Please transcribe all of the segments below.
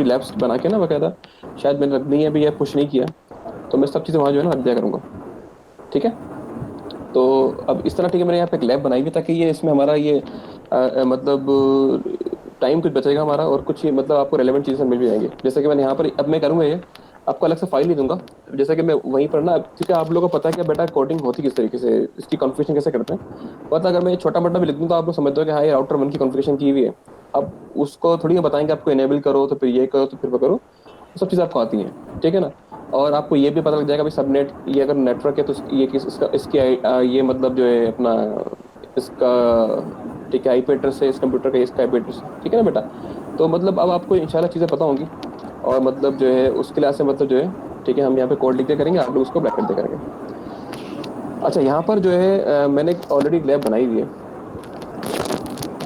Labs बना के ना बकायदा, शायद मैंने रख दी है अभी या पुश नहीं किया, तो मैं सब चीज़ें वहाँ जो है ना रख दिया करूँगा। ठीक है। तो अब इस तरह ठीक है, मैंने यहाँ पे एक लैब बनाई हुई ताकि ये इसमें हमारा ये मतलब टाइम कुछ बचेगा हमारा, और कुछ ये मतलब आपको रेलेवेंट चीज़ें मिल भी जाएंगी। जैसे कि मैंने यहाँ पर अब मैं करूँगा ये, आपको अलग से फाइल नहीं दूंगा। जैसे कि मैं वहीं पर ना, क्योंकि आप लोगों को पता है कि बेटा कोडिंग होती किस तरीके से, इसकी कॉन्फ़िगरेशन कैसे करते हैं। मतलब अगर मैं छोटा मोटा भी लिख दूँ तो आप लोग समझ दो कि हाँ ये राउटर 1 की कॉन्फ़िगरेशन की हुई है। अब उसको थोड़ी ना बताएंगे आपको इनेबल करो तो फिर ये करो तो फिर वो करो, तो सब चीज़ आपको आती हैं। ठीक है ना। और आपको ये भी पता लग जाएगा भाई सबनेट, ये अगर नेटवर्क है तो ये किस इसका इसकी ये मतलब जो है अपना इसका, ठीक है, आईपी एड्रेस है इस कंप्यूटर का, इसका आईपी एड्रेस है। ठीक है ना बेटा। तो मतलब अब आपको इंशाल्लाह चीज़ें पता होंगी, और मतलब जो है उसके लिए से मतलब जो है, ठीक है, हम यहाँ पे कोड लिख दिया करेंगे, आप लोग उसको ब्रैकेट दिया करेंगे। अच्छा यहाँ पर जो है मैंने ऑलरेडी लैब बनाई हुई है।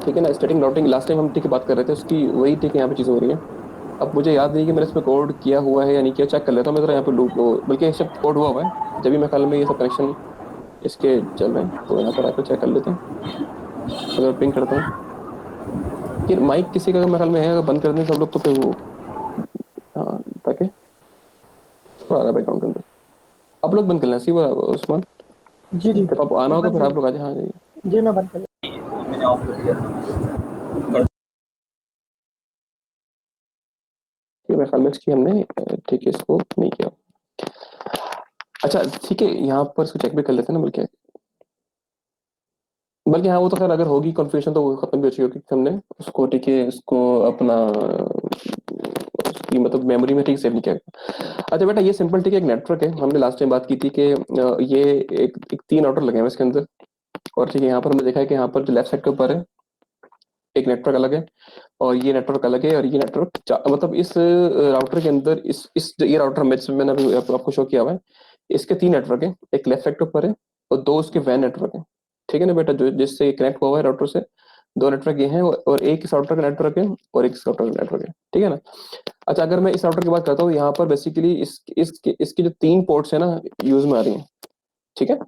ठीक है ना। स्टैटिक राउटिंग लास्ट टाइम हम ठीक है बात कर रहे थे उसकी, वही ठीक है यहाँ पे चीज़ हो रही है। अब मुझे याद नहीं कि मैंने इसमें कोड किया हुआ है या नहीं किया, चेक कर लेता हूँ मैं जरा यहाँ पे लूप, बल्कि इस कोड हुआ हुआ है जब भी मैं ख्याल में ये सब कनेक्शन इसके चल रहे हैं, तो यहाँ पर आकर चेक कर लेते हैं। अगर पिंग करता हूँ कि माइक किसी का अगर मेरे ख्याल में है, अगर बंद कर दें सब लोग तो फिर वो, हाँ, ताकि थोड़ा आ रहा है बैकग्राउंड के अंदर, आप लोग बंद कर लें सी वो उस्मान, जी जी। जब आप आना होगा बंद फिर कर आप लोग आ जाए। हाँ जी। जी, मैं बंद कर मैंने ऑफ कर दिया। ठीक है, मेरे ख्याल में इसकी हमने ठीक है इसको नहीं किया। अच्छा ठीक है, यहाँ पर इसको चेक भी कर लेते हैं ना, बल्कि हाँ वो तो खैर अगर होगी कन्फ्यूजन तो वो खत्म भी हो चुकी होगी, हमने उसको ठीक है इसको अपना उसकी मतलब मेमोरी में ठीक सेव नहीं किया। अच्छा बेटा ये सिंपल ठीक है, एक नेटवर्क है, हमने लास्ट टाइम बात की थी कि ये एक 3 राउटर लगे हैं इसके अंदर। और ठीक है यहाँ पर हमने देखा है कि यहाँ पर जो लेफ्ट साइड के ऊपर है एक नेटवर्क अलग है, और ये नेटवर्क अलग है, और ये नेटवर्क मतलब इस राउटर के अंदर इस ये राउटर मैंने अभी आपको शो किया हुआ है, इसके 3 नेटवर्क है, एक लेफ्ट साइड के ऊपर है और 2 उसके वैन नेटवर्क है। ठीक है ना बेटा, जो जिससे कनेक्ट हुआ हुआ है राउटर से, 2 नेटवर्क ये हैं, और एक इस राउटर का नेटवर्क है और एक इस राउटर का नेटवर्क है। ठीक है ना। अच्छा अगर मैं इस राउटर की बात करता हूँ, यहाँ पर बेसिकली इसकी जो 3 पोर्ट्स है ना यूज में आ रही है। ठीक है।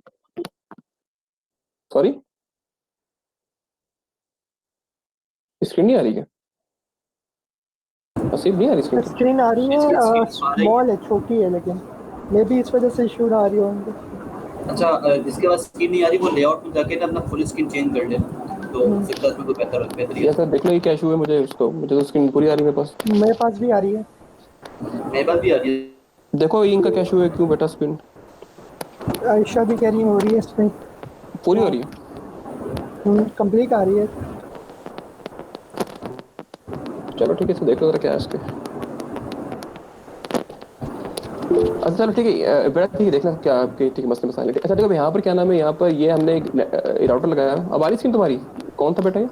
सॉरी, स्क्रीन नहीं आ रही क्या? सिर्फ नहीं आ रही स्क्रीन? स्क्रीन आ रही इसकी है, स्क्रीन आ रही है। स्मॉल है, छोटी है, लेकिन मे बी इस वजह से इशू आ रही होंगे। अच्छा, जिसके पास स्क्रीन नहीं आ रही वो लेआउट में जाके ना अपना फुल स्क्रीन चेंज कर ले, तो हो सकता है उसमें कोई बेहतरी या आ सर देख लो ये क्या इशू है, मुझे तो स्क्रीन पूरी आ रही है मेरे पास। मेरे पास भी आ रही है। जाए। मेरे पास भी आ रही है। देखो ये इनका क्या इशू है, क्यों बेटा स्क्रीन आयशा भी कह रही हो रही है इसमें। पूरी हो रही है? कंप्लीट आ रही है। चलो ठीक है, इसको देख लो जरा क्या है इसके। अच्छा चलो ठीक है, बेटा ठीक है, देखना क्या आपके ठीक है मसले मसाइल हैं। अच्छा देखो अब यहाँ पर क्या नाम है, यहाँ पर ये हमने एक राउटर लगाया है। अब आ रही स्क्रीन तुम्हारी? कौन था बेटा ये?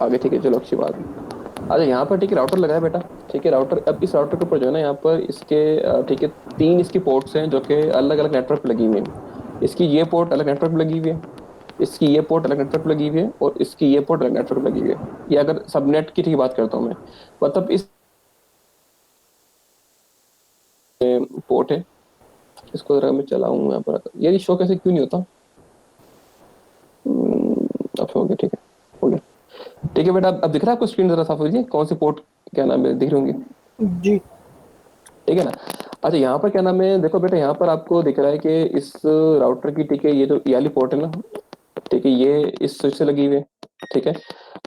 आगे ठीक है, चलो अच्छी बात है। अच्छा यहाँ पर ठीक है राउटर लगाया बेटा। ठीक है राउटर, अब इस राउटर के ऊपर जो है ना यहाँ पर इसके ठीक है 3 इसकी पोर्ट्स हैं जो कि अलग अलग नेटवर्क पे लगी हुई हैं। इसकी ये पोर्ट अलग नेटवर्क पे लगी हुई है, इसकी ये पोर्ट अलग नेटवर्क पे लगी हुई है, और इसकी ये पोर्ट अलग नेटवर्क पे लगी हुई है। ये अगर सबनेट की ठीक बात करता हूँ मैं, मतलब इस पोर्ट है, इसको जरा मैं चलाऊं यहाँ पर, यार ये शो कैसे क्यों नहीं होता? अब हो गया, ठीक है, हो गया। ठीक है बेटा, अब दिख रहा है आपको स्क्रीन, जरा साफ कीजिए कौन सी पोर्ट क्या नाम है दिख रही होंगी। जी। ठीक है ना। अच्छा यहाँ पर क्या नाम है, देखो बेटा यहाँ पर आपको दिख रहा है कि इस राउटर की ठीक है ये जो ये वाली पोर्ट है ना, ठीक है ये इस स्विच से लगी हुई है। ठीक है।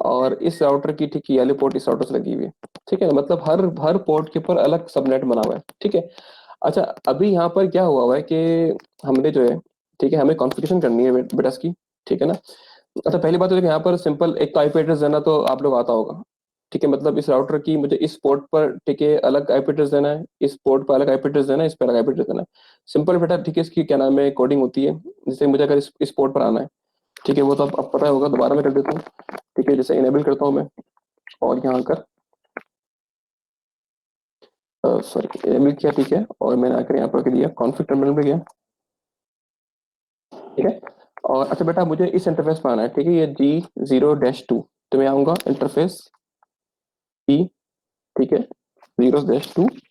और इस राउटर की ठीक है ये वाली पोर्ट इस राउटर से लगी हुई है। ठीक है ना, मतलब हर हर पोर्ट के ऊपर अलग सबनेट बना हुआ है। ठीक है। अच्छा अभी यहाँ पर क्या हुआ है कि हमने जो है, ठीक है, हमें कॉन्फ़िगरेशन करनी है बेटा इसकी। ठीक है ना। अच्छा पहली बात तो है कि यहाँ पर सिंपल एक तो आईपी एड्रेस देना तो आप लोग आता होगा। ठीक है, मतलब इस राउटर की मुझे इस पोर्ट पर ठीक है अलग आईपी एड्रेस देना है, इस पोर्ट पर अलग आईपी एड्रेस देना है, इस पर अलग आईपी एड्रेस देना है। सिंपल बेटा, ठीक है, इसकी क्या नाम है कोडिंग होती है। जैसे मुझे अगर इस पोर्ट पर आना है, ठीक है, वो तो अब पता होगा, दोबारा मैं कर देता हूँ। ठीक है, जैसे इनेबल करता हूँ मैं, और यहाँ आकर सॉरी इनेबल किया, ठीक है, और मैंने आकर यहाँ पर दिया कॉन्फिग टर्मिनल पे गया। ठीक है। और अच्छा बेटा मुझे इस इंटरफेस पे आना है, ठीक है, ये G0-2, तो मैं आऊंगा इंटरफेस ई, ठीक है, 0-2। ठीक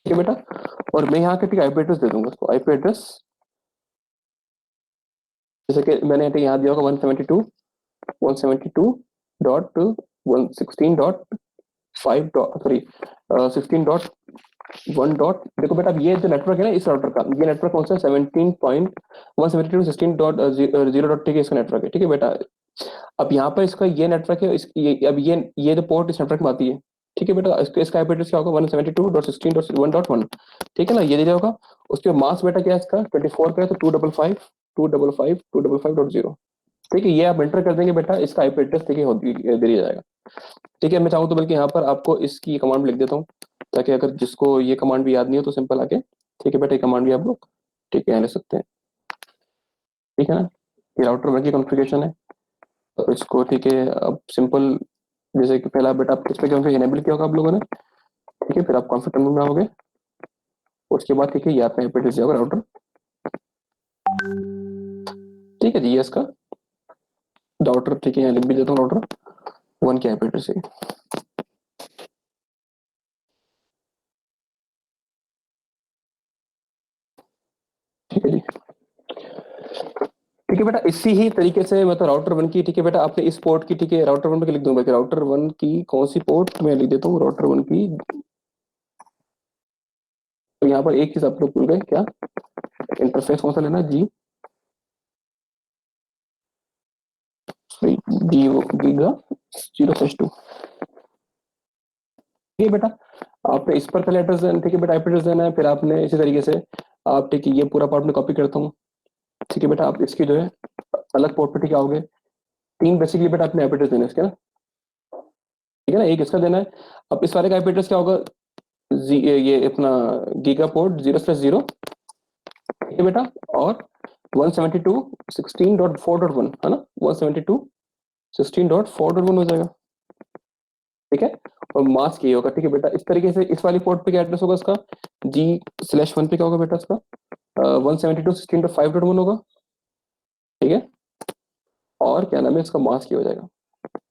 है बेटा, और मैं यहाँ के ठीक आईपी एड्रेस दे दूंगा उसको, आईपी एड्रेस जैसे कि मैंने ठीक यहाँ दिया होगा 172.168.116.1 5 डॉट सॉरी 16.1 डॉट, देखो बेटा अब ये जो नेटवर्क है ना इस राउटर का, ये नेटवर्क कौन सा है 17.172.16.0 डॉट ठीक है इसका नेटवर्क है, ठीक है बेटा। अब यहाँ पर इसका ये नेटवर्क है अब ये जो पोर्ट इस नेटवर्क में आती है, ठीक है बेटा। इसका IP एड्रेस क्या होगा 172.16.1.1, ठीक है ना, ये दे दिया होगा। उसके मास बेटा क्या है इसका 24 का है, तो 255.255.0, ठीक है। ये आप एंटर कर देंगे बेटा, इसका IP एड्रेस ठीक है दे दिया जाएगा, ठीक है। मैं चाहूँ तो बल्कि यहाँ पर आपको इसकी कमांड लिख देता हूँ, ताकि अगर जिसको ये कमांड भी याद नहीं हो तो सिंपल आके, ठीक है बेटा, ये कमांड भी आप लोग ठीक है ले सकते हैं, ठीक है ना। ये राउटर वन की कॉन्फ़िगरेशन है, तो इसको ठीक है अब सिंपल, जैसे कि पहला बेटा आप इस पे क्योंकि इनेबल किया होगा आप लोगों ने, ठीक है। फिर आप कॉन्फिग टर्मिनल में आओगे, उसके बाद ठीक है ये आपका IP एड्रेस जाएगा राउटर, ठीक है जी। ये इसका राउटर ठीक है, यहाँ लिख भी देता हूँ राउटर वन की IP एड्रेस है, ठीक है जी। ठीक है बेटा, इसी ही तरीके से मतलब राउटर वन की, ठीक है बेटा, आपने इस पोर्ट की, ठीक है राउटर वन पे लिख दूंगा कि राउटर वन की कौन सी पोर्ट मैं लिख देता हूँ राउटर वन की। तो यहाँ पर एक चीज आप लोग भूल गए, क्या इंटरफेस कौन सा लेना है, जी सॉरी गीगा 0/2, ठीक है बेटा। आपने इस पर पहले एड्रेस देना, ठीक है बेटा, IP एड्रेस देना है। फिर आपने इसी तरीके से आप ठीक है ये पूरा पार्ट में कॉपी करता हूँ, ठीक है बेटा। आप इसकी जो है अलग पोर्ट पे ठीक है आओगे, तीन बेसिकली बेटा अपने IP एड्रेस देना है इसके ना, ठीक है ना। एक इसका देना है, अब इस वाले का IP एड्रेस क्या होगा, ये अपना गीगा पोर्ट 0/0, ठीक है बेटा। और 172.16.4.1 है ना, 172.16.4.1 हो जाएगा, ठीक है। और मास्क ये होगा, ठीक है बेटा। इस तरीके से इस वाली पोर्ट पे क्या एड्रेस होगा इसका, G/1 पे क्या होगा बेटा इसका 172.16.5.1 होगा, ठीक है। और क्या नाम है इसका मास्क ये हो जाएगा,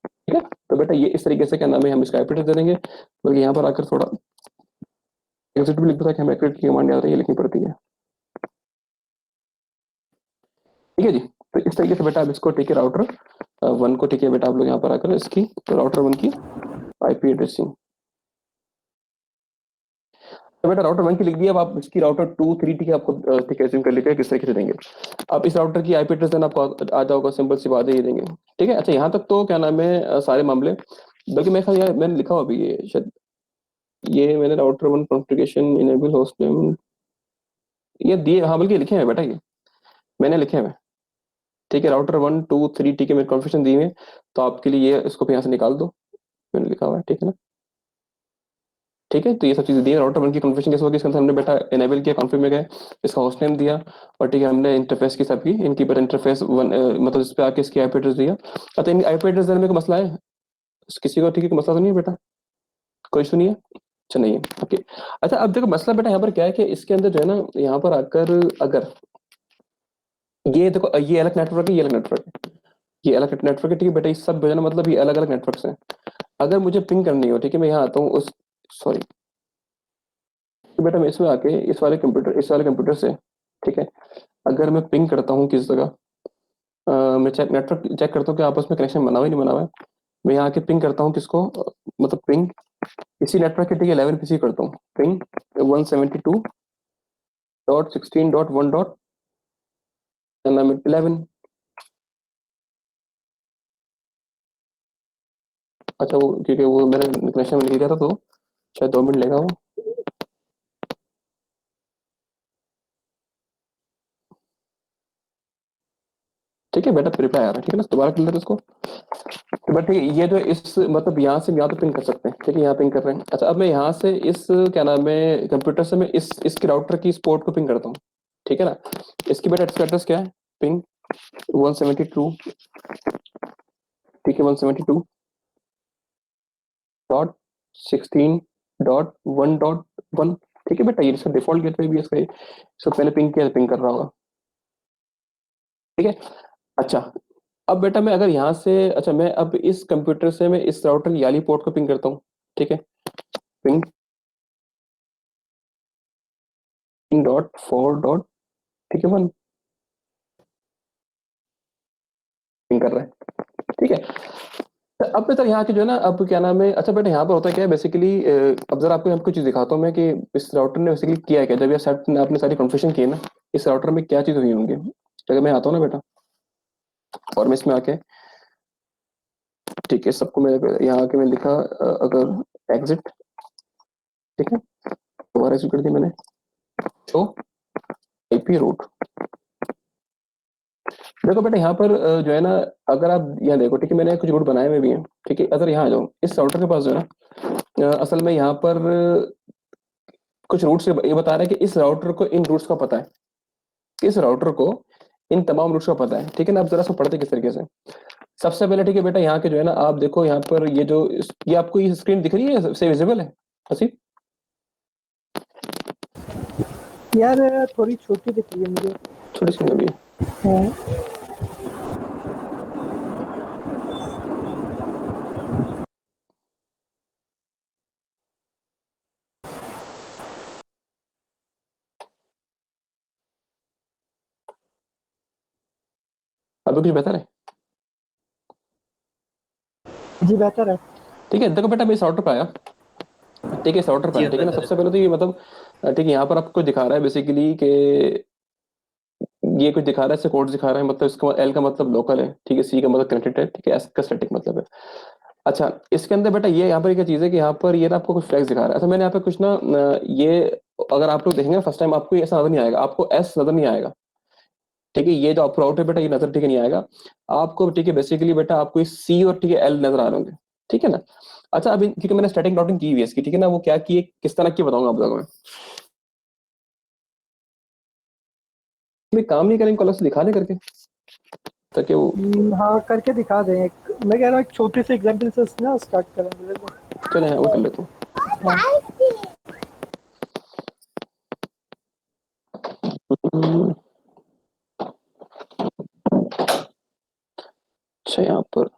ठीक है। तो बेटा ये इस तरीके से क्या नाम है हम इसका IP एड्रेस दे देंगे, बल्कि यहाँ पर आकर थोड़ा एग्जिट भी लिख दो ताकि हमें एक्यूरेट की कमांड याद रही है लिखनी पड़ती है, ठीक है जी। तो इस तरीके से बेटा आप इसको ठीक है राउटर वन को, ठीक है बेटा, आप लोग यहाँ पर आकर इसकी तो राउटर वन की IP एड्रेसिंग, तो बेटा राउटर वन की लिख दिया। अब आप इसकी राउटर टू थ्री ठीक है आपको ठीक है assume कर लेते हैं किस तरीके से देंगे। अब इस राउटर की IP एड्रेस देना आपको आ जाओगा, सिंपल सी बात है, ये देंगे, ठीक है। अच्छा यहाँ तक तो क्या नाम है सारे मामले, बल्कि मैं ख्याल यार मैंने लिखा हुआ अभी ये शायद, ये मैंने router one configuration enable host name ये दिए, हाँ बल्कि लिखे हैं बेटा, ये मैंने लिखे हैं, ठीक है। राउटर वन टू थ्री ठीक है मेरे कॉन्फ़िगरेशन दिए हैं, तो आपके लिए ये इसको यहाँ से निकाल दो, मैंने लिखा हुआ है, ठीक है ना, ठीक है। तो ये सब चीजें दी, राउटर वन की कॉन्फ़िगरेशन कैसे होगी, इसके अंदर हमने बेटा एनेबल किया, कॉन्फ़िग में गए, इसका होस्ट नेम दिया, और ठीक है हमने इंटरफेस की सबकी इनकी पर इंटरफेस वन मतलब इस पे आके इसकी IP एड्रेस दिया। अच्छा इन IP एड्रेस देने में कोई मसला है किसी को, ठीक है कोई मसला तो नहीं है बेटा, कोई इशू नहीं है, अच्छा नहीं है, ओके। अच्छा अब देखो मसला बेटा यहाँ पर क्या है कि इसके अंदर जो है ना, यहाँ पर आकर अगर ये देखो ये अलग नेटवर्क है, ये अलग नेटवर्क है, ये अलग नेटवर्क है, ठीक है बेटा। ये सब जो है ना मतलब ये अलग अलग नेटवर्क है। अगर मुझे पिंग करनी हो, ठीक है, मैं यहाँ आता हूँ उस सॉरी, तो बेटा मैं इसमें आके इस वाले कंप्यूटर से, ठीक है, अगर मैं पिंग करता हूँ किस जगह मैं चेक नेटवर्क चेक करता हूँ कि आपस में कनेक्शन बना हुआ है नहीं बना हुआ है, मैं यहाँ आके पिंग करता हूँ किसको मतलब पिंग इसी नेटवर्क के ठीक है 11 PC करता हूँ पिंग 172.16.1 डॉट 11। अच्छा वो क्योंकि वो मेरे कनेक्शन में लिखा था तो शायद 2 मिनट लेगा वो, ठीक है बेटा प्रिपेयर आ रहा है, ठीक है ना, दोबारा कर लेते इसको। तो बट ये जो इस मतलब यहाँ से यहाँ तो पिंग कर सकते हैं, ठीक है, यहाँ पिंग कर रहे हैं। अच्छा अब मैं यहाँ से इस क्या नाम है कंप्यूटर से मैं इसकी राउटर की इस पोर्ट को पिंग करता हूँ, ठीक है ना। इसकी बेटा एड्रेस क्या है, पिंग 172, ठीक है 172.16.1.1, ठीक है बेटा। ये इसका डिफॉल्ट गेटवे भी है इसका, इसको पहले पिंग किया पिंग कर रहा होगा, ठीक है। अच्छा अब बेटा मैं अगर यहाँ से अच्छा मैं अब इस कंप्यूटर से मैं इस राउटर की याली पोर्ट को पिंग करता हूँ, ठीक है, पिंग डॉट फोर डॉट ठीक है 1 पिंग कर रहा है, ठीक है। अब बेटा यहाँ के जो है ना, अब क्या नाम है, अच्छा बेटा यहाँ पर होता क्या है बेसिकली, अब जरा आपको कुछ चीज दिखाता हूँ मैं कि इस राउटर ने बेसिकली किया है क्या। जब ये सेट आपने सारी कॉन्फ़िगरेशन की है ना, इस राउटर में क्या चीज हुई होंगी। तो अगर मैं आता हूँ ना बेटा, और मैं इसमें आके, ठीक है, सबको मैं यहाँ आके मैं लिखा अगर एग्जिट, ठीक है, दोबारा एग्जिट कर दिया मैंने, शो आईपी रूट। देखो बेटा यहाँ पर जो है ना, अगर आप यहाँ देखो, ठीक है, मैंने कुछ रूट बनाए हुए भी हैं, ठीक है। अगर यहाँ आ जाओ इस राउटर के पास जो है ना, असल में यहाँ पर कुछ रूट्स ये बता रहा है कि इस राउटर को इन रूट्स का पता है, इस राउटर को इन तमाम रूट्स का पता है, ठीक है ना। अब जरा सा पढ़ते किस तरीके से। सबसे पहले ठीक है बेटा, यहाँ के जो है ना, आप देखो यहाँ पर ये जो ये आपको ये स्क्रीन दिख रही है, से विजिबल है हसीब। यार थोड़ी छोटी दिख रही है मुझे। छोटी स्क्रीन अभी। हाँ। अभी कुछ बेहतर है। जी बेहतर है। ठीक है, देखो बेटा मैं इस राउटर पर आया, ठीक है, इस राउटर पर जी आया, अब ठीक है ना। बेहतर है। सबसे पहले तो ये मतलब ठीक है, यहाँ पर आपको दिखा रहा है बेसिकली कि ये कुछ दिखा रहा है, इससे कोड दिखा रहा है, मतलब इसका एल का मतलब लोकल है, ठीक है, सी का मतलब कनेक्टेड है, ठीक है, एस का स्टैटिक मतलब है। अच्छा, इसके अंदर बेटा ये यहाँ पर क्या चीज है कि यहाँ पर ये ना आपको कुछ फ्लैग्स दिखा रहा है। अच्छा, मैंने यहाँ पे कुछ ना ये अगर आप लोग देखेंगे फर्स्ट टाइम, आपको ये ऐसा नजर नहीं आएगा, आपको एस नजर नहीं आएगा, ठीक है। ये जो आपको आउट है बेटा, ये नजर ठीक है नहीं आएगा आपको, ठीक है। बेसिकली बेटा आपको ये सी और ठीक है एल नजर आ रहे होंगे, ठीक है ना। अच्छा, अभी क्योंकि मैंने स्टैटिक राउटिंग की हुई है इसकी, ठीक है ना, वो क्या की है, किस तरह की बताऊंगा आप लोगों में। मैं काम नहीं करेंगे, कल से दिखा दे करके, ताकि वो, हाँ करके दिखा दें एक। मैं कह रहा हूँ एक छोटी सी एग्जांपल से ना स्टार्ट करेंगे। चले हाँ, वो कर लेते हैं। हम्म, अच्छा, यहाँ पर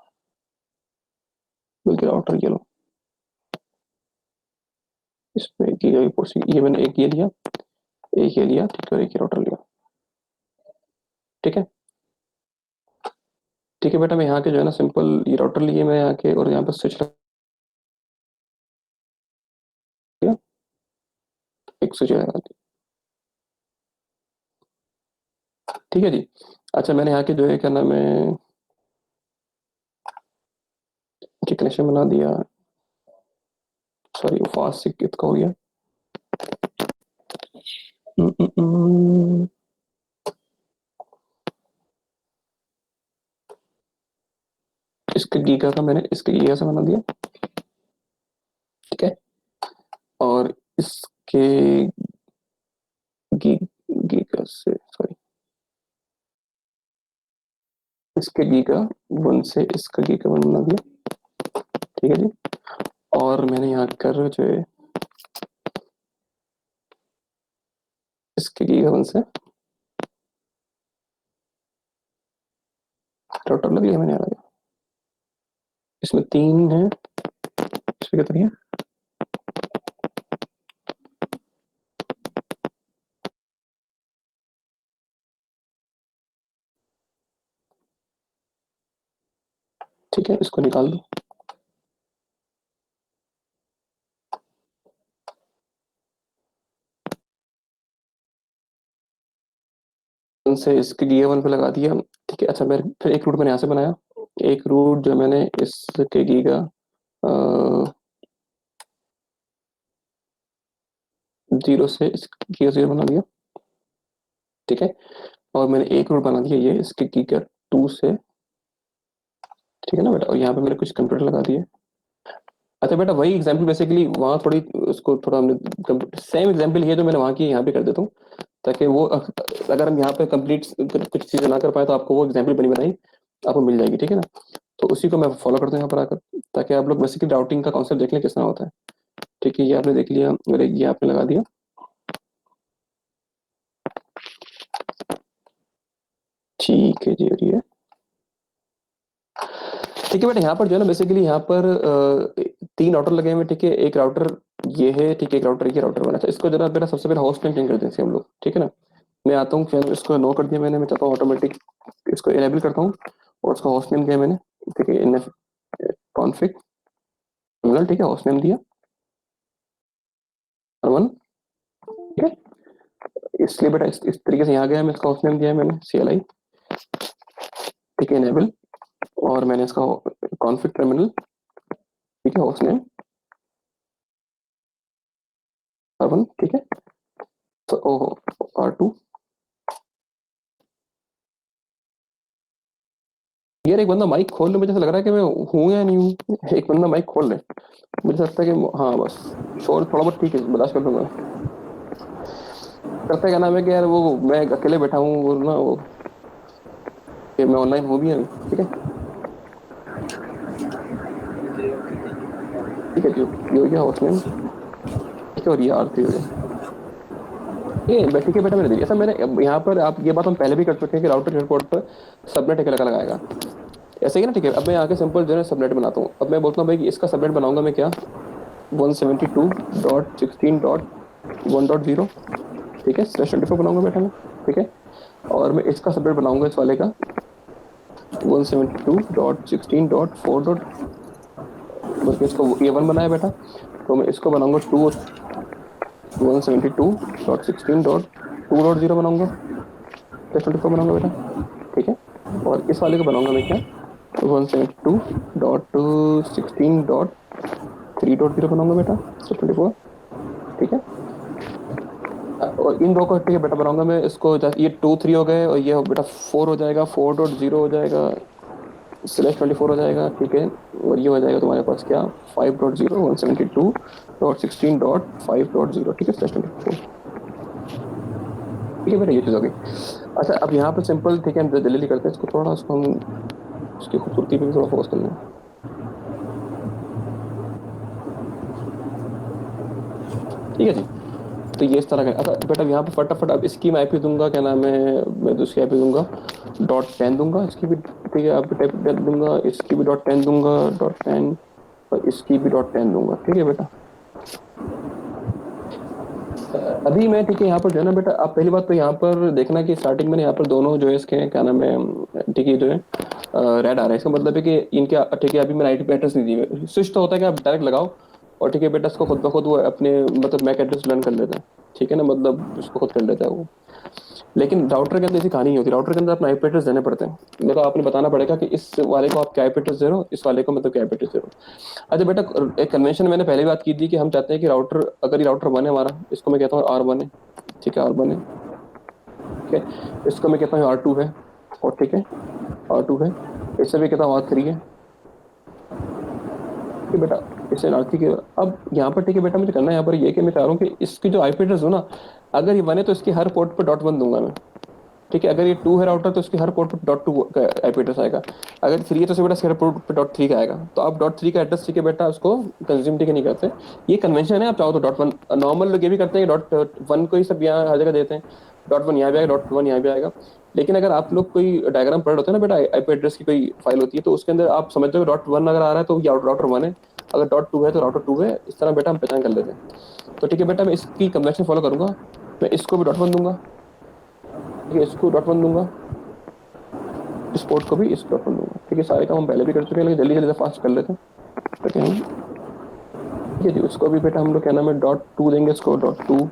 बल्कि राउटर ये लो, इसमें एक ये मैंने एक ये लिया, एक ये लिया, ठीक है, और एक ये राउटर लिया, ठीक है। ठीक है बेटा, मैं यहाँ के जो है ना सिंपल ये राउटर लिए मैं यहाँ के, और यहाँ पर स्विच लगा दिया, एक स्विच लगा दी, ठीक है जी। अच्छा, मैंने यहाँ के जो है क्या नाम है कि कनेक्शन बना दिया, सॉरी वो फास्ट से कितना हो गया। हम्म, हम्म, हम्म। इसके गीगा का मैंने इसके गीगा से बना दिया, ठीक है। और इसके गी गीगा से, सॉरी, इसके गीगा वन से इसका गीगा वन बना दिया, ठीक है जी। और मैंने यहाँ कर जो है इसके गीगा वन से टोटल लग लिया मैंने यहाँ। इसमें तीन है, इसमें कितनी है, ठीक है, इसको निकाल दो। वन से इसके गीगा वन पे लगा दिया, ठीक है। अच्छा, मैं फिर एक रूट मैंने यहाँ से बनाया, एक रूट जो मैंने इसके गीगा जीरो से इसके गीगा जीरो बना दिया, ठीक है। और मैंने एक रूट बना दिया ये इसके गीगा टू से, ठीक है ना बेटा। और यहाँ पे मैंने कुछ कंप्यूटर लगा दिए। अच्छा बेटा, वही एग्जाम्पल बेसिकली वहाँ थोड़ी उसको थोड़ा हमने सेम एग्जाम्पल ये जो मैंने वहाँ की यहाँ पे कर देता हूँ, ताकि वो अगर हम यहाँ पे कंप्लीट कुछ चीजें ना कर पाए तो आपको वो एग्जाम्पल बनी बनाई आपको मिल जाएगी, ठीक है ना। तो उसी को मैं फॉलो करता हूँ यहाँ पर आकर, ताकि आप लोग बेसिकली राउटिंग का कॉन्सेप्ट देख लें किस तरह होता है, ठीक है। ये आपने देख लिया, मेरे ये आपने लगा दिया, ठीक है जी। और ये ठीक है बेटा, यहाँ पर जो है ना बेसिकली यहाँ पर तीन राउटर लगे हुए, ठीक है। एक राउटर ये है, ठीक है, एक राउटर ये राउटर बना। अच्छा, इसको जरा बेटा सबसे पहले होस्ट नेम चेंज कर देते हैं हम लोग, ठीक है ना। मैं आता हूँ, फिर इसको नो कर दिया मैंने, मैं चाहता हूँ ऑटोमेटिक इसको इनेबल करता हूँ, और उसका होस्ट नेम दिया मैंने, ठीक है, कॉन्फिग टर्मिनल, ठीक है, होस्ट नेम दिया R1, ठीक है। इसलिए बेटा इस तरीके से यहाँ गया, मैं इसका होस्ट नेम दिया है मैंने CLI, ठीक है, इनेबल, और मैंने इसका कॉन्फिग टर्मिनल, ठीक है, होस्ट नेम R1, ठीक है। तो ओहो R2, यार एक बंदा माइक खोल ले, मुझे ऐसा लग रहा है कि मैं हूँ या नहीं हूँ। एक बंदा माइक खोल ले, मुझे लगता है कि हाँ बस शोर थोड़ा बहुत ठीक है, बर्दाश्त कर लूंगा। करता क्या नाम है कि यार वो मैं अकेले बैठा हूँ और ना वो कि मैं ऑनलाइन हूँ भी अभी, ठीक है, ठीक है जी, ये हो गया होस्ट नेम, ठीक है, और ये R3 हो गया। ये ठीक है बेटा, मैंने देखिए ऐसा मैंने यहाँ पर, आप ये बात हम पहले भी कर चुके हैं कि राउटर एयरपोर्ट पर सबनेट एक लगा लगाएगा, ऐसे ही ना, ठीक है। अब मैं यहाँ के सिंपल जो है सबनेट बनाता हूँ। अब मैं बोलता हूँ भाई कि इसका सबनेट बनाऊंगा मैं क्या, 172.16.1.0, ठीक है, /24 बनाऊंगा बेटा मैं, ठीक है। और मैं इसका सबनेट बनाऊंगा इस वाले का 172.16.4. बल्कि इसको ये 1 बनाया बेटा, तो मैं इसको बनाऊंगा 172.16.2.0 बनाऊंगा, /24 बनाऊंगा बेटा, ठीक है। और इस वाले को बनाऊंगा मैं क्या, 172.16.3.0 बनाऊंगा बेटा, /24, ठीक है। और इन दो को ठीक है बेटा बनाऊंगा मैं इसको, ये 2 3 हो गए, और ये बेटा 4 हो जाएगा, 4.0 हो जाएगा, /24 हो जाएगा, ठीक है। और ये हो जाएगा तुम्हारे पास क्या, 5.0, 172.16.5.0, ठीक है, /24, ठीक है बेटा, ये चीज़ हो गई। अच्छा अब यहाँ पर सिंपल, ठीक है, हम जल्दी करते हैं इसको, थोड़ा उसको हम उसकी खूबसूरती पे भी थोड़ा फोकस कर लें, ठीक है जी। तो ये इस तरह का, अच्छा बेटा यहाँ पे फटाफट अब इसकी मैं IP दूंगा, क्या नाम है, मैं तो इसकी IP दूंगा .10 दूंगा, इसकी भी, ठीक है, आप टाइप दूंगा, इसकी भी .10 दूंगा, .10, और इसकी भी .10 दूंगा, ठीक है बेटा। अभी मैं, ठीक है, यहाँ पर जो है ना बेटा, आप पहली बात तो यहाँ पर देखना कि स्टार्टिंग में यहाँ पर दोनों जो है इसके क्या नाम है, ठीक है, जो है रेड आ रहा है, इसका मतलब है कि इनके, ठीक है, अभी मैंने IP एड्रेस नहीं दी। स्विच तो होता है कि आप डायरेक्ट लगाओ और ठीक है बेटा इसको खुद ब खुद वो अपने मतलब मैक एड्रेस लर्न कर लेता है, ठीक है ना, मतलब उसको खुद कर लेता है वो। लेकिन राउटर के अंदर ऐसी कहानी नहीं होती, राउटर के अंदर अपना IP एड्रेस देने पड़ते हैं, मतलब आपने बताना पड़ेगा कि इस वाले को आप क्या IP एड्रेस दे रहे हो, इस वाले को मतलब क्या IP एड्रेस दे रहे हो। अच्छा बेटा एक कन्वेंशन मैंने पहले बात की थी कि हम चाहते हैं कि राउटर, अगर ये राउटर 1 है हमारा, इसको मैं कहता हूँ R1 है, ठीक है, R1 है, ठीक है, इसको मैं कहता हूँ R2 है, और ठीक है, R2 है, इससे भी कहता हूँ R3 है, ठीक है बेटा, इससे R3 के। अब यहाँ पर ठीक है बेटा, मुझे करना है यहाँ पर ये कि मैं चाह रहा हूँ कि इसकी जो IP एड्रेस हो ना, अगर ये 1 है तो इसकी हर पोर्ट पर .1 दूंगा मैं, ठीक है। अगर ये 2 है राउटर तो उसकी हर पोर्ट पर .2 का IP एड्रेस आएगा। अगर 3 है तो बेटा हर पोर्ट पर .3 का आएगा। तो आप .3 का एड्रेस, ठीक है बेटा, उसको कंज्यूम, ठीक है, नहीं करते, ये कन्वेंशन है। आप चाहो तो .1, नॉर्मल लोग ये भी करते हैं, .1 को ही सब यहाँ हर जगह देते हैं, .1 यहाँ भी आएगा, .1 यहाँ भी आएगा। लेकिन अगर आप लोग कोई डायग्राम पढ़ रहे होते हैं ना बेटा, IP एड्रेस की कोई फाइल होती है, तो उसके अंदर आप समझते हो .1 अगर आ रहा है तो ये राउटर 1 है, अगर .2 है तो राउटर 2 है, इस तरह बेटा हम पहचान कर लेते हैं। तो ठीक है बेटा, मैं इसकी कन्वेंशन फॉलो करूंगा, मैं इसको भी .1 दूंगा, ठीक है, इसको .1 दूंगा, इस पोर्ट को भी इसको .1 दूंगा, ठीक है। सारे काम हम पहले भी कर चुके हैं, लेकिन जल्दी जल्दी फास्ट कर लेते हैं, ठीक है। ठीक है जी, उसको भी बेटा हम लोग क्या नाम है .2 देंगे, इसको .2,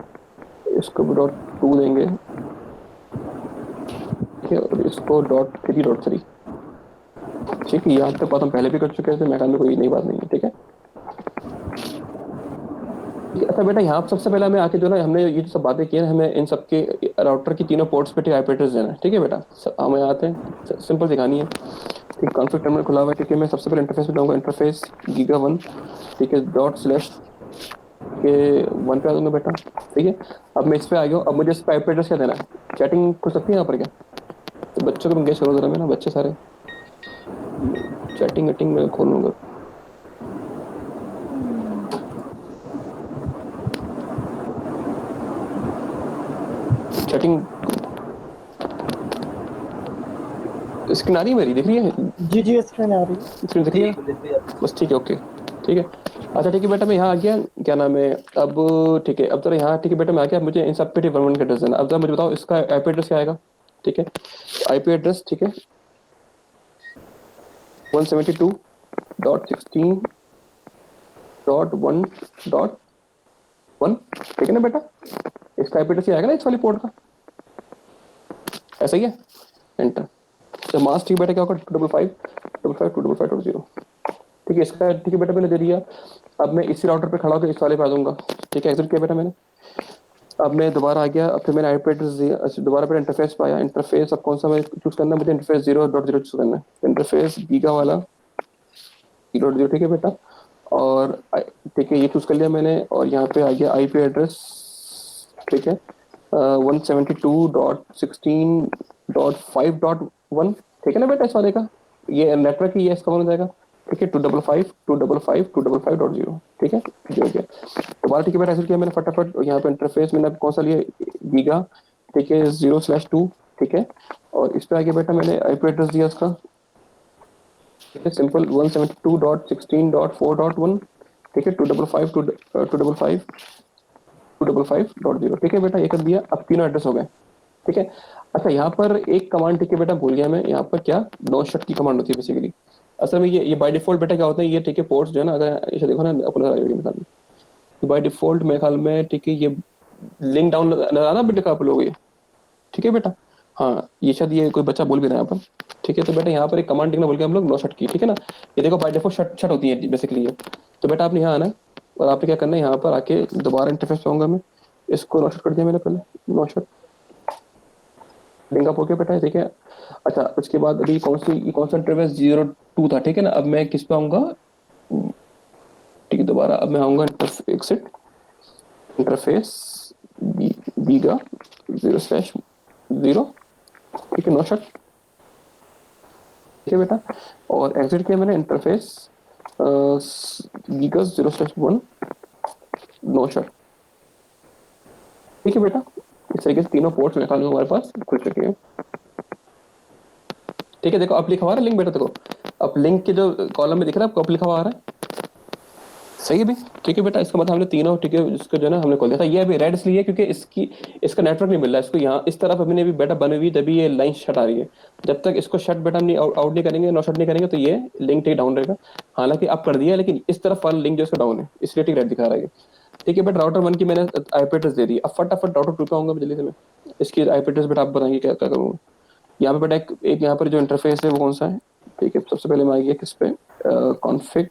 इसको भी .2 देंगे, ठीक है, और इसको .3, ठीक है। यहाँ तक बात हम पहले भी कर चुके थे, मैं कोई नई बात नहीं है, ठीक है। अच्छा बेटा, यहाँ सबसे पहले हमें आके जो ना, हमने ये जो सब बातें की हैं, हमें इन सब के राउटर की तीनों पोर्ट्स पे IP एड्रेस देना है, ठीक है बेटा। हमें आते हैं, सिंपल सी कहानी है, ठीक। कॉन्फिग टर्मिनल खुला हुआ है, ठीक है। मैं सबसे पहले इंटरफेस पे जाऊंगा, इंटरफेस giga1, ठीक है, ./के 1 पे आ दूंगा बेटा, ठीक है। अब मैं इस पे आ गया हूँ, अब मुझे इस पे IP एड्रेस क्या देना है, चैटिंग खुल सकती है यहाँ पर क्या, तो बच्चों को एंगेज करो जरा, मैं ना बच्चे सारे चैटिंग वेटिंग में खोल लूंगा, चैटिंग स्क्रीन आ रही है मेरी, दिख रही है, जी स्क्रीन आ रही है। स्क्रीन दिख रही है, बस ठीक है, ओके, ठीक है। अच्छा ठीक है बेटा, मैं यहाँ आ गया, क्या नाम है, अब ठीक है, अब जरा यहाँ, ठीक है बेटा, मैं आ गया, मुझे इन सब पे 1 का एड्रेस देना। अब जरा मुझे बताओ इसका IP एड्रेस क्या आएगा, ठीक है, IP एड्रेस, ठीक है, 172 .16.1.1, ठीक है ना बेटा, इसका IP एड्रेस आएगा ना इस वाली पोर्ट का, ऐसा ही है, एंटर। तो मास्क ठीक बेटा क्या होगा 255.255.255.0, ठीक है, इसका ठीक है बेटा मैंने दे दिया। अब मैं इसी राउटर पे खड़ा होकर इस वाले पे आ जाऊंगा, ठीक है, एग्जिट किया बेटा मैंने। अब मैं दोबारा आ गया, अब फिर मैंने आईपी एड्रेस दिया, दोबारा फिर इंटरफेस पे आया। इंटरफेस अब कौन सा मैं चूज करना है, मुझे इंटरफेस 0.0 चूज करना है, इंटरफेस गीगा वाला 0.0, ठीक है बेटा। और ठीक है ये चूज कर लिया मैंने, और यहाँ पे आ गया आईपी एड्रेस, ठीक है, 172.16.5.1, ठीक है ना बेटा, इस वाले का ये नेटवर्क ही है, इसका हो जाएगा, ठीक है, 255.255.255.0, ठीक है, जो हो गया। तो बात ठीक है बेटा, ऐसे किया मैंने फटाफट। यहाँ पे इंटरफेस मैंने कौन सा लिया, गीगा, ठीक है, 0/2, ठीक है। और इस पे आगे बेटा मैंने आईपी एड्रेस दिया उसका, ठीक है, सिंपल 172.16.4.1, ठीक है, 255.255.0, ठीक है बेटा, ये कर दिया। अब तीनों एड्रेस हो गए, ठीक है। अच्छा यहाँ पर एक कमांड, ठीक है बेटा, भूल गया मैं, यहाँ पर क्या नो शट की कमांड होती है बेसिकली। असल में ये बाय डिफॉल्ट बेटा क्या होता है, ये ठीक है पोर्ट्स जो है ना, अगर इसे देखो ना अपने बाय डिफॉल्ट मेरे ख्याल में, ठीक है, ये लिंक डाउन नजर आ रहा बेटा आप लोग ये, ठीक है बेटा। हाँ ये शायद ये कोई बच्चा बोल भी रहा है यहाँ पर, ठीक है। तो बेटा यहाँ पर एक कमांड लिखना बोल के हम लोग नो शट की, ठीक है ना, ये देखो बाय डिफॉल्ट शट शट होती है बेसिकली ये। तो बेटा आपने यहाँ आना है और आपने क्या करना है, यहाँ पर आके दोबारा इंटरफेस पे आऊंगा मैं, इसको नो शट कर दिया मैंने पहले, नो शट लिंक अप हो गया बेटा, ठीक है। अच्छा उसके बाद अभी कौन सा इंटरफेस 0.2 था, ठीक है ना। अब मैं किस पे आऊंगा, ठीक है, दोबारा अब मैं आऊंगा एग्जिट इंटरफेस गीगा 0/0, ठीक है, नो शट, ठीक है बेटा। और एग्जिट किया मैंने इंटरफेस गीगा 0/1, नो शट, ठीक है बेटा। इस तरीके से तीनों पोर्ट्स निकालूंगा हमारे पास खुल चुके हैं, ठीक है। देखो अब लिखा हुआ है लिंक बेटा, देखो अब लिंक के जो कॉलम में दिख रहा है आपको, अब लिखा हुआ आ रहा है, सही है भी, ठीक है बेटा। इसका मतलब हमने तीनों, ठीक है, इसको जो है ना हमने खोल दिया था। ये अभी रेड इसलिए है क्योंकि इसका नेटवर्क नहीं मिल रहा है इसको, यहाँ इस तरफ हमने अभी बेटा बनी हुई तभी ये लाइन शट आ रही है। जब तक इसको शट बेटा हम नहीं आउट नहीं करेंगे, नो शट नहीं करेंगे, तो ये लिंक ठीक डाउन रहेगा। हालांकि अब कर दिया, लेकिन इस तरफ वाला लिंक जो इसका डाउन है, इसलिए ठीक रेड दिखा रहा है, ठीक है बेटा। राउटर 1 की मैंने आईपी एड्रेस दे दी। अब फटाफट राउटर 2 पे आऊंगा जल्दी से मैं, इसकी आईपी एड्रेस बेटा आप बताएंगे क्या क्या करूँगा। यहाँ पे बेटा एक यहाँ पर जो इंटरफेस है वो कौन सा है, ठीक है। सबसे पहले मैं आइए किस पे, कॉन्फ़िग,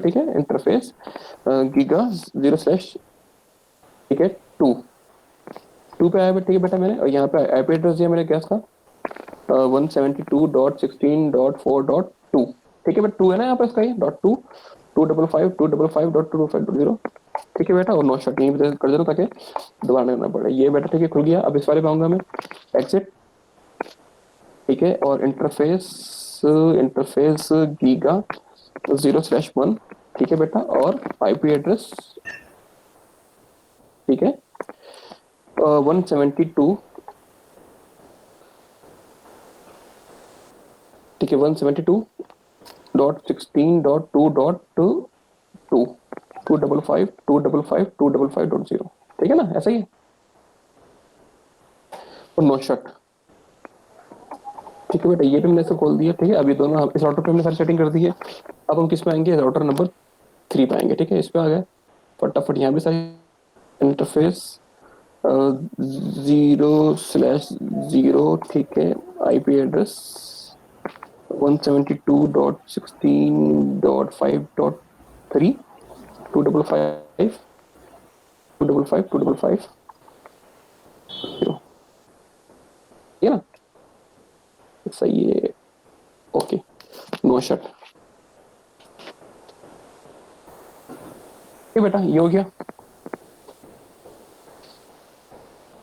ठीक है, इंटरफेस गीगा 0/, ठीक है, 2 पे आया ठीक है बेटा मैंने। और यहाँ पे आईपी एड्रेस दिया मैंने क्या इसका, 172.16.4.2, ठीक है बेटा, 2 है ना यहाँ पे इसका, ये .2, 255.255.255.0, ठीक है बेटा। और नो शट यहीं पे कर देना ताकि दोबारा नहीं करना पड़े। ये बेटा ठीक है खुल गया। अब इस वाले पे आऊंगा मैं, एग्जिट, ठीक है, और इंटरफेस गीगा 0/1, ठीक है बेटा। और आईपी एड्रेस, ठीक है, 172, ठीक है, 172.16.2.2, 255.255.255.0, ठीक है ना, ऐसा ही है। और नो शट, ठीक है बेटा, ये भी मैंने इसको खोल दिया, ठीक है। अभी दोनों इस राउटर पे हमने सारी सेटिंग कर दी है। अब हम किस पे आएंगे, राउटर नंबर 3 पे आएंगे, ठीक है। इस पे आ गए फटाफट, यहाँ भी सारी इंटरफेस 0/0, ठीक है, आईपी एड्रेस 172.16.5.3, 255.255.255.0, ठीक है ना, सही है, ओके, नो शट, ठीक है बेटा, ये हो गया।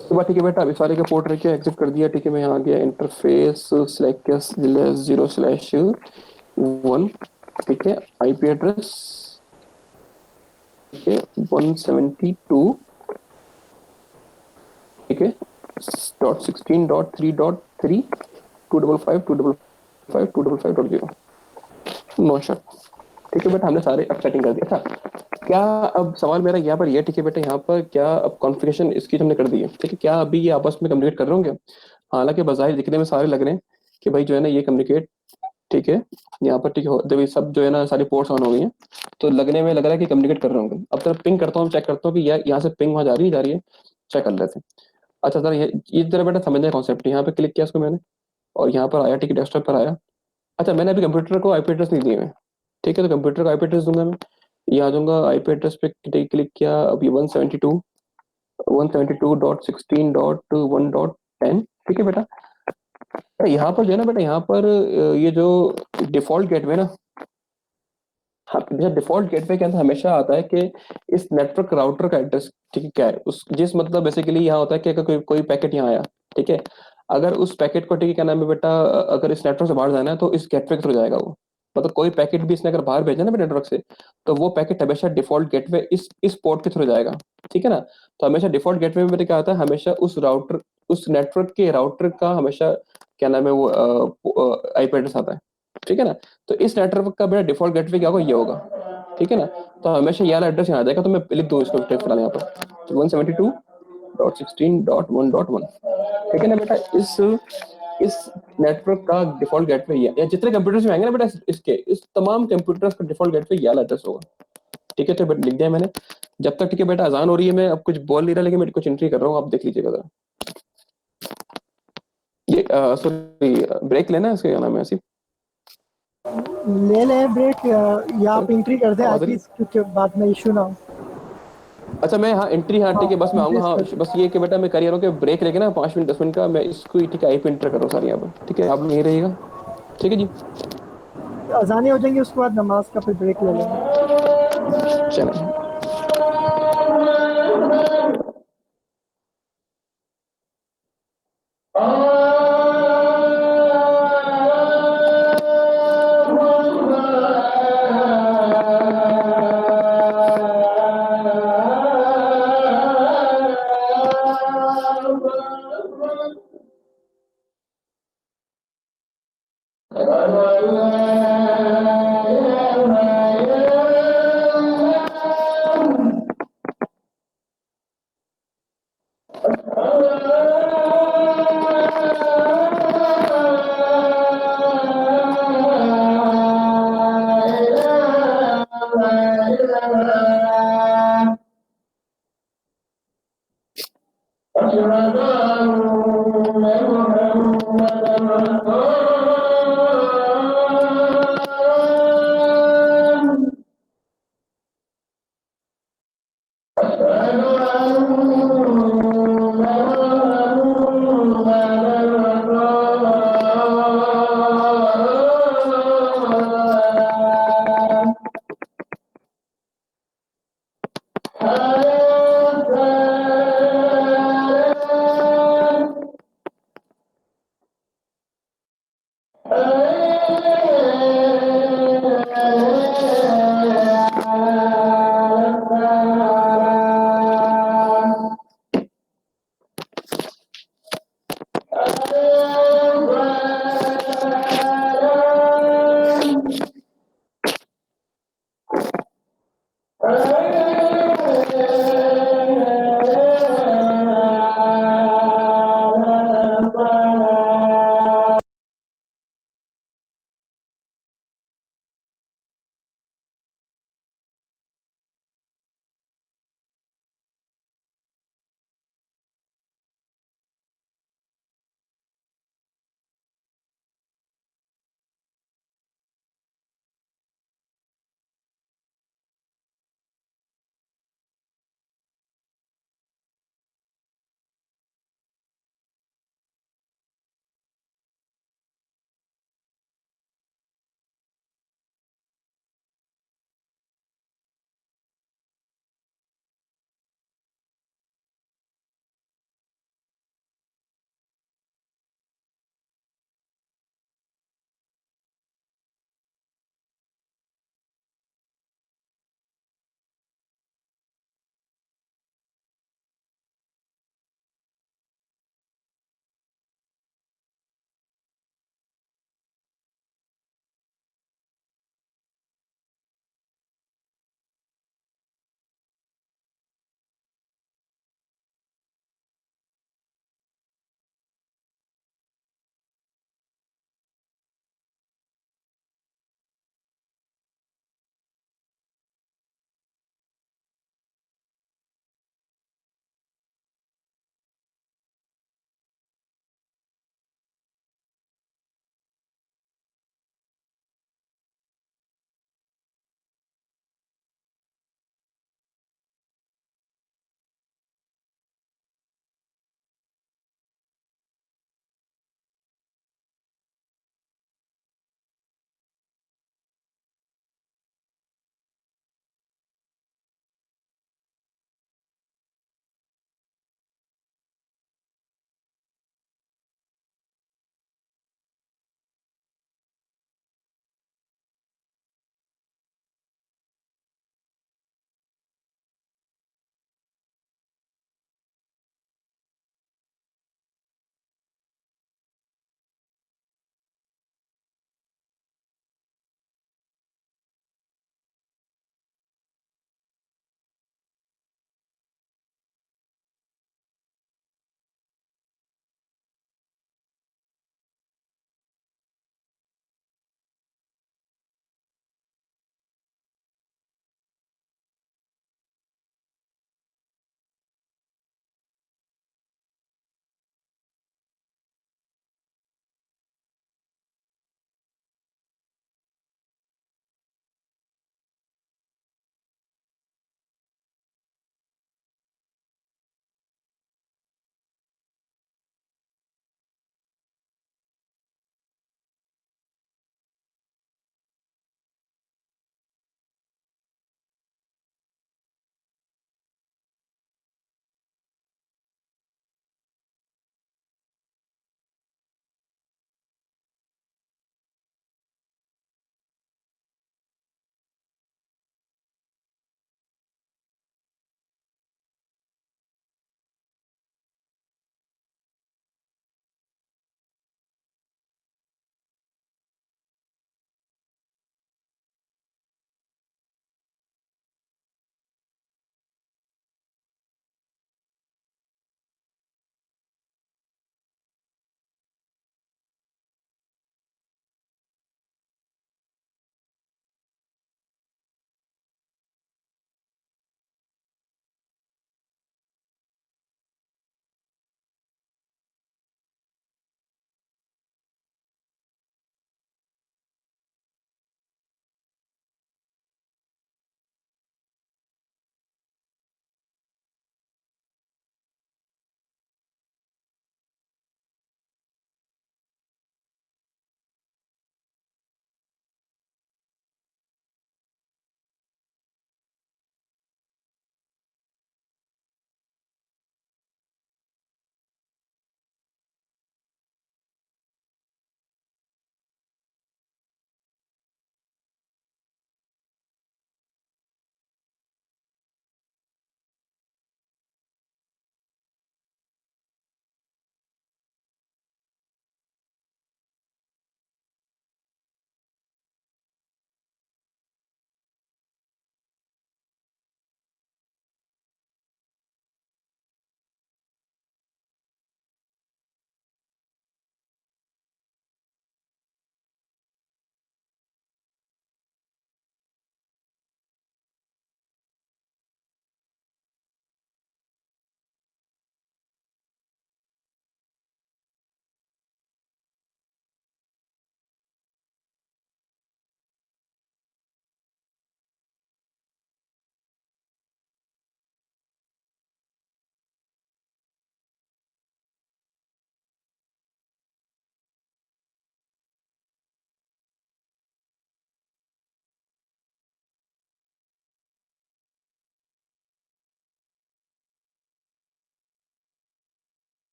उसके बाद ठीक है बेटा, अभी सारे का पोर्ट रख के एग्जिट कर दिया, ठीक है। मैं यहाँ आ गया, इंटरफेस सिलेक्ट किया 0/1, ठीक है, आईपी एड्रेस, ठीक है, 172, ठीक है, .16.3.3, 255.255.255.0, नो शट, ठीक है बेटा। हमने सारे अब सेटिंग कर दिया था। क्या अब सवाल मेरा यहाँ पर ये, ठीक है बेटा, यहाँ पर क्या अब कॉन्फ़िगरेशन इसकी हमने कर दी है, ठीक है। क्या अभी ये आपस में कम्युनिकेट कर रहे होंगे, हालांकि बाज़ाहिर दिखने में सारे लग रहे हैं कि भाई जो है ना ये कम्युनिकेट ठीक है, यहाँ पर ठीक है, देखिए सब जो है ना सारी पोर्ट्स ऑन हो गई हैं, तो लगने में लग रहा है कि कम्युनिकेट कर रहे होंगे। अब तो पिंग करता हूँ, चेक करता हूँ कि यार यहाँ से पिंग वहाँ जा रही है, चेक कर लेते हैं। अच्छा सर, ये जरा बेटा समझने कॉन्सेप्ट, यहाँ पे क्लिक किया इसको मैंने, और यहाँ पर आया, ठीक है, डेस्कटॉप पर आया। अच्छा, मैंने अभी कंप्यूटर को आईपी एड्रेस नहीं दिए हैं, ठीक है, तो कंप्यूटर का आईपी एड्रेस दूंगा मैं। ये आ जाऊंगा आईपी एड्रेस पे, क्लिक किया, अभी 172.168.1.10, ठीक है बेटा। यहाँ पर जो है ना बेटा, यहाँ पर ये जो डिफॉल्ट गेटवे ना, हाँ, जैसे डिफॉल्ट गेटवे के अंदर हमेशा आता है कि इस नेटवर्क राउटर का एड्रेस, ठीक है, क्या है उस जिस मतलब बेसिकली यहाँ होता है कि अगर कोई पैकेट यहाँ आया, ठीक है, अगर उस पैकेट को, ठीक है, क्या नाम है बेटा, अगर इस नेटवर्क से बाहर जाना है तो इस गेटवे के थ्रू जाएगा वो। मतलब कोई पैकेट भी इसने अगर बाहर भेजा ना नेटवर्क से, तो वो पैकेट हमेशा डिफॉल्ट गेटवे इस पोर्ट के थ्रू जाएगा, ठीक है ना। तो हमेशा डिफॉल्ट गेटवे में बेटा क्या आता है, हमेशा उस नेटवर्क के राउटर का हमेशा क्या नाम है वो आईपी एड्रेस आता है, ठीक है ना। तो इस नेटवर्क का बेटा डिफॉल्ट गेटवे क्या होगा, ये होगा, ठीक है ना। तो हमेशा ये वाला एड्रेस यहाँ आ जाएगा, तो मैं लिख दूँ इसको फिलहाल यहाँ पर 172.16.1.1, ठीक है ना बेटा। इस नेटवर्क का डिफॉल्ट गेटवे ये है, या जितने कंप्यूटर्स में आएंगे ना बेटा इसके, इस तमाम कंप्यूटर्स का डिफॉल्ट गेटवे ये वाला एड्रेस होगा, ठीक है। तो बेटा लिख दिया मैंने। जब तक, ठीक है बेटा, अजान हो रही है, मैं अब कुछ बोल नहीं रहा, लेकिन मैं कुछ एंट्री कर रहा हूँ, आप देख लीजिएगा जरा। ये सॉरी, ब्रेक लेना है इसके, क्या नाम है, ऐसी ले ले ब्रेक, या आप एंट्री कर दे आवाज रही। एटलीस्ट, क्योंकि बाद में इशू ना हो। अच्छा, मैं हाँ एंट्री, हाँ हाँ, ठीक है, बस मैं आऊंगा, एंट्रीज हाँ कर दे। बस ये कि बेटा मैं कर रहा हूँ कि ब्रेक लेके ना 5 मिनट 10 मिनट का, मैं इसको ही, ठीक है, आईपी एंटर कर रहा हूँ सारी यहाँ पर, ठीक है, आप लोग यहीं रहिएगा, ठीक है जी। अजानें हो जाएंगी, उसके बाद नमाज का फिर ब्रेक ले लेंगे। चलो।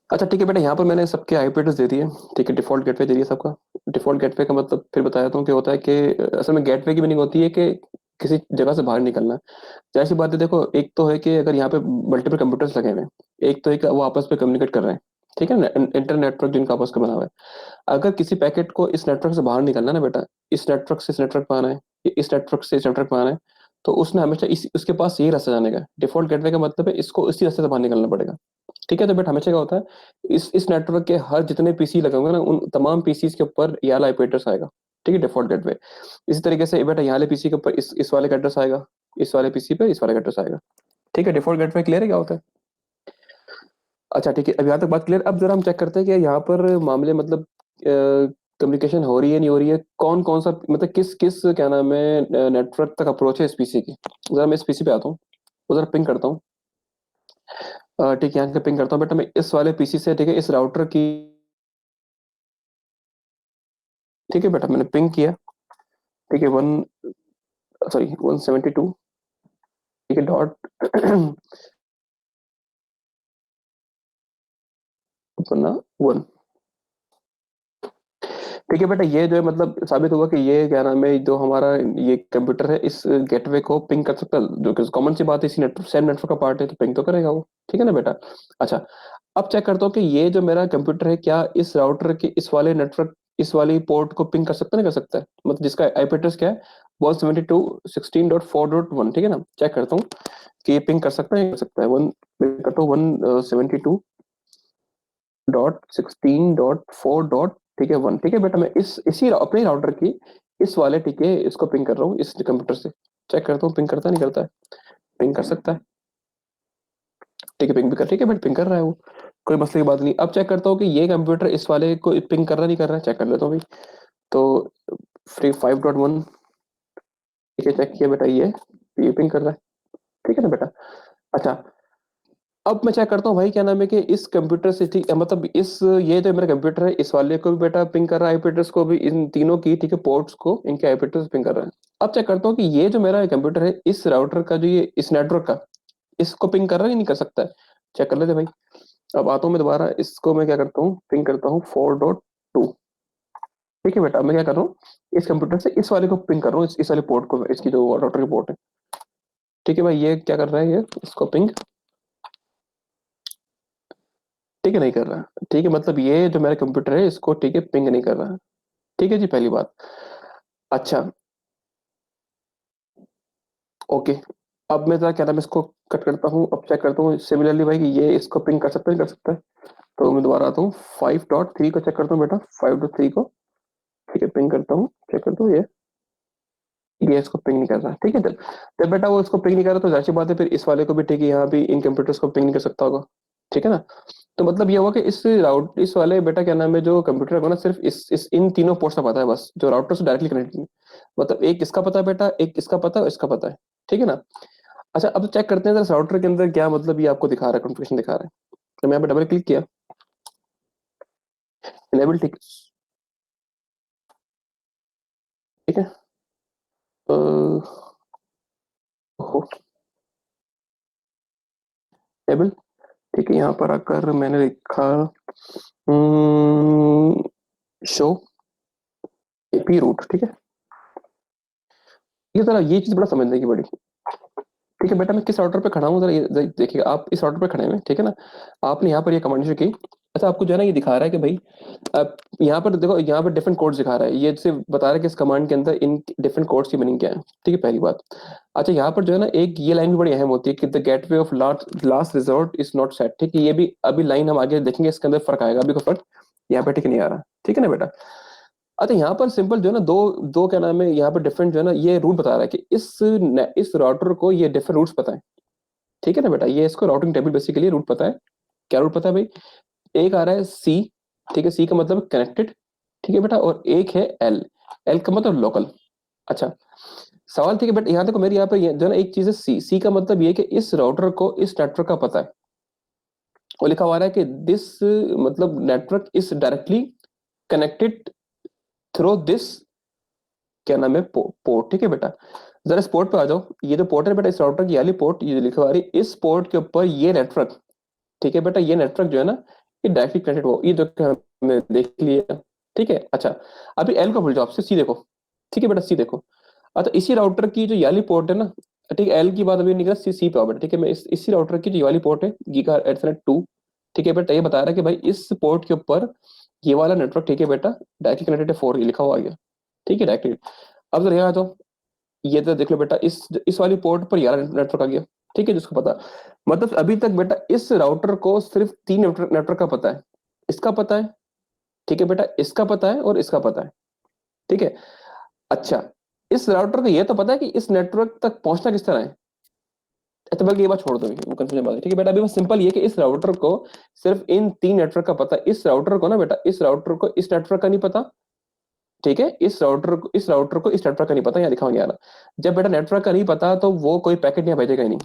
अच्छा ठीक है बेटा, यहाँ पर मैंने सबके आईपी एड्रेस दे दिए, ठीक है, डिफॉल्ट गेटवे दे दिया सबका। डिफॉल्ट गेटवे का मतलब फिर बता देता हूँ कि होता है कि असल में गेटवे की मीनिंग होती है कि किसी जगह से बाहर निकलना। जाहिर सी बात है, देखो एक तो है कि अगर यहाँ पे मल्टीपल कंप्यूटर्स लगे हुए हैं, एक तो है कि वो आपस में कम्युनिकेट कर रहे हैं, ठीक है ना, इंटर नेटवर्क जिनका आपस का बना हुआ है। अगर किसी पैकेट को इस नेटवर्क से बाहर निकलना है ना बेटा, इस नेटवर्क से इस नेटवर्क पे आना है, इस नेटवर्क से इस नेटवर्क पे आना है, तो उसने हमेशा इस उसके पास यही रास्ता जाने का। डिफॉल्ट गेटवे का मतलब है इसको इसी रास्ते से बाहर निकलना पड़ेगा। ठीक है, तो बेटा हमेशा क्या होता है, इस नेटवर्क के हर जितने पीसी लगे होंगे ना, उन तमाम पीसीज के ऊपर ये वाला आईपी एड्रेस आएगा। ठीक है, डिफॉल्ट गेटवे। इसी तरीके से बेटा यहाँ वाले पीसी के ऊपर इस वाले का एड्रेस आएगा, इस वाले पीसी पे इस वाले का एड्रेस आएगा। ठीक है, डिफॉल्ट गेटवे क्लियर है क्या होता है? अच्छा ठीक है, अब यहाँ तक बात क्लियर। अब जरा हम चेक करते हैं कि यहाँ पर मामले मतलब कम्युनिकेशन हो रही है नहीं हो रही है, कौन कौन सा मतलब किस किस क्या नाम है नेटवर्क तक अप्रोच है इस पीसी की। जरा मैं इस पीसी पे आता हूँ, उधर पिंग करता हूँ। ठीक है, यहाँ से पिंग करता हूँ बेटा मैं इस वाले पीसी से, ठीक है, इस राउटर की। ठीक है बेटा, मैंने पिंग किया। ठीक है, 172, ठीक है, डॉट अपना 1। ठीक है बेटा, ये जो है मतलब साबित हुआ कि ये क्या नाम है, जो हमारा ये कंप्यूटर है इस गेटवे को पिंग कर सकता है, जो कि कॉमन सी बात है, इसी नेटवर्क सेम नेटवर्क का पार्ट है, तो पिंग तो करेगा वो। ठीक है ना बेटा। अच्छा, अब चेक करता हूँ कि ये जो मेरा कंप्यूटर है क्या इस राउटर के इस वाले नेटवर्क इस वाली पोर्ट को पिंग कर सकता है नहीं कर सकता है, मतलब जिसका आईपी एड्रेस क्या है, 172.16.4.1। ठीक है ना, चेक करता हूँ कि ये पिंग कर सकता है नहीं कर सकता है। वन करता हूँ 172.16.4. ठीक है 1। ठीक है बेटा, मैं इस इसी अपने राउटर की इस वाले, ठीक है, इसको पिंग कर रहा हूँ इस कंप्यूटर से। चेक करता हूँ पिंग करता है नहीं करता है। पिंग कर सकता है, ठीक है, पिंग भी कर, ठीक है बट पिंग कर रहा है वो, कोई मसले की बात नहीं। अब चेक करता हूँ कि ये कंप्यूटर इस वाले को पिंग कर रहा नहीं कर रहा है, चेक कर लेता हूँ भाई। तो फ्री 5.1, ठीक है, चेक किया बेटा, ये पिंग कर रहा है। ठीक है ना बेटा। अच्छा, अब मैं चेक करता हूँ भाई क्या नाम है कि इस कंप्यूटर से, ठीक है, मतलब इस ये जो मेरा कंप्यूटर है इस वाले को भी बेटा पिंग कर रहा है आईपी एड्रेस को भी, इन तीनों की, ठीक है, पोर्ट्स को इनके आईपी एड्रेस पिंग कर रहा है। अब चेक करता हूँ कि ये जो मेरा कंप्यूटर है इस राउटर का जो ये इस नेटवर्क का इसको पिंग कर रहा है या नहीं कर सकता है। चेक कर लेते भाई। अब आता हूँ मैं दोबारा, इसको मैं क्या करता हूँ, पिंग करता हूँ 4.2। ठीक है बेटा, मैं क्या कर रहा हूँ, इस कंप्यूटर से इस वाले को पिंग कर रहा हूँ, इस वाले पोर्ट को, इसकी जो राउटर की पोर्ट है। ठीक है भाई, ये क्या कर रहा है, ये इसको पिंग, ठीक है, नहीं कर रहा। ठीक है, मतलब ये जो मेरा कंप्यूटर है इसको, ठीक है, पिंग नहीं कर रहा। ठीक है जी, पहली बात। अच्छा, ओके। अब मैं जरा क्या नाम है, इसको कट करता हूँ, अब चेक करता हूँ सिमिलरली भाई कि ये इसको पिंग कर सकता है नहीं कर सकता है। तो मैं दोबारा आता हूँ, 5.3 को चेक करता हूँ बेटा, 5.3 को, ठीक है, पिंग करता हूँ, चेक करता हूँ ये इसको पिंग नहीं कर रहा। ठीक है, जब बेटा वो इसको पिंग नहीं कर रहा तो जाहिर सी बात है फिर इस वाले को भी, ठीक है, यहाँ भी इन कंप्यूटर्स को पिंग नहीं कर सकता होगा। ठीक है ना। तो मतलब ये हुआ कि इस वाले बेटा क्या नाम है जो कंप्यूटर को ना सिर्फ इस इन तीनों पोर्ट्स का पता है बस, जो राउटर से डायरेक्टली कनेक्टेड है। मतलब एक इसका पता है बेटा, एक इसका पता है और इसका पता है। ठीक है ना। अच्छा, अब चेक करते हैं जरा राउटर के अंदर क्या मतलब ये आपको दिखा रहा है, कॉन्फ़िगरेशन दिखा रहा है। तो मैं यहाँ पे डबल क्लिक किया, इनेबल, ठीक। ठीक है। इनेबल, ठीक है, यहाँ पर आकर मैंने लिखा शो एपी रूट। ठीक है, ये जरा ये चीज बड़ा समझने की बड़ी। ठीक है बेटा, मैं किस राउटर पे खड़ा हूँ, जरा देखिए, आप इस राउटर पे खड़े हैं, ठीक है ना। आपने यहाँ पर ये कमांड की। अच्छा, आपको जो है ना ये दिखा रहा है कि भाई अब यहाँ पर देखो, यहाँ पर डिफरेंट कोड्स दिखा रहा है, ये सिर्फ बता रहा है कि इस कमांड के अंदर इन डिफरेंट कोड्स की मीनिंग क्या है। ठीक है, पहली बात। अच्छा, यहाँ पर जो है ना एक ये लाइन भी बड़ी अहम होती है कि the gateway of last resort is not set. ठीक है, ये भी अभी लाइन हम आगे देखेंगे, इसके अंदर फर्क आएगा, अभी कोई फर्क यहाँ पे ठीक नहीं आ रहा। ठीक है ना बेटा। अच्छा, यहाँ पर सिंपल जो है ना दो दो क्या नाम है, यहाँ पर डिफरेंट जो है ना ये रूट बता रहा है कि इस राउटर को ये डिफरेंट रूट्स पता है। ठीक है ना बेटा, ये इसको राउटिंग टेबल बेसिकली रूट पता है। क्या रूट पता है भाई? एक आ रहा है सी, ठीक है, सी का मतलब कनेक्टेड, ठीक है बेटा, और एक है एल, एल का मतलब लोकल। अच्छा, सवाल, ठीक है बेटा, यहाँ देखो मेरी यहाँ पे जो है ना एक चीज है सी, सी का मतलब ये है कि इस राउटर को इस नेटवर्क का पता है। और लिखा हुआ है कि दिस मतलब network is directly connected through this क्या नाम है पोर्ट। ठीक है बेटा, जरा इस पोर्ट पे आ जाओ। ये जो पोर्ट है बेटा इस राउटर की वाली पोर्ट, ये लिखा हुआ है इस पोर्ट के ऊपर ये नेटवर्क, ठीक है बेटा, ये नेटवर्क जो है ना ये डायरेक्टली कनेक्टेड हो, ये जो कि हमने देख लिया। ठीक है, अच्छा अभी एल को भूल जाओ, आपसे सी देखो। ठीक है बेटा, सी देखो। अच्छा इसी राउटर की जो ये वाली पोर्ट है ना, ठीक है, एल की बात अभी निकला, सी सी पे आओ बेटा। ठीक है, मैं इसी राउटर की जो ये वाली पोर्ट है गीगा एथरनेट 2, ठीक है बेटा, ये बता रहा है कि भाई इस पोर्ट के ऊपर ये वाला नेटवर्क, ठीक है बेटा, डायरेक्टली कनेक्टेड है 4, ये लिखा हुआ आ गया। ठीक है डायरेक्टली। अब जरा यहाँ तो ये तो देख लो बेटा, इस वाली पोर्ट पर यार नेटवर्क आ गया। ठीक है, जिसको पता, मतलब अभी तक बेटा इस राउटर को सिर्फ 3 नेटवर्क का पता है। इसका पता है, ठीक है बेटा, इसका पता है और इसका पता है। ठीक है, अच्छा इस राउटर को ये तो पता है कि इस नेटवर्क तक पहुंचना किस तरह है। अच्छा बल्कि ये बात छोड़ दो, वो कंफ्यूजन बात है। ठीक है बेटा, अभी बस सिंपल ये कि इस राउटर को सिर्फ इन 3 नेटवर्क का पता है। इस राउटर को ना बेटा, इस राउटर को इस नेटवर्क का नहीं पता। ठीक है, इस राउटर को इस नेटवर्क का नहीं पता, यहाँ लिखा हुआ नहीं आ रहा। जब बेटा नेटवर्क का नहीं पता तो वो कोई पैकेट यहाँ भेजेगा ही नहीं।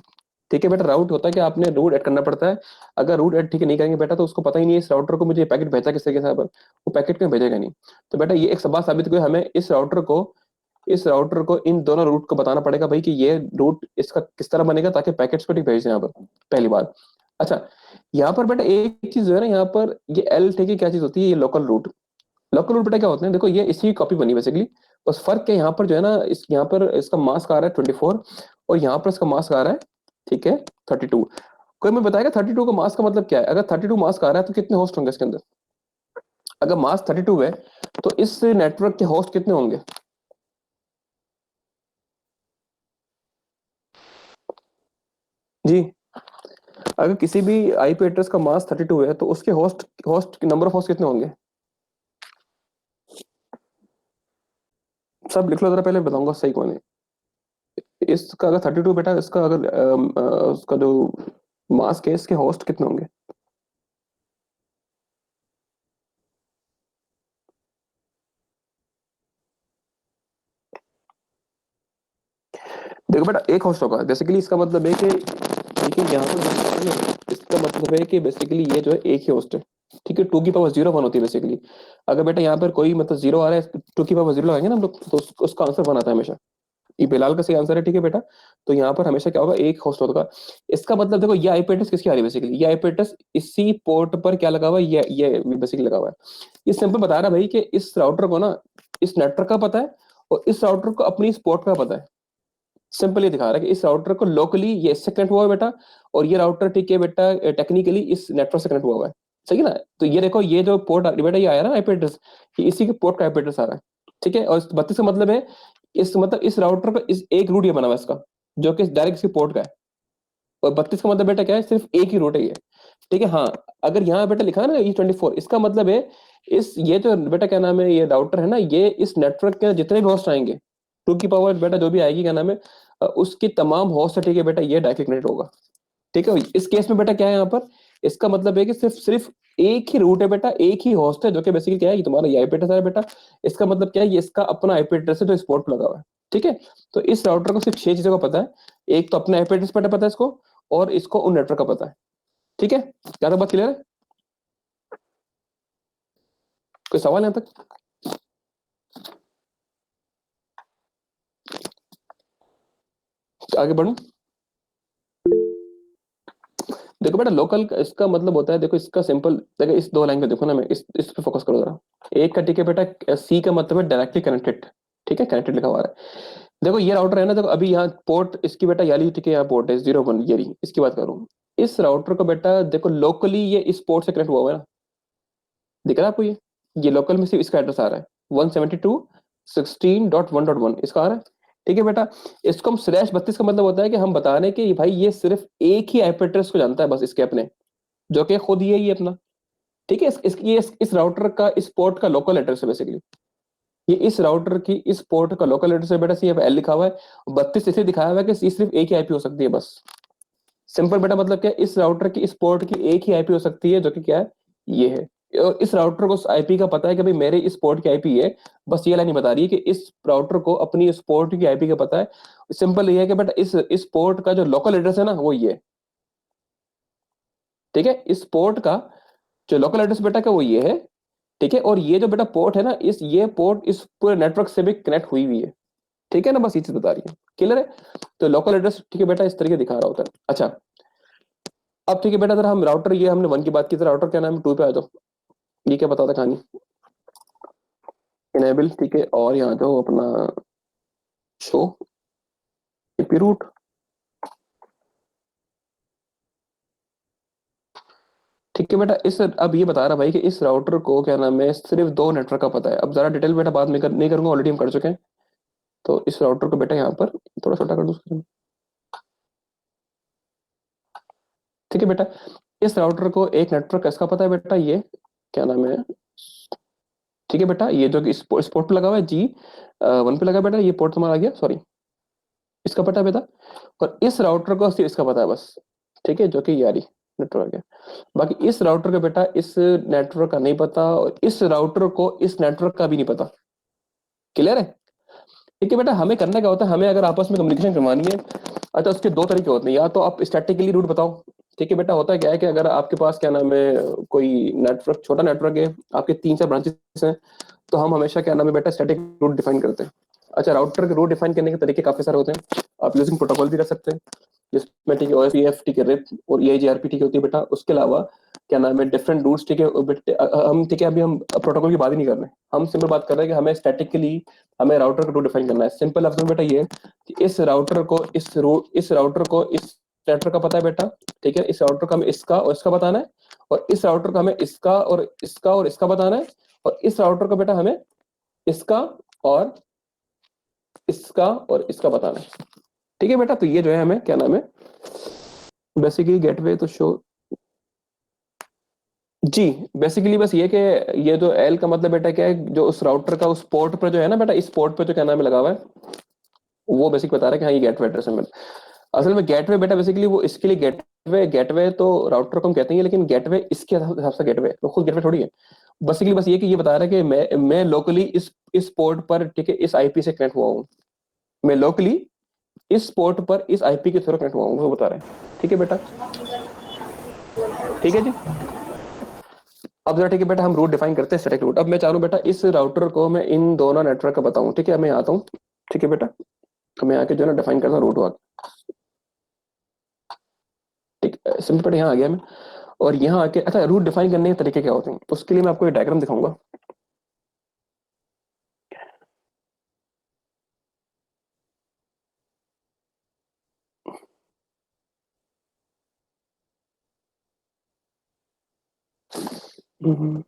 ठीक है बेटा, राउट होता है कि आपने रूट ऐड करना पड़ता है। अगर रूट ऐड ठीक है नहीं करेंगे बेटा, तो उसको पता ही नहीं है इस राउटर को मुझे पैकेट भेजा किस तरीके से, पर वो पैकेट क्यों भेजेगा नहीं। तो बेटा ये एक बात साबित हुई, हमें इस राउटर को इन दोनों रूट को बताना पड़ेगा भाई कि ये रूट इसका किस तरह बनेगा ताकि पैकेट्स को ठीक भेज दें यहाँ पर, पहली बात। अच्छा यहाँ पर बेटा एक चीज जो है ना, यहाँ पर ये एल, ठीक है, क्या चीज होती है, ये लोकल रूट। लोकल रूट बेटा क्या होते हैं, देखो ये इसी की कॉपी बनी बेसिकली। बस फर्क क्या है, यहाँ पर जो है ना, यहाँ पर इसका मास्क आ रहा है 24 और यहाँ पर इसका मास्क आ रहा है, ठीक है, 32। कोई मैं बताएगा 32 का मास्क का मतलब क्या है। अगर 32 मास्क आ रहा है तो कितने होस्ट होंगे इसके अंदर। अगर मास्क 32 है तो इस नेटवर्क के होस्ट कितने होंगे। जी, अगर किसी भी आईपी एड्रेस का मास्क 32 है तो उसके host host number of host कितने होंगे। सब लिख लो जरा, पहले बताऊंगा सही कौन है। इसका अगर 32 बेटा, इसका अगर उसका जो मास्क है, इसके होस्ट कितने होंगे। देखो बेटा एक होस्ट होगा बेसिकली, इसका मतलब है कि ठीक है, यहाँ पर इसका मतलब है कि बेसिकली ये जो है एक ही होस्ट है। ठीक है, 2 की पावर 0 1 होती है बेसिकली। अगर बेटा यहाँ पर कोई मतलब 0 आ रहा है, 2 की पावर 0 लगाएंगे ना हम लोग, तो उसका आंसर 1 आता है हमेशा। ये बिलाल का सही आंसर है। ठीक है बेटा, तो यहाँ पर हमेशा क्या होगा, एक होस्ट होगा। इसका मतलब देखो ये आईपी एड्रेस किसकी आ रही है बेसिकली, ये आईपी एड्रेस इसी पोर्ट पर क्या लगा हुआ है, ये बेसिकली लगा हुआ है। ये सिंपल बता रहा है भाई कि इस राउटर को ना इस नेटवर्क का पता है और इस राउटर को अपनी इस पोर्ट का पता है। सिंपल ये दिखा रहा है कि इस राउटर को लोकली ये इससे कनेक्ट हुआ है बेटा, और ये राउटर ठीक है बेटा टेक्निकली इस नेटवर्क से कनेक्ट हुआ है। सही है ना। तो ये देखो ये जो पोर्ट बेटा ये आया ना आईपी एड्रेस, ये इसी के पोर्ट का आईपी एड्रेस आ रहा है। ठीक है, और 32 का मतलब है इस मतलब इस राउटर का इस एक रूट ये बना हुआ है इसका, जो कि डायरेक्ट इसके पोर्ट का है। और 32 का मतलब बेटा क्या है, सिर्फ एक ही रूट है ये। ठीक है, हाँ अगर यहाँ बेटा लिखा है ना E24, इसका मतलब है इस ये जो बेटा क्या नाम है, ये राउटर है ना, ये इस नेटवर्क के जितने भी होस्ट आएंगे, 2 की पावर बेटा जो भी आएगी क्या नाम है, उसकी तमाम होस्ट है, ठीक है बेटा, ये डायरेक्ट कनेक्ट होगा। ठीक है, इस केस में बेटा क्या है यहाँ पर, इसका मतलब है कि सिर्फ सिर्फ एक ही रूट है बेटा, एक ही होस्ट है, जो कि बेसिकली क्या है, ये तुम्हारा ये आईपी एड्रेस है बेटा। इसका मतलब क्या है, ये इसका अपना आईपी एड्रेस है जो इस पोर्ट पर लगा हुआ है। ठीक है, तो इस राउटर को सिर्फ 6 चीजों का पता है। एक तो अपना आईपी एड्रेस पता है इसको, और इसको उन नेटवर्क का पता है। ठीक है, ज्यादा बात क्लियर है, कोई सवाल यहाँ तक। आगे बढ़ूं। देखो बेटा लोकल इसका मतलब होता है, देखो इसका सिंपल देखो, इस 2 लाइन पे देखो ना, मैं इस पे फोकस करो जरा। एक का ठीक है बेटा, सी का मतलब है डायरेक्टली कनेक्टेड। ठीक है, कनेक्टेड लिखा हुआ है। देखो ये राउटर है ना, देखो अभी यहाँ पोर्ट इसकी बेटा याली, ठीक है, यहाँ पोर्ट है 01, ये रही, इसकी बात करूँ। इस राउटर को बेटा देखो लोकली ये इस पोर्ट से कनेक्ट हुआ हुआ है ना, दिख रहा है आपको ये लोकल में सिर्फ इसका एड्रेस आ रहा है 172.16.1.1 इसका आ रहा है। ठीक है बेटा, इसको हम /32 का मतलब होता है कि हम बता रहे हैं कि भाई ये सिर्फ एक ही आईपी एड्रेस को जानता है बस, इसके अपने, जो कि खुद ये ही अपना। ठीक है, इस राउटर का इस पोर्ट का लोकल एड्रेस है बेसिकली। ये इस राउटर की इस पोर्ट का लोकल एड्रेस है बेटा, सी एल लिखा हुआ है। 32 इसे दिखाया हुआ है कि सिर्फ एक ही आईपी हो सकती है बस। सिंपल बेटा मतलब क्या है, इस राउटर की इस पोर्ट की एक ही आईपी हो सकती है, जो कि क्या है, ये है। और इस राउटर को आईपी का पता है कि भाई मेरे इस पोर्ट की आईपी है। बस ये लाइन ही बता रही है कि इस राउटर को अपनी इस पोर्ट की आईपी का पता है। सिंपल ये है कि बेटा इस पोर्ट का जो लोकल एड्रेस है ना, वो ये है। ठीक है, इस पोर्ट का जो लोकल एड्रेस बेटा का वो ये है। ठीक है, और ये जो बेटा पोर्ट है ना, ये पोर्ट इस पूरे नेटवर्क से भी कनेक्ट हुई हुई है। ठीक है ना, बस ये चीज बता रही है, क्लियर है। तो लोकल एड्रेस ठीक है बेटा इस तरीके दिखा रहा होता है। अच्छा अब ठीक है बेटा, अगर हम राउटर, ये हमने 1 की बात की थी, राउटर क्या नाम है 2 पे आया तो ये क्या बताता कहानी, इनेबल, ठीक है, और यहाँ जो अपना शो ईपी रूट। ठीक है बेटा, इस अब ये बता रहा भाई कि इस राउटर को क्या नाम है सिर्फ 2 नेटवर्क का पता है। अब जरा डिटेल बेटा बाद में नहीं करूंगा, ऑलरेडी हम कर चुके हैं। तो इस राउटर को बेटा यहाँ पर थोड़ा छोटा कर दूँ। ठीक है बेटा, इस राउटर को एक नेटवर्क इसका पता है बेटा, ये क्या नाम है, ठीक है बेटा, ये जो इस पोर्ट पे लगा हुआ है G1 पे लगा है बेटा, ये पोर्ट तुम्हारा आ गया, सॉरी, इसका पता है बेटा। और इस राउटर को सिर्फ इसका पता है बस, ठीक है, जो कि यारी नेटवर्क है। बाकी इस राउटर का बेटा इस नेटवर्क का नहीं पता, और इस राउटर को इस नेटवर्क का भी नहीं पता। क्लियर है? ठीक है बेटा, हमें करना क्या होता है, हमें अगर आपस में कम्युनिकेशन करवानी है, अच्छा उसके 2 तरीके होते हैं, या तो आप स्टैटिकली रूट बताओ। ठीक है बेटा, होता है क्या है कि अगर आपके पास क्या नाम है कोई नेटवर्क, छोटा नेटवर्क है, आपके 3-4 ब्रांचेस हैं, तो हम हमेशा क्या नाम है बेटा स्टैटिक रूट डिफाइन करते हैं। अच्छा, राउटर के रूट डिफाइन करने के तरीके काफी सारे होते हैं, आप यूजिंग प्रोटोकॉल भी रख सकते हैं, जिसमें ठीक है OSPF, ठीक है, रिप और EIGRP, ठीक होती है बेटा। उसके अलावा क्या नाम है डिफरेंट रूट्स, ठीक है, हम ठीक है अभी हम प्रोटोकॉल की बात ही नहीं कर रहे हैं, हम सिंपल बात कर रहे हैं कि हमें स्टैटिकली हमें राउटर का रूट डिफाइन करना है। सिंपल लफ्ज में बेटा ये कि इस राउटर को इस राउटर को इस नेटवर्क का पता है बेटा, ठीक है, इस राउटर का हमें इसका और इसका बताना है, और इस राउटर का हमें इसका और इसका और इसका बताना है, और इस राउटर का बेटा हमें इसका और इसका और इसका बताना है। ठीक है बेटा, तो ये जो है हमें क्या नाम है बेसिकली गेटवे तो शो जी, बेसिकली बस ये कि ये जो एल का मतलब बेटा क्या है, जो उस राउटर का उस पोर्ट पर जो है ना बेटा, इस पोर्ट पे जो क्या नाम है लगा हुआ है, वो बेसिक बता रहा है कि हाँ ये गेटवे एड्रेस है मेरा। असल में गेटवे बेटा बेसिकली वो इसके लिए गेटवे तो राउटर को हम कहते हैं, लेकिन गेटवे इसके हिसाब से गेटवे वो खुद गेटवे थोड़ी है। बेसिकली बस ये कि ये बता रहा है कि मैं लोकली इस पोर्ट पर, ठीक है, इस आईपी से कनेक्ट हुआ हूँ, मैं लोकली इस पोर्ट पर इस आईपी के थ्रू कनेक्ट हुआ हूँ, वो बता रहे हैं। ठीक है बेटा, ठीक है जी। अब जरा ठीक है बेटा हम रूट डिफाइन करते हैं, स्टैटिक रूट। अब मैं चाहूँ बेटा इस राउटर को मैं इन दोनों नेटवर्क का बताऊं, ठीक है, मैं आता हूँ, ठीक है बेटा, तो मैं आके जो है ना डिफाइन करता हूँ रूट वाक, ठीक है, सिंपल बेटा यहाँ आ गया मैं, और यहाँ आके अच्छा रूट डिफाइन करने के तरीके क्या होते हैं, उसके लिए मैं आपको एक डायग्राम दिखाऊंगा। हम्म,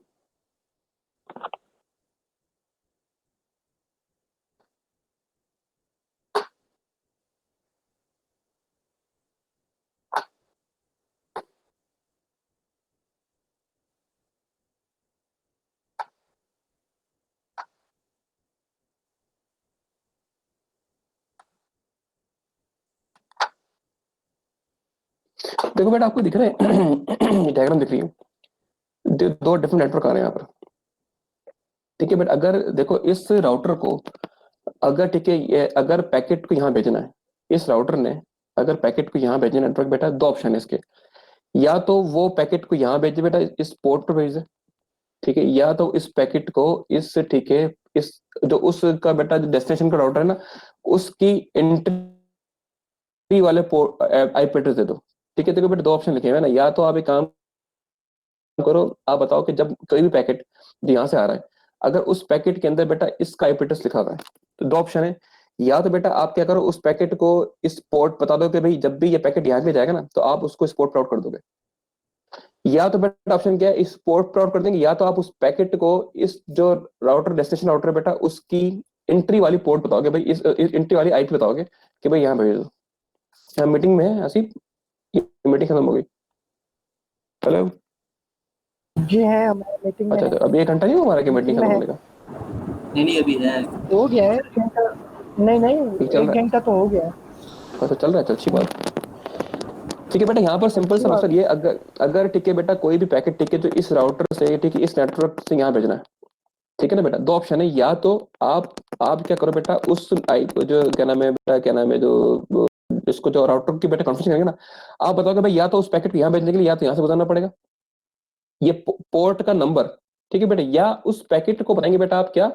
देखो बेटा आपको दिख रहा है डायग्राम दिख रही है, दो डिफरेंट नेटवर्क आ रहे हैं यहाँ पर। ठीक है बेटा, अगर देखो इस राउटर को अगर ठीक है ये अगर पैकेट को यहाँ भेजना है, इस राउटर ने अगर पैकेट को यहाँ भेजना नेटवर्क बेटा, 2 ऑप्शन है इसके, या तो वो पैकेट को यहाँ भेजे बेटा, इस पोर्ट पर भेज दे, ठीक है, या तो इस पैकेट को इस, ठीक है, इस जो उसका बेटा जो डेस्टिनेशन का राउटर है ना, उसकी एंट्री वाले आईपी एड्रेस दे दो। ठीक है, देखो बेटा 2 ऑप्शन लिखे हुए हैं ना, या तो आप एक काम करो, आप बताओ कि जब कोई भी पैकेट जो यहाँ से आ रहा है, अगर उस पैकेट के अंदर बेटा इसका आईपी एड्रेस लिखा हुआ है, तो 2 ऑप्शन है, या तो बेटा आप क्या करो उस पैकेट को इस पोर्ट बता दो कि भाई जब भी ये पैकेट यहाँ पे जाएगा ना, तो आप उसको इस पोर्ट पर आउट कर दोगे, या तो बेटा ऑप्शन क्या है इस पोर्ट पर आउट कर देंगे, या तो आप उस पैकेट को इस जो राउटर डेस्टिनेशन राउटर है बेटा उसकी एंट्री वाली पोर्ट बताओगे, भाई इस एंट्री वाली आईपी बताओगे कि भाई यहाँ भेज दो। यहाँ मीटिंग में है आसिफ, मीटिंग खत्म हो गई। हेलो, जी है, हमारे मीटिंग में अच्छा है। अच्छा, अभी 1 घंटा नहीं हुआ हमारा कि मीटिंग मीटिंग में खत्म है। होने का? नहीं अभी है। हो गया है 1 घंटा। नहीं नहीं, ठीक चल 1 रहा है, घंटा तो हो गया है। अच्छा चल रहा है, अच्छा अच्छी बात। ठीक है बेटा, यहाँ पर सिंपल अच्छी सा बात। मकसद ये, अगर अगर ठीक है बेटा कोई भी पैकेट ठीक है जो इस राउटर से, ठीक है, इस नेटवर्क से यहाँ भेजना है, ठीक है ना बेटा, 2 ऑप्शन है, या तो आप क्या करो बेटा उस आई जो क्या नाम है बेटा, क्या नाम है जो इसको जो राउटर की बेटा कॉन्फ़िगरेशन करेंगे ना, आप बताओगे भाई या तो उस पैकेट को यहाँ भेजने के लिए या तो यहाँ से गुजरना पड़ेगा, ये पोर्ट का नंबर, ठीक है बेटा, या उस पैकेट को बताएंगे बेटा आप क्या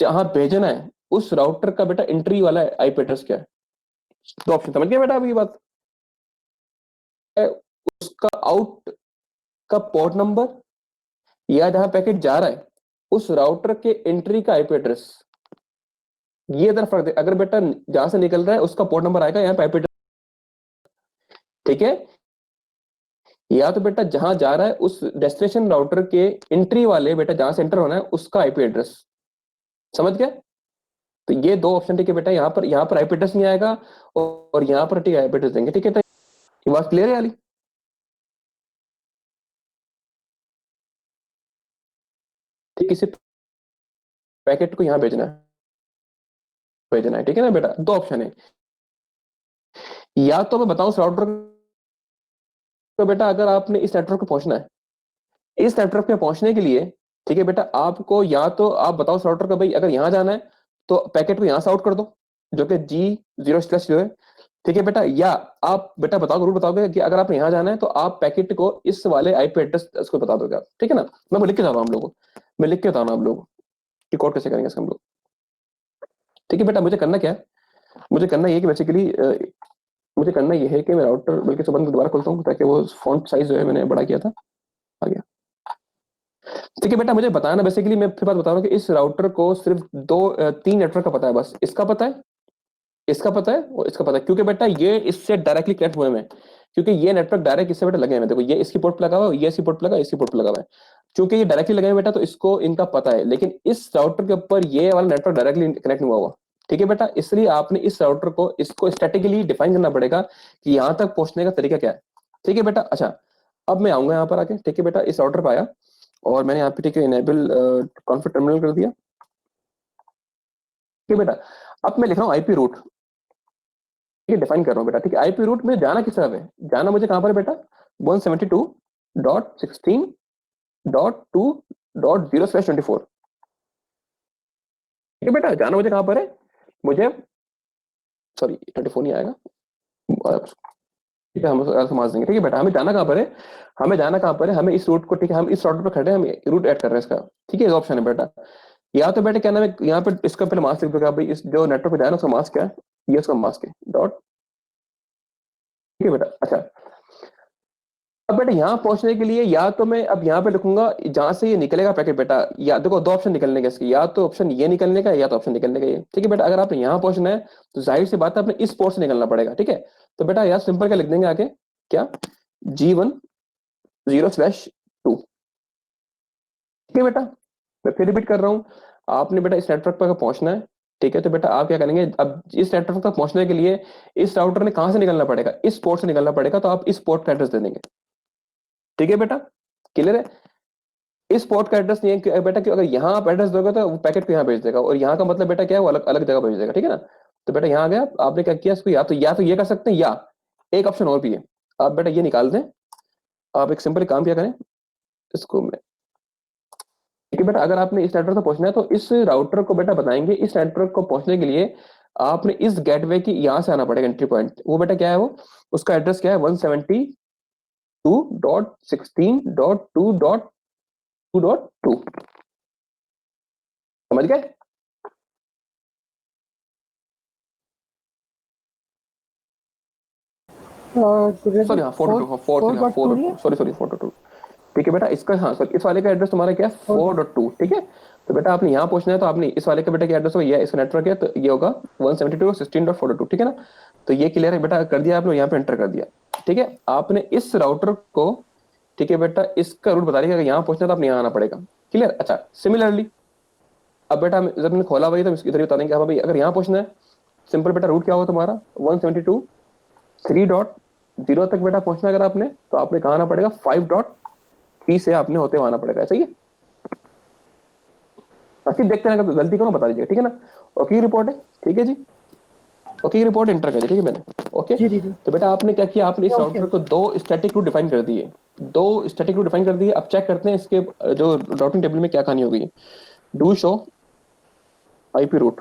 जहां भेजना है उस राउटर का बेटा एंट्री वाला आईपी एड्रेस क्या है। 2 ऑप्शन समझ गए बेटा, अभी ये बात उसका आउट का पोर्ट नंबर या जहां पैकेट जा रहा है उस राउटर के एंट्री का आईपी एड्रेस, ये इधर फर्क है। अगर बेटा जहां से निकल रहा है उसका पोर्ट नंबर आएगा, यहाँ पे आईपी एड्रेस, ठीक है। या तो बेटा जहां जा रहा है उस डेस्टिनेशन राउटर के एंट्री वाले बेटा जहां से एंटर होना है उसका आईपी एड्रेस, समझ गया। तो ये दो ऑप्शन, ठीक है बेटा। यहाँ पर आईपी एड्रेस नहीं आएगा और यहाँ पर ठीक है आईपी एड्रेस देंगे, ठीक है। तो ये बात क्लियर है वाली? ठीक, किसी पैकेट को यहाँ भेजना है, ठीक है ना बेटा। दो ऑप्शन है, या तो मैं बताऊं उस राउटर को बेटा अगर आपने इस नेटवर्क पे पहुंचना है, इस नेटवर्क पे पहुंचने के लिए, ठीक है बेटा, आपको या तो आप बताओ उस राउटर का भाई अगर यहाँ जाना है तो पैकेट को यहाँ से आउट कर दो, जो कि G0/0 है, ठीक है बेटा। या आप बेटा बताओ, जरूर बताओगे कि अगर आप यहाँ जाना है तो आप पैकेट को इस वाले आईपी एड्रेस उसको बता दोगे आप, ठीक है ना। मैं लिख के बता रहा हूँ हम लोगों को, मैं लिख के बता रहा हूँ आप लोगों को कि कोड कैसे करेंगे इसका हम लोग, ठीक है बेटा। मुझे करना क्या है, मुझे करना ये है कि बेसिकली मुझे करना ये है कि मैं राउटर बल्कि सुबह दोबारा खोलता हूँ ताकि वो फॉन्ट साइज जो है मैंने बड़ा किया था, आ गया, ठीक है बेटा। मुझे बताना बेसिकली, मैं फिर बात बता रहा हूँ कि इस राउटर को सिर्फ तीन नेटवर्क का पता है बस। इसका पता है, इसका पता है और इसका पता है, क्योंकि बेटा ये इससे डायरेक्टली कनेक्ट हुए हैं, क्योंकि ये नेटवर्क डायरेक्ट इससे बेटा लगे हैं। देखो ये इसकी पोर्ट पे लगा हुआ है, ये इसकी पोर्ट पे लगा, इसकी पोर्ट पे लगा हुआ है। क्योंकि ये डायरेक्टली लगे हैं बेटा तो इसको इनका पता है, लेकिन इस राउटर के ऊपर ये वाला नेटवर्क डायरेक्टली कनेक्ट नहीं हुआ, ठीक है बेटा। इसलिए आपने इस राउटर को इसको स्टैटिकली डिफाइन करना पड़ेगा कि यहाँ तक पहुंचने का तरीका क्या है, ठीक है बेटा। अच्छा, अब मैं आऊंगा यहाँ पर आके, ठीक है बेटा। इस राउटर पर आया और मैंने यहाँ पे ठीक है इनेबल कॉन्फिग टर्मिनल कर दिया, ठीक है बेटा। अब मैं लिख रहा हूँ आईपी रूट, ये डिफाइन कर रहा हूँ बेटा, ठीक है। आईपी रूट में जाना किस तरफ है, जाना मुझे कहां पर है बेटा, 172.16.2.0/24, ठीक है बेटा। जाना मुझे कहां पर है, मुझे सॉरी 24 नहीं आएगा, ठीक है, हम समझ देंगे, ठीक है बेटा। हमें जाना कहां पर है, हमें जाना कहां पर है, हमें इस रूट को, ठीक है, हम इस राउटर पर खड़े हैं, हम रूट ऐड कर रहे हैं इसका, ठीक है। ऑप्शन है बेटा, या तो बेटा क्या नाम है, यहाँ पे इसका पहले मास्क लिख दो, भाई इस जो नेटवर्क पे जाना उसका मास्क क्या है, ये उसका मास्क है डॉट, ठीक है बेटा। अच्छा, अब बेटा यहाँ पहुंचने के लिए या तो मैं अब यहाँ पे लिखूंगा जहां से ये निकलेगा पैकेट बेटा, या देखो दो ऑप्शन निकलने का इसके, या तो ऑप्शन ये निकलने का या तो ऑप्शन निकलने का ये, ठीक है बेटा। अगर आपने यहाँ पहुंचना है तो जाहिर सी बात है आपने इस पोर्ट से निकलना पड़ेगा, ठीक है। तो बेटा यार सिंपल क्या लिख देंगे आगे, क्या G10/2, ठीक है बेटा। मैं फिर रिपीट कर रहा हूँ, आपने बेटा इस नेटवर्क पर पहुंचना है, ठीक है। तो बेटा आप क्या करेंगे, अब इस नेटवर्क तक पहुंचने के लिए इस राउटर ने कहां से निकलना पड़ेगा, इस पोर्ट से निकलना पड़ेगा, तो आप इस पोर्ट का एड्रेस दे देंगे, ठीक है बेटा। क्लियर है, इस पोर्ट का एड्रेस नहीं है बेटा, कि अगर यहाँ आप एड्रेस दोगे तो वो पैकेट को यहाँ भेज देगा, और यहाँ का मतलब बेटा क्या है, वो अलग अलग जगह भेज देगा, ठीक है ना। तो बेटा यहाँ आ गया, आपने क्या किया इसको, या तो ये कर सकते हैं, या एक ऑप्शन और भी है, आप बेटा ये निकाल दें। आप एक सिंपल काम क्या करें, इसको मैं, ठीक है बेटा। अगर आपने इस नेटवर्क तक पहुंचना है तो इस राउटर को बेटा बताएंगे, इस नेटवर्क को पहुंचने के लिए आपने इस गेटवे की यहाँ से आना पड़ेगा, एंट्री पॉइंट, वो बेटा क्या है, वो उसका एड्रेस क्या है, 172.16.2.2.2, समझ गए। सॉरी हाँ 4.2, सॉरी 4.2, ठीक है बेटा। इसका हाँ सर, इस वाले का एड्रेस तुम्हारा क्या है, 4.2, ठीक है। तो बेटा आपने यहाँ पहुंचना है तो आपने इस वाले का बेटा क्या एड्रेस होगा, ये इसका नेटवर्क है तो ये होगा 172.16.4.2, ठीक है ना। तो ये क्लियर है बेटा, कर दिया आपने, यहाँ पे एंटर कर दिया, ठीक है। आपने इस राउटर को, ठीक है बेटा, इसका रूट बता दिया, यहाँ पहुंचना तो आपने यहाँ आना पड़ेगा, क्लियर। अच्छा, सिमिलरली अब बेटा जब मैंने खोला भाई तो इधर बता देंगे, भाई अगर यहाँ पहुंचना है, सिंपल बेटा रूट क्या होगा तुम्हारा, 172.3.0 तक बेटा पहुंचना अगर आपने, तो आपने कहा आना पड़ेगा 5.3 से आपने होते हुए आना पड़ेगा, सही है। बाकी देखते हैं, अगर गलती करो बता दीजिएगा, ठीक है ना। ओके रिपोर्ट है, ठीक है जी, ओके रिपोर्ट एंटर कर दी, ठीक है मैंने, ओके। तो बेटा आपने क्या किया, आपने इस राउटर को दो स्टैटिक रूट डिफाइन कर दिए, दो स्टैटिक रूट डिफाइन कर दिए। अब चेक करते हैं इसके जो राउटिंग टेबल में क्या कहानी हो गई, डू शो आईपी रूट।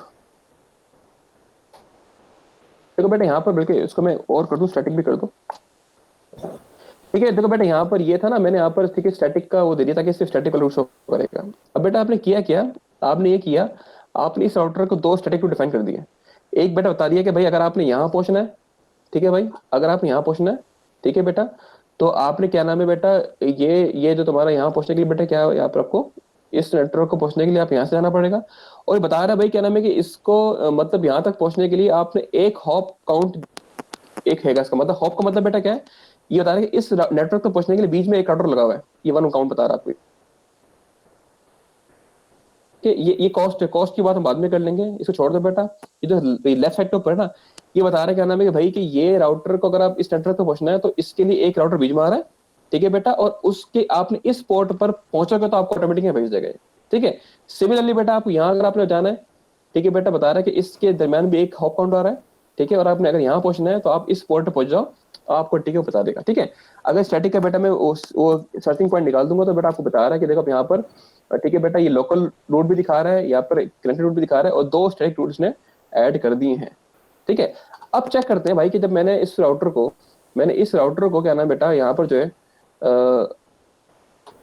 देखो बेटा यहाँ पर बल्कि इसको मैं और कर दूं, स्टैटिक भी कर दूं, ठीक है। देखो बेटा यहाँ पर ये था ना, मैंने यहाँ पर ठीक है स्टैटिक का वो दे दिया ताकि सिर्फ स्टैटिक रूट शो करेगा। अब बेटा आपने किया क्या, आपने ये किया, आपने इस राउटर को दो स्टैटिक रूट डिफाइन कर दिए। एक बेटा बता दिया कि भाई अगर आपने यहाँ पहुंचना है, ठीक है भाई, अगर आप यहाँ पहुंचना है, ठीक है बेटा, तो आपने क्या नाम है बेटा, ये जो तुम्हारा यहाँ पहुंचने के लिए बेटा क्या है, यहाँ पर आपको इस नेटवर्क को पहुंचने के लिए आप यहाँ से जाना पड़ेगा। और बता रहा है भाई क्या नाम है कि इसको मतलब यहाँ तक पहुंचने के लिए आपने एक हॉप काउंट एक हैगा। इसका मतलब हॉप का मतलब बेटा क्या है, ये बता रहा है कि इस नेटवर्क तक पहुंचने के लिए बीच में एक राउटर लगा हुआ है, ये वन काउंट बता रहा है आपको। कि ये कॉस्ट की बात हम बाद में कर लेंगे, इसको छोड़ दो बेटा। ये जो लेफ्ट साइड के ऊपर है ना, ये बता रहा है क्या नाम है कि भाई कि ये राउटर को अगर आप इस नेटवर्क पे पहुंचना है तो इसके लिए एक राउटर बीच में आ रहा है, ठीक है बेटा, और उसके आपने इस पोर्ट पर पहुंचोगे तो आपको ऑटोमेटिक भेज देगा ये, ठीक है। सिमिलरली बेटा आपको यहाँ अगर आपने जाना है, ठीक है बेटा, बता रहा है कि इसके दरमियान भी एक हॉप काउंट आ रहा है, ठीक है, और आपने अगर यहाँ पहुंचना है तो आप इस पोर्ट पे पहुंच जाओ, आपको ठीक है बता देगा, ठीक है। अगर स्टैटिक का बेटा मैं वो सर्चिंग पॉइंट निकाल दूंगा तो बेटा आपको बता रहा है कि देखो यहाँ पर ठीक है बेटा, ये लोकल रूट भी दिखा रहा है, यहाँ पर कनेक्टेड रूट भी दिखा रहा है, और दो स्टैटिक रूट्स ने ऐड कर दिए हैं, ठीक है। अब चेक करते हैं भाई कि जब मैंने इस राउटर को क्या नाम बेटा यहाँ पर जो है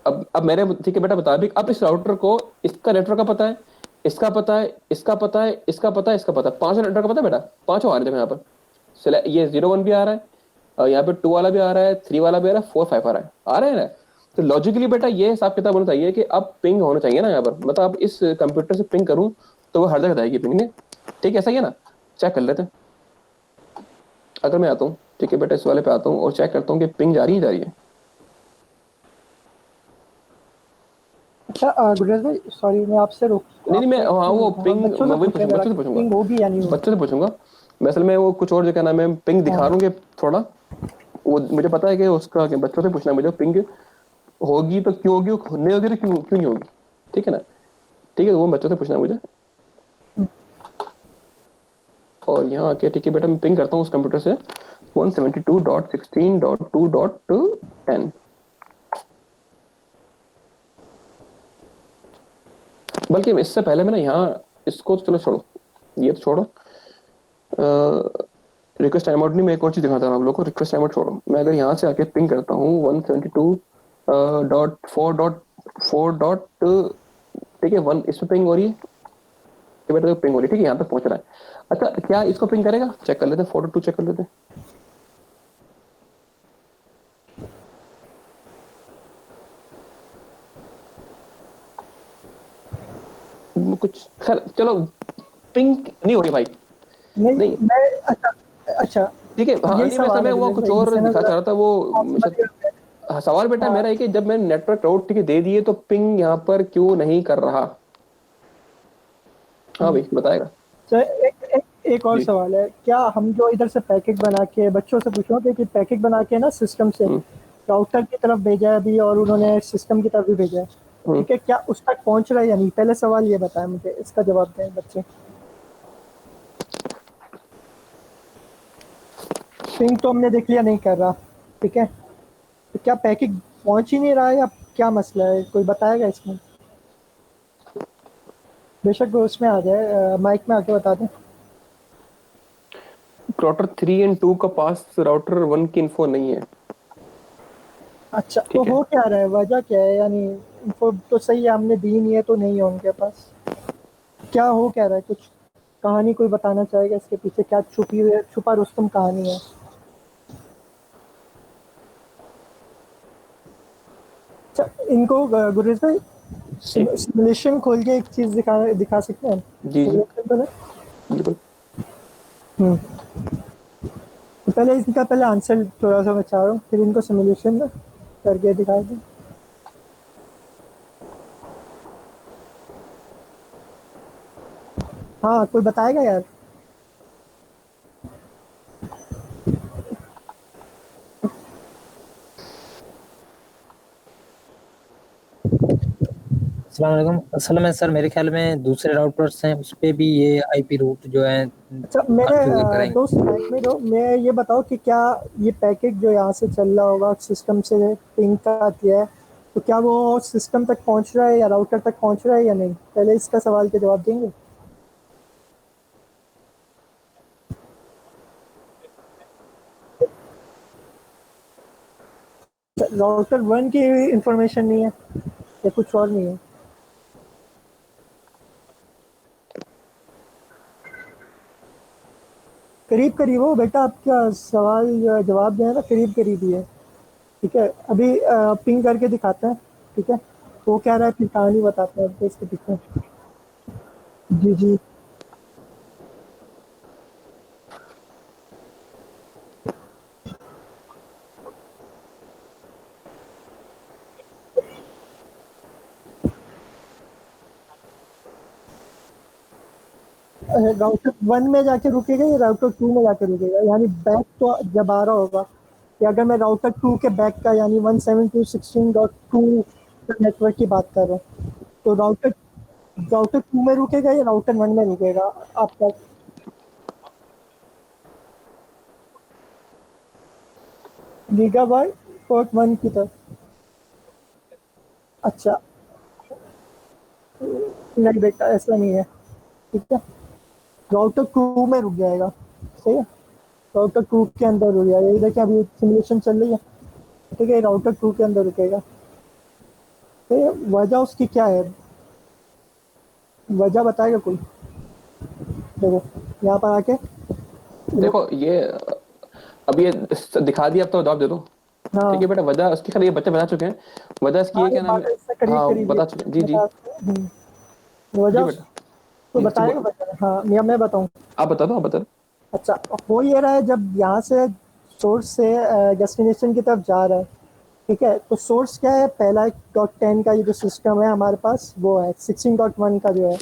अब मेरे ठीक है बेटा बता दी, अब इस राउटर को इसका नेटवर्क का पता है, इसका पता है, इसका पता है, इसका पता है, इसका पता है, पांचों नेटवर्क का पता है बेटा, पांचों आ रहे थे यहाँ पर। ये 01 भी आ रहा है, और यहाँ पे 2 वाला भी आ रहा है, 3 वाला भी आ रहा है, 4 5 आ रहा है, आ रहे हैं ना। तो लॉजिकली बेटा ये हिसाब किताब होना चाहिए कि अब पिंग होना चाहिए ना यहाँ पर, मतलब अब इस कंप्यूटर से पिंग करूँ तो वो हर जगह जाएगी पिंग ने, ठीक है, ऐसा ही है ना। चेक कर लेते हैं। अगर मैं आता हूँ ठीक है बेटा, इस वाले पे आता हूँ और चेक करता हूँ कि पिंग जा रही है, जा रही है। अच्छा गुरजेश भाई सॉरी मैं आपसे रोक नहीं नहीं, मैं आपको हाँ क्यों वो रोका, पिंग बच्चों मैं से वही पूछने पूछूंगा, जरा बच्चों से कि पूछूंगा, पिंग होगी या नहीं होगी। बच्चों से पूछूंगा। मैं असल में वो कुछ और जो क्या नाम है पिंग दिखा हाँ रहा हूँ कि थोड़ा वो मुझे पता है कि उसका कि बच्चों से पूछना है मुझे, पिंग होगी तो क्यों होगी, नहीं होगी तो क्यों क्यों नहीं होगी, ठीक है ना। ठीक है, वो बच्चों से पूछना है मुझे। और यहाँ आके ठीक है बेटा मैं पिंग करता हूँ उस कंप्यूटर से 172.16.2.10। बल्कि इससे पहले मैं ना यहाँ इसको तो चलो छोड़ो, ये तो छोड़ो, रिक्वेस्ट टाइम आउट नहीं, मैं एक और चीज दिखाता हूँ आप लोग को। रिक्वेस्ट टाइम आउट छोड़ो, मैं अगर यहाँ से आके पिंग करता हूँ 172.4.4. ठीक है, वन इस पे पिंग हो रही है, ये बेटा पिंग हो रही है, ठीक है, यहाँ तक पहुंच रहा है। अच्छा क्या इसको पिंग करेगा, चेक कर लेते हैं, 4.2 चेक कर लेते हैं। कुछ खैर चलो, पिंग नहीं हो रही भाई, नहीं नहीं, मैं अच्छा अच्छा ठीक है, हाँ यही नहीं मैं असल सवाल में है वो गुरजेश कुछ भाई और जिससे ना दिखा जरा चाह रहा था वो आप समझ शायद। गए। हाँ, सवाल बेटा हाँ मेरा है कि जब मैंने नेटवर्क राउट ठीक है दे दिए तो पिंग यहाँ पर क्यों नहीं कर रहा। हाँ भाई बताएगा। तो एक और जी। सवाल है, क्या हम जो इधर से पैकेट बना के बच्चों से पूछो कि पैकेट बना के ना सिस्टम से हम्म राउटर की तरफ भेजा है अभी और उन्होंने सिस्टम की तरफ भी भेजा है, हम्म। ठीक है, क्या उस तक पहुंच रहा है या नहीं, पहले सवाल ये बताएं मुझे, इसका जवाब दें बच्चे। पिंग तो हमने देख लिया नहीं कर रहा, ठीक है, तो क्या पैकेट पहुंच ही नहीं रहा है या क्या मसला है, कोई बताएगा इसमें। बेशक वो उसमें आ जाए, माइक में आके बता दें। राउटर 3 एंड 2 का पास राउटर 1 की इन्फो नहीं है, अच्छा तो ठीक है। हो क्या रहा है, वजह क्या है, यानी इनको तो सही है हमने दी नहीं है तो नहीं है उनके पास, क्या हो क्या रहा है, कुछ कहानी कोई बताना चाहेगा इसके पीछे, क्या छुपी हुई छुपा रुस्तम कहानी है। अच्छा इनको गुरेज भाई जी सिमुलेशन खोल के एक चीज दिखा दिखा सकते हैं, जी जी सिमुलेशन तो है। बिल्कुल। हम्म, तो पहले इसका पहले आंसर थोड़ा सा मैं चाह रहा हूँ फिर इनको सिमुलेशन ना करके दिखा दें। हाँ कोई बताएगा यार। अस्सलाम वालेकुम। असल में सर मेरे ख्याल में दूसरे राउटर्स हैं उस पे भी ये आईपी रूट जो है अच्छा मेरे कॉन्फ़िगर दोस्त करेंगे। माइक में दो, मैं ये बताओ कि क्या ये पैकेट जो यहाँ से चल रहा होगा सिस्टम से पिंग का किया है, तो क्या वो सिस्टम तक पहुँच रहा है या राउटर तक पहुँच रहा है या नहीं, पहले इसका सवाल के जवाब देंगे। राउटर वन की इंफॉर्मेशन नहीं है या कुछ और नहीं है। करीब करीब हो बेटा, आपका सवाल जवाब जो है ना करीब करीब ही है। ठीक है, अभी पिंग करके दिखाते हैं। ठीक है, वो कह रहा है फिर कहानी बताते हैं, तो इसको दिखते हैं। जी जी। राउटर 1 में जाके रुकेगा या राउटर 2 में जाके रुकेगा, यानी बैक तो जब आ रहा होगा कि अगर मैं राउटर 2 के बैक का यानी 172.16.2 नेटवर्क की बात कर रहा हूँ, तो राउटर राउटर 2 में रुकेगा या राउटर 1 में रुकेगा आपका? गीगाबाइट पोर्ट 1 की तरफ। अच्छा, नहीं बेटा ऐसा नहीं है। ठीक है, राउटर 2 में रुक जाएगा। सही है, राउटर 2 के अंदर रुक जाएगा। ये देखिए अभी सिमुलेशन चल रही है। ठीक है, राउटर 2 के अंदर रुकेगा। तो वजह उसकी क्या है, वजह बताएगा कोई? देखो यहाँ पर आके देखो ये अब ये दिखा दिया, अब तो जवाब दे दो। हाँ ठीक है बेटा, वजह उसकी खाली ये बच्चे बता चुके हैं। वजह इसकी हाँ, है, ये क्या नाम बात है? इससे करीब हाँ करीब बता चुके हैं, जी जी वजह जी बेटा। तो जी बताएगा बच्चा। हाँ मैं बताऊँ। आप बता दो, आप बता दो। अच्छा, हो ये रहा है जब यहाँ से सोर्स से डेस्टिनेशन की तरफ जा रहा है। ठीक है, तो सोर्स क्या है, पहला .10 का ये जो सिस्टम है हमारे पास वो है 16.1 का जो है।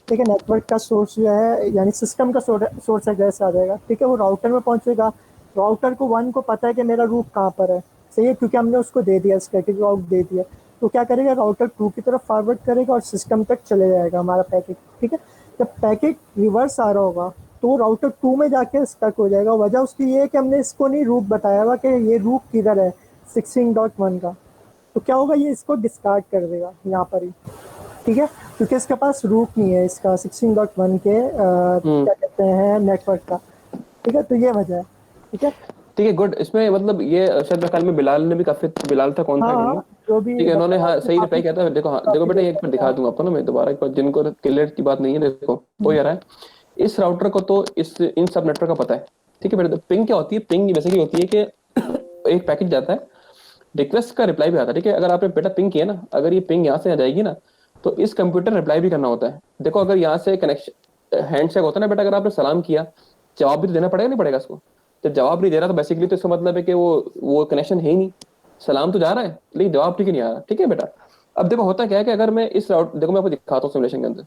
ठीक है, नेटवर्क का सोर्स जो है यानी सिस्टम का सोर्स एड्रेस आ जाएगा। ठीक है, वो राउटर में पहुंचेगा। राउटर को 1 को पता है कि मेरा रूट कहाँ पर है। सही है, क्योंकि हमने उसको दे दिया, स्टैटिक राउट दे दिया। तो क्या करेगा, राउटर 2 की तरफ फॉरवर्ड करेगा और सिस्टम तक चले जाएगा हमारा पैकेट। ठीक है, जब पैकेट रिवर्स आ रहा होगा तो राउटर 2 में जाके स्टक हो जाएगा। वजह उसकी ये है कि हमने इसको नहीं रूट बताया हुआ कि ये रूट किधर है 16.1 का। तो क्या होगा, ये इसको डिस्कार्ड कर देगा यहाँ पर ही। ठीक है, क्योंकि इसके पास रूट नहीं है इसका 16.1 के हम्म, क्या कहते हैं नेटवर्क का। ठीक है, तो ये वजह है। ठीक है, ठीक है, गुड। इसमें मतलब ये शायद मेरे ख्याल में बिलाल ने भी काफी, बिलाल था, कौन था हाँ आई डोंट हाँ, नो। जो भी ठीक है, इन्होंने बताया हाँ उसने सही काफी रिप्लाई किया था। देखो, हाँ देखो काफी बेटा, ये एक बार देखा। दिखा दूंगा आपको ना मैं दोबारा एक बार, जिनको क्लियर की बात नहीं है। देखो हो हम्म, या रहा है, इस राउटर को तो इस इन सब नेटवर्क का पता है। ठीक है बेटा, तो पिंग क्या होती है? पिंग बेसिकली होती है कि एक पैकेट जाता है, रिक्वेस्ट का रिप्लाई भी आता है। ठीक है, अगर आपने बेटा पिंग किया ना, अगर ये पिंग यहाँ से आ जाएगी ना, तो इस कंप्यूटर रिप्लाई भी करना होता है। देखो अगर यहाँ से कनेक्शन हैंडशेक होता है ना बेटा, अगर आपने सलाम किया, जवाब भी तो देना पड़ेगा, नहीं पड़ेगा इसको? जब जवाब नहीं दे रहा तो बेसिकली तो इसका मतलब है कि वो कनेक्शन है ही नहीं। सलाम तो जा रहा है लेकिन जवाब ठीक ही नहीं आ रहा। ठीक है बेटा, अब देखो होता क्या है कि अगर मैं इस राउट, देखो मैं आपको दिखाता हूँ सिमुलेशन के अंदर।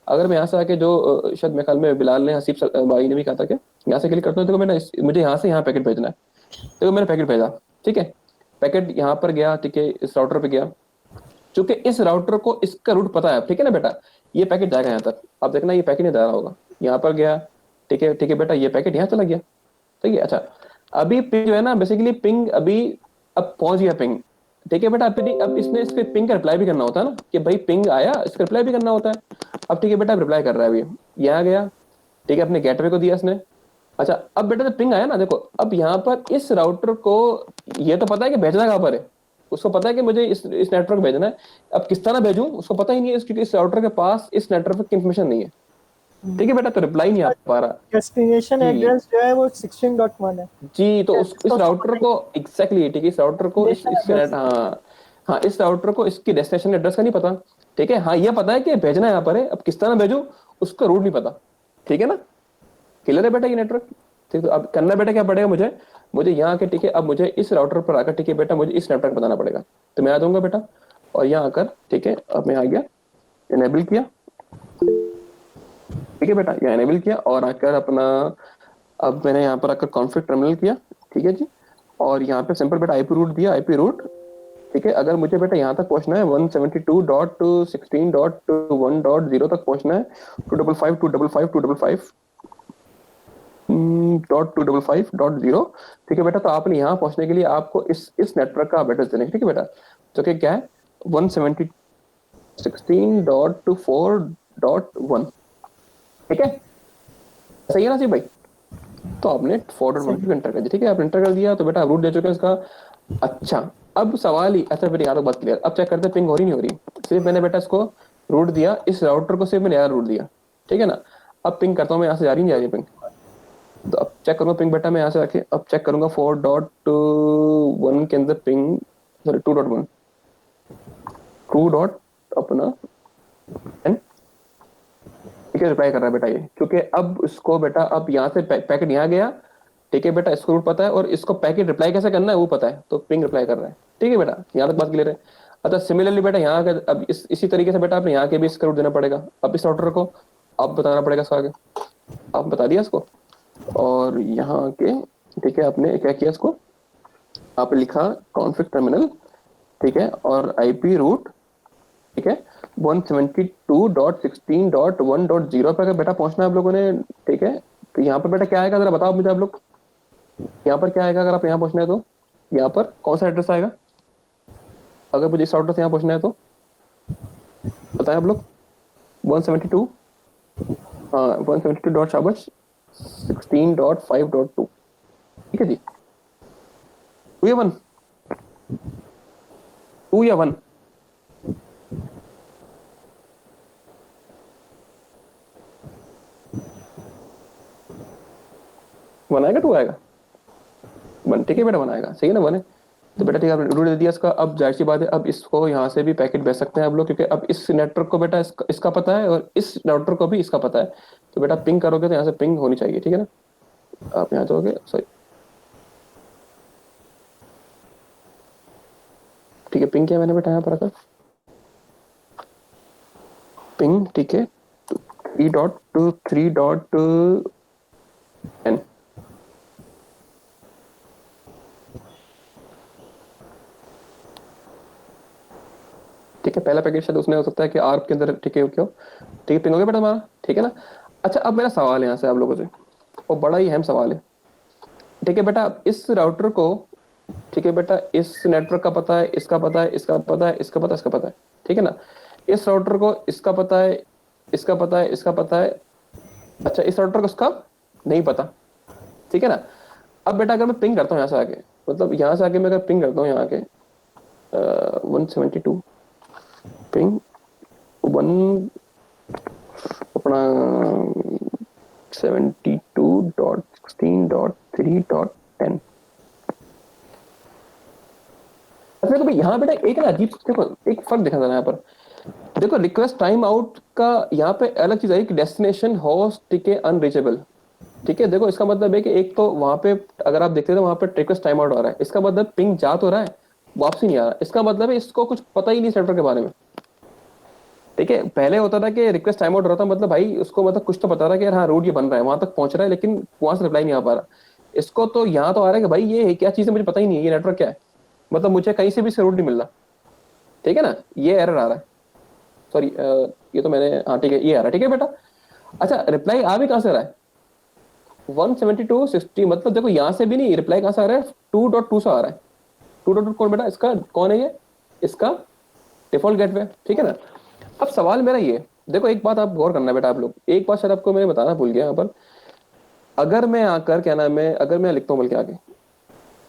अगर मैं यहाँ से आके जो शायद मेरे ख्याल में बिलाल ने, हसीब भाई ने भी कहा था कि यहाँ से क्लिक करता हूँ, देखो मैंने मुझे यहाँ से यहाँ पैकेट भेजना है। देखो मैंने पैकेट भेजा। ठीक है, पैकेट यहाँ पर गया। ठीक है, इस राउटर पे गया। चूंकि इस राउटर को इसका रूट पता है, ठीक है ना बेटा, ये पैकेट जाएगा यहाँ तक। अब देखना ये पैकेट नहीं जा रहा होगा, यहाँ पर गया। ठीक है बेटा, ये पैकेट यहाँ चला गया। ठीक है, अच्छा अभी पिंग जो है ना, बेसिकली पिंग अभी अब पहुंच गया पिंग। ठीक है बेटा, अब इसने इसके पिंग का रिप्लाई भी करना होता है ना, कि भाई पिंग आया, इसका रिप्लाई भी करना होता है। अब ठीक है बेटा, रिप्लाई कर रहा है अभी, यहाँ गया। ठीक है, अपने गेटवे को दिया इसने। अच्छा अब बेटा जब पिंग आया ना, देखो अब यहाँ पर इस राउटर को ये तो पता है कि भेजना कहाँ पर है। उसको पता है कि मुझे इस नेटवर्क भेजना है। अब किस तरह भेजूं उसको पता ही नहीं है, क्योंकि इस राउटर के पास इस नेटवर्क की इंफॉर्मेशन नहीं है। ठीक है बेटा, तो रिप्लाई नहीं आ पा रहा। डेस्टिनेशन जी एड्रेस जो है वो 16.1 है। जी, तो इस तो उसको राउटर पता को एग्जैक्टली, ठीक है, इस राउटर को डेस्टिनेशन इसके एड्रेस। हाँ हाँ, इस राउटर को इसकी डेस्टिनेशन एड्रेस का नहीं पता। ठीक है, हाँ ये पता है कि भेजना यहाँ पर है, अब किस तरह भेजूं उसका रूट नहीं पता। ठीक है ना, क्लियर है बेटा ये नेटवर्क? ठीक, तो अब करना बेटा क्या पड़ेगा मुझे, मुझे यहाँ के, ठीक है, अब मुझे इस राउटर पर आकर, ठीक है बेटा, मुझे इस नेटवर्क बताना पड़ेगा। तो मैं आ जाऊंगा बेटा, और यहाँ आकर, ठीक है, अब मैं आ गया, इनेबल किया। ठीक है बेटा, यहाँ इनेबल किया और आकर अपना, अब मैंने यहाँ पर आकर कॉन्फ़िग टर्मिनल किया। ठीक है जी, और यहाँ पे सिंपल बेटा आईपी रूट दिया, आईपी रूट। ठीक है, अगर मुझे बेटा यहाँ तक पहुंचना है 172.16.1.0 तक पहुंचना है, 255 255.255.0। ठीक है बेटा, तो आपने यहाँ पहुंचने के लिए आपको इस नेटवर्क का एड्रेस देना है। ठीक है बेटा, तो क्या है 170.16.4.1। ठीक है, सही है ना जी भाई? तो आपने फॉरवर्ड एंटर कर दिया। ठीक है, आप एंटर कर दिया तो बेटा रूट दे चुके हैं इसका। अच्छा अब सवाल ही, अच्छा बेटा यहाँ तो बात क्लियर। अब चेक करते पिंग हो रही नहीं हो रही। सिर्फ मैंने बेटा इसको रूट दिया, इस राउटर को सिर्फ मैंने यार रूट दिया। ठीक है ना, अब पिंग करता हूँ मैं, यहाँ से जा रही नहीं जा रही पिंग? तो अब चेक करूंगा पिंग बेटा मैं यहाँ से आके, अब चेक करूंगा 4.1 के अंदर पिंग, सॉरी 2.1, 2 डॉट अपना n, ठीक है रिप्लाई कर रहा है बेटा ये, क्योंकि अब इसको बेटा अब यहाँ से पैकेट यहाँ गया, ठीक है बेटा इसको रूट पता है और इसको पैकेट रिप्लाई कैसे करना है वो पता है, तो पिंग रिप्लाई कर रहा है। ठीक है बेटा, यहाँ तक बात क्लियर है। अच्छा सिमिलरली बेटा यहाँ का अब इसी तरीके से बेटा आपने यहाँ के भी इसका रूट देना पड़ेगा। अब इस राउटर को अब बताना पड़ेगा इसका आगे, आप बता दिया इसको, और यहाँ के ठीक है आपने क्या किया इसको, आपने लिखा कॉन्फिग टर्मिनल, ठीक है, और आईपी रूट, ठीक है 172.16.1.0 पे अगर बेटा पहुंचना है आप लोगों ने, ठीक है, तो यहाँ पर बेटा क्या आएगा जरा बताओ मुझे आप लोग, यहाँ पर क्या आएगा अगर आप यहाँ पहुंचना है तो, यहाँ पर कौन सा एड्रेस आएगा अगर मुझे इस राउटर से यहाँ पहुंचना है तो बताएं आप लोग। 172, हाँ 172 डॉट शाबाश 16.5.2, ठीक है जी, 2 या 1, 2 या 1, वन आएगा 2 आएगा, 1, ठीक है बेटा 1 आएगा, सही है ना 1 है, तो बेटा ठीक है आपने रूट दे दिया इसका। अब जाहिर सी बात है अब इसको यहाँ से भी पैकेट भेज सकते हैं आप लोग, क्योंकि अब इस नेटवर्क को बेटा इसका पता है और इस राउटर को भी इसका पता है, तो बेटा पिंग करोगे तो यहाँ से पिंग होनी चाहिए, ठीक है ना, आप यहाँ जाओगे सॉरी, ठीक है पिंग किया मैंने बेटा यहाँ पर आकर पिंग, ठीक है 3.3.n, ठीक है पहला पैकेट शायद उसने हो सकता है कि आर्प के अंदर, ठीक है क्यों, ठीक है पिंग हो गया बेटा हमारा, ठीक है ना। अच्छा अब मेरा सवाल है यहाँ से आप लोगों से, और बड़ा ही अहम सवाल है, ठीक है बेटा इस राउटर को, ठीक है बेटा इस नेटवर्क का पता है, इसका पता है, इसका पता है, इसका पता है, इसका पता है, ठीक है ना, इस राउटर को इसका पता है, इसका पता है, इसका पता है, अच्छा इस राउटर को इसका नहीं पता, ठीक है ना। अब बेटा अगर मैं पिंग करता हूँ यहाँ से आके, मतलब यहाँ से आके मैं अगर पिंग करता हूँ यहाँ आके 172 पिंग 1 अपना 72.16.3.10, अच्छा तो भाई यहाँ बेटा एक ना अजीब देखो एक फर्क दिखा था यहाँ पर, देखो रिक्वेस्ट टाइम आउट का यहाँ पे अलग चीज है कि डेस्टिनेशन होस्ट, ठीक है अनरीचेबल, ठीक है देखो इसका मतलब है कि एक तो वहां पे अगर आप देखते हो वहां पे रिक्वेस्ट टाइम आउट आ रहा है, इसका मतलब पिंग जा तो रहा है वापसी नहीं आ रहा, इसका मतलब है इसको कुछ पता ही नहीं नेटवर्क के बारे में, ठीक है। पहले होता था कि रिक्वेस्ट टाइम आउट हो रहा था, मतलब भाई उसको मतलब कुछ तो पता था कि यार हाँ रूट ये बन रहा है, वहां तक पहुंच रहा है, लेकिन वहां से रिप्लाई नहीं आ पा रहा, इसको तो यहाँ तो आ रहा है कि भाई ये क्या चीज है मुझे पता ही नहीं है, ये नेटवर्क क्या है, मतलब मुझे कहीं से भी इसका रूट नहीं मिल रहा, ठीक है ना, ये एरर आ रहा है, सॉरी ये तो मैंने, हाँ ठीक है ये आ रहा है, ठीक है बेटा। अच्छा रिप्लाई आ भी कहां से रहा है 172.60, मतलब देखो यहाँ से भी नहीं, रिप्लाई कहां से आ रहा है 2.2 से आ रहा है, 2.2 कौन बेटा इसका कौन है, ये इसका डिफॉल्ट गेटवे, ठीक है ना। अब सवाल मेरा ये देखो, एक बात आप गौर करना बेटा आप लोग, एक बात शायद आपको मैंने बताना भूल गया यहाँ पर, अगर मैं आकर क्या नाम है, अगर मैं लिखता हूँ बल्कि आगे,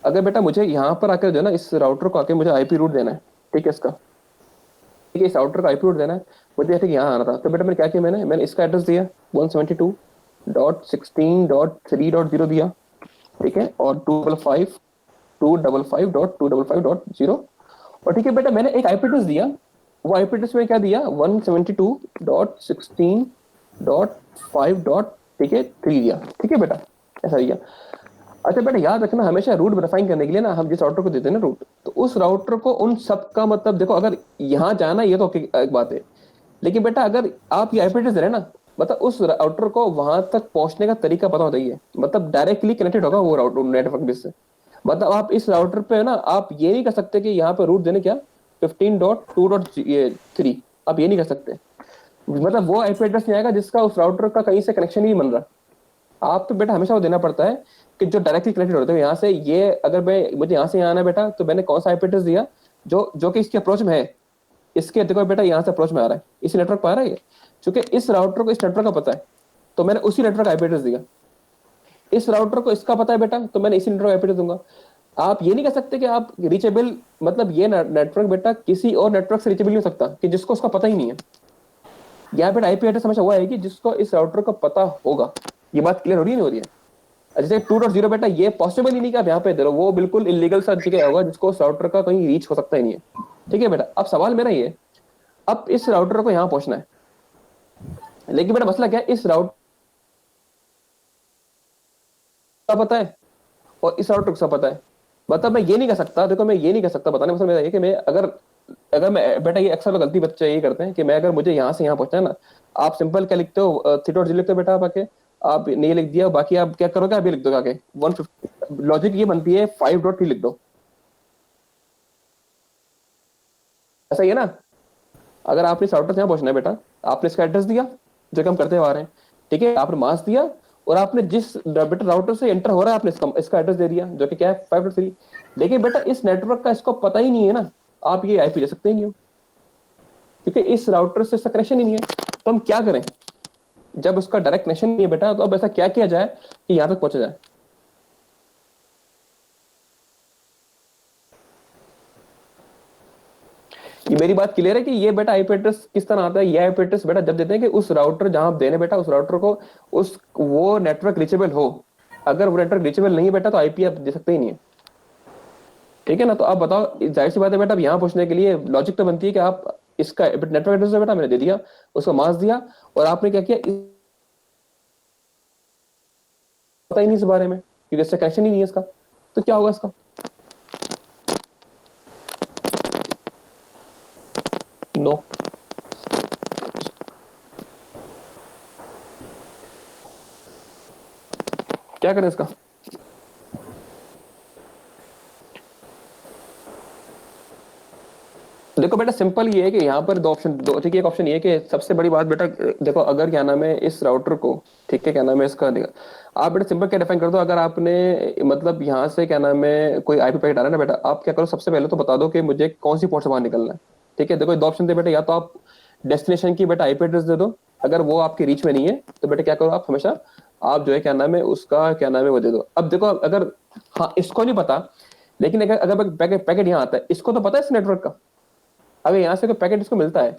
अगर बेटा मुझे यहाँ पर आकर जो है ना इस राउटर को आके मुझे आईपी रूट देना है, ठीक है इसका, ठीक है इस राउटर का आईपी रूट देना है मुझे, ठीक यहाँ आना था, तो बेटा मैंने क्या किया, मैंने इसका एड्रेस दिया 172.16.3.0 दिया, ठीक है, और 255.255.255.0, और ठीक है बेटा मैंने एक आईपी एड्रेस दिया, वो आईपी एड्रेस में क्या दिया 172.16.5. ठीक है 3 दिया, ठीक है बेटा ऐसा दिया। अच्छा बेटा याद रखना हमेशा रूट डिफाइन करने के लिए ना हम जिस राउटर को देते हैं ना रूट, तो उस राउटर को उन सब का मतलब देखो, अगर यहाँ जाना ये तो एक बात है, लेकिन बेटा अगर आप ये आईपी एड्रेस दे रहे हैं ना, मतलब उस राउटर को वहां तक पहुंचने का तरीका पता होता ही है, मतलब डायरेक्टली कनेक्टेड होगा वो राउटर नेटवर्क बेस से, मतलब आप इस राउटर पे ना आप ये नहीं कर सकते कि यहाँ पे रूट देने क्या 15.2.3, आप ये नहीं कर सकते, मतलब वो आईपी एड्रेस नहीं आएगा जिसका उस राउटर का कहीं से कनेक्शन ही बन रहा, आप तो बेटा हमेशा वो देना पड़ता है कि जो डायरेक्टली कनेक्टेड होते हैं यहाँ से, ये अगर मैं मुझे यहाँ से यहाँ आना है बेटा, तो मैंने कौन सा आईपी एड्रेस दिया जो कि इसके अप्रोच में है, इसके देखो बेटा यहाँ से अप्रोच में आ रहा है, इसी नेटवर्क पर आ रहा है ये, क्योंकि इस राउटर को इस नेटवर्क का पता है तो मैंने उसी नेटवर्क आईपी एड्रेस दिया, इस राउटर को इसका पता है बेटा तो मैंने इसी नेटवर्क आईपी एड्रेस दूंगा। आप ये नहीं कर सकते कि आप रीचेबल, मतलब ये नेटवर्क बेटा किसी और नेटवर्क से रीचेबल नहीं हो सकता कि जिसको उसका पता ही नहीं है, यहाँ पे आईपी एड्रेस हमेशा हुआ है कि जिसको इस राउटर का पता होगा। ये बात क्लियर हो रही है नहीं हो रही है? जैसे 2.0 बेटा ये पॉसिबल ही नहीं कि आप यहाँ पे दे रहे हो, वो बिल्कुल इलीगल सा जगह होगा जिसको उस राउटर का कहीं रीच हो सकता ही नहीं है। ठीक है बेटा, अब सवाल मेरा ये, अब इस राउटर को यहाँ पहुंचना है, लेकिन बेटा मसला क्या है, इस राउटर का पता है और इस राउटर का पता है। मतलब मैं ये नहीं कह सकता, देखो मैं ये नहीं कह सकता, बताने का मतलब मेरा ये कि मैं अगर अगर मैं बेटा, ये अक्सर गलती बच्चे ये करते हैं कि मैं अगर मुझे यहाँ से यहाँ पहुंचना है ना, आप सिंपल क्या लिखते हो, 3.0 लिखते हो बेटा आप आके, आप नहीं लिख दिया, बाकी आप क्या करोगे, अभी लिख दो आगे 150, लॉजिक ये बनती है 5.3 लिख दो, ऐसा ही है ना। अगर आपने इस राउटर से यहाँ पहुंचना है बेटा, आपने इसका एड्रेस दिया जो कि हम करते हुए आ रहे हैं, ठीक है, आपने मास्क दिया, और आपने जिस बेटा राउटर से एंटर हो रहा है आपने इसका एड्रेस दे दिया जो कि क्या है 5.3। देखिए बेटा इस नेटवर्क का इसको पता ही नहीं है ना, आप ये आईपी ले सकते ही नहीं हो, क्योंकि इस राउटर से इसका कनेक्शन ही नहीं है। तो हम क्या करें, जब उसका डायरेक्ट कनेक्शन नहीं है बेटा, तो अब ऐसा क्या किया जाए कि यहां तक पहुंचा जाए। ये मेरी बात क्लियर है कि ये बेटा आईपी एड्रेस किस तरह आता है, ये आईपी एड्रेस बेटा जब देते हैं कि उस राउटर जहां आप देने बेटा, उस राउटर को उस वो नेटवर्क रीचेबल हो, अगर वो नेटवर्क रीचेबल नहीं है बेटा तो आईपी आप दे सकते ही नहीं है। ठीक है ना, तो आप बताओ, जाहिर सी बात है बेटा, अब यहाँ पहुंचने के लिए लॉजिक तो बनती है कि आप इसका नेटवर्क एड्रेस बेटा मैंने दे दिया, उसको मास्क दिया, और आपने क्या किया, पता ही नहीं इस बारे में क्योंकि इससे कनेक्शन ही नहीं है इसका, तो क्या होगा इसका, नो क्या करें इसका। देखो बेटा सिंपल ये है कि यहाँ पर दो ऑप्शन, दो, ठीक है, एक ऑप्शन ये है कि सबसे बड़ी बात बेटा, देखो अगर क्या नाम है इस राउटर को, ठीक है, क्या नाम है इसका, आप बेटा सिंपल क्या डिफाइन कर दो, अगर आपने मतलब यहाँ से क्या नाम है कोई आईपी पैकेट आ रहा है ना बेटा, आप क्या करो, सबसे पहले तो बता दो कि मुझे कौन सी पोर्ट से बाहर निकलना है। ठीक है, देखो दो ऑप्शन थे बेटा, या तो आप डेस्टिनेशन की बेटा आईपी एड्रेस दे दो, अगर वो आपके रीच में नहीं है तो बेटा क्या करो, आप हमेशा आप जो है क्या नाम है उसका क्या नाम है वो दे दो। अब देखो अगर, हाँ इसको नहीं पता, लेकिन अगर अगर पैकेट यहाँ आता है, इसको तो पता है इस नेटवर्क का, अगर यहाँ से कोई पैकेट इसको मिलता है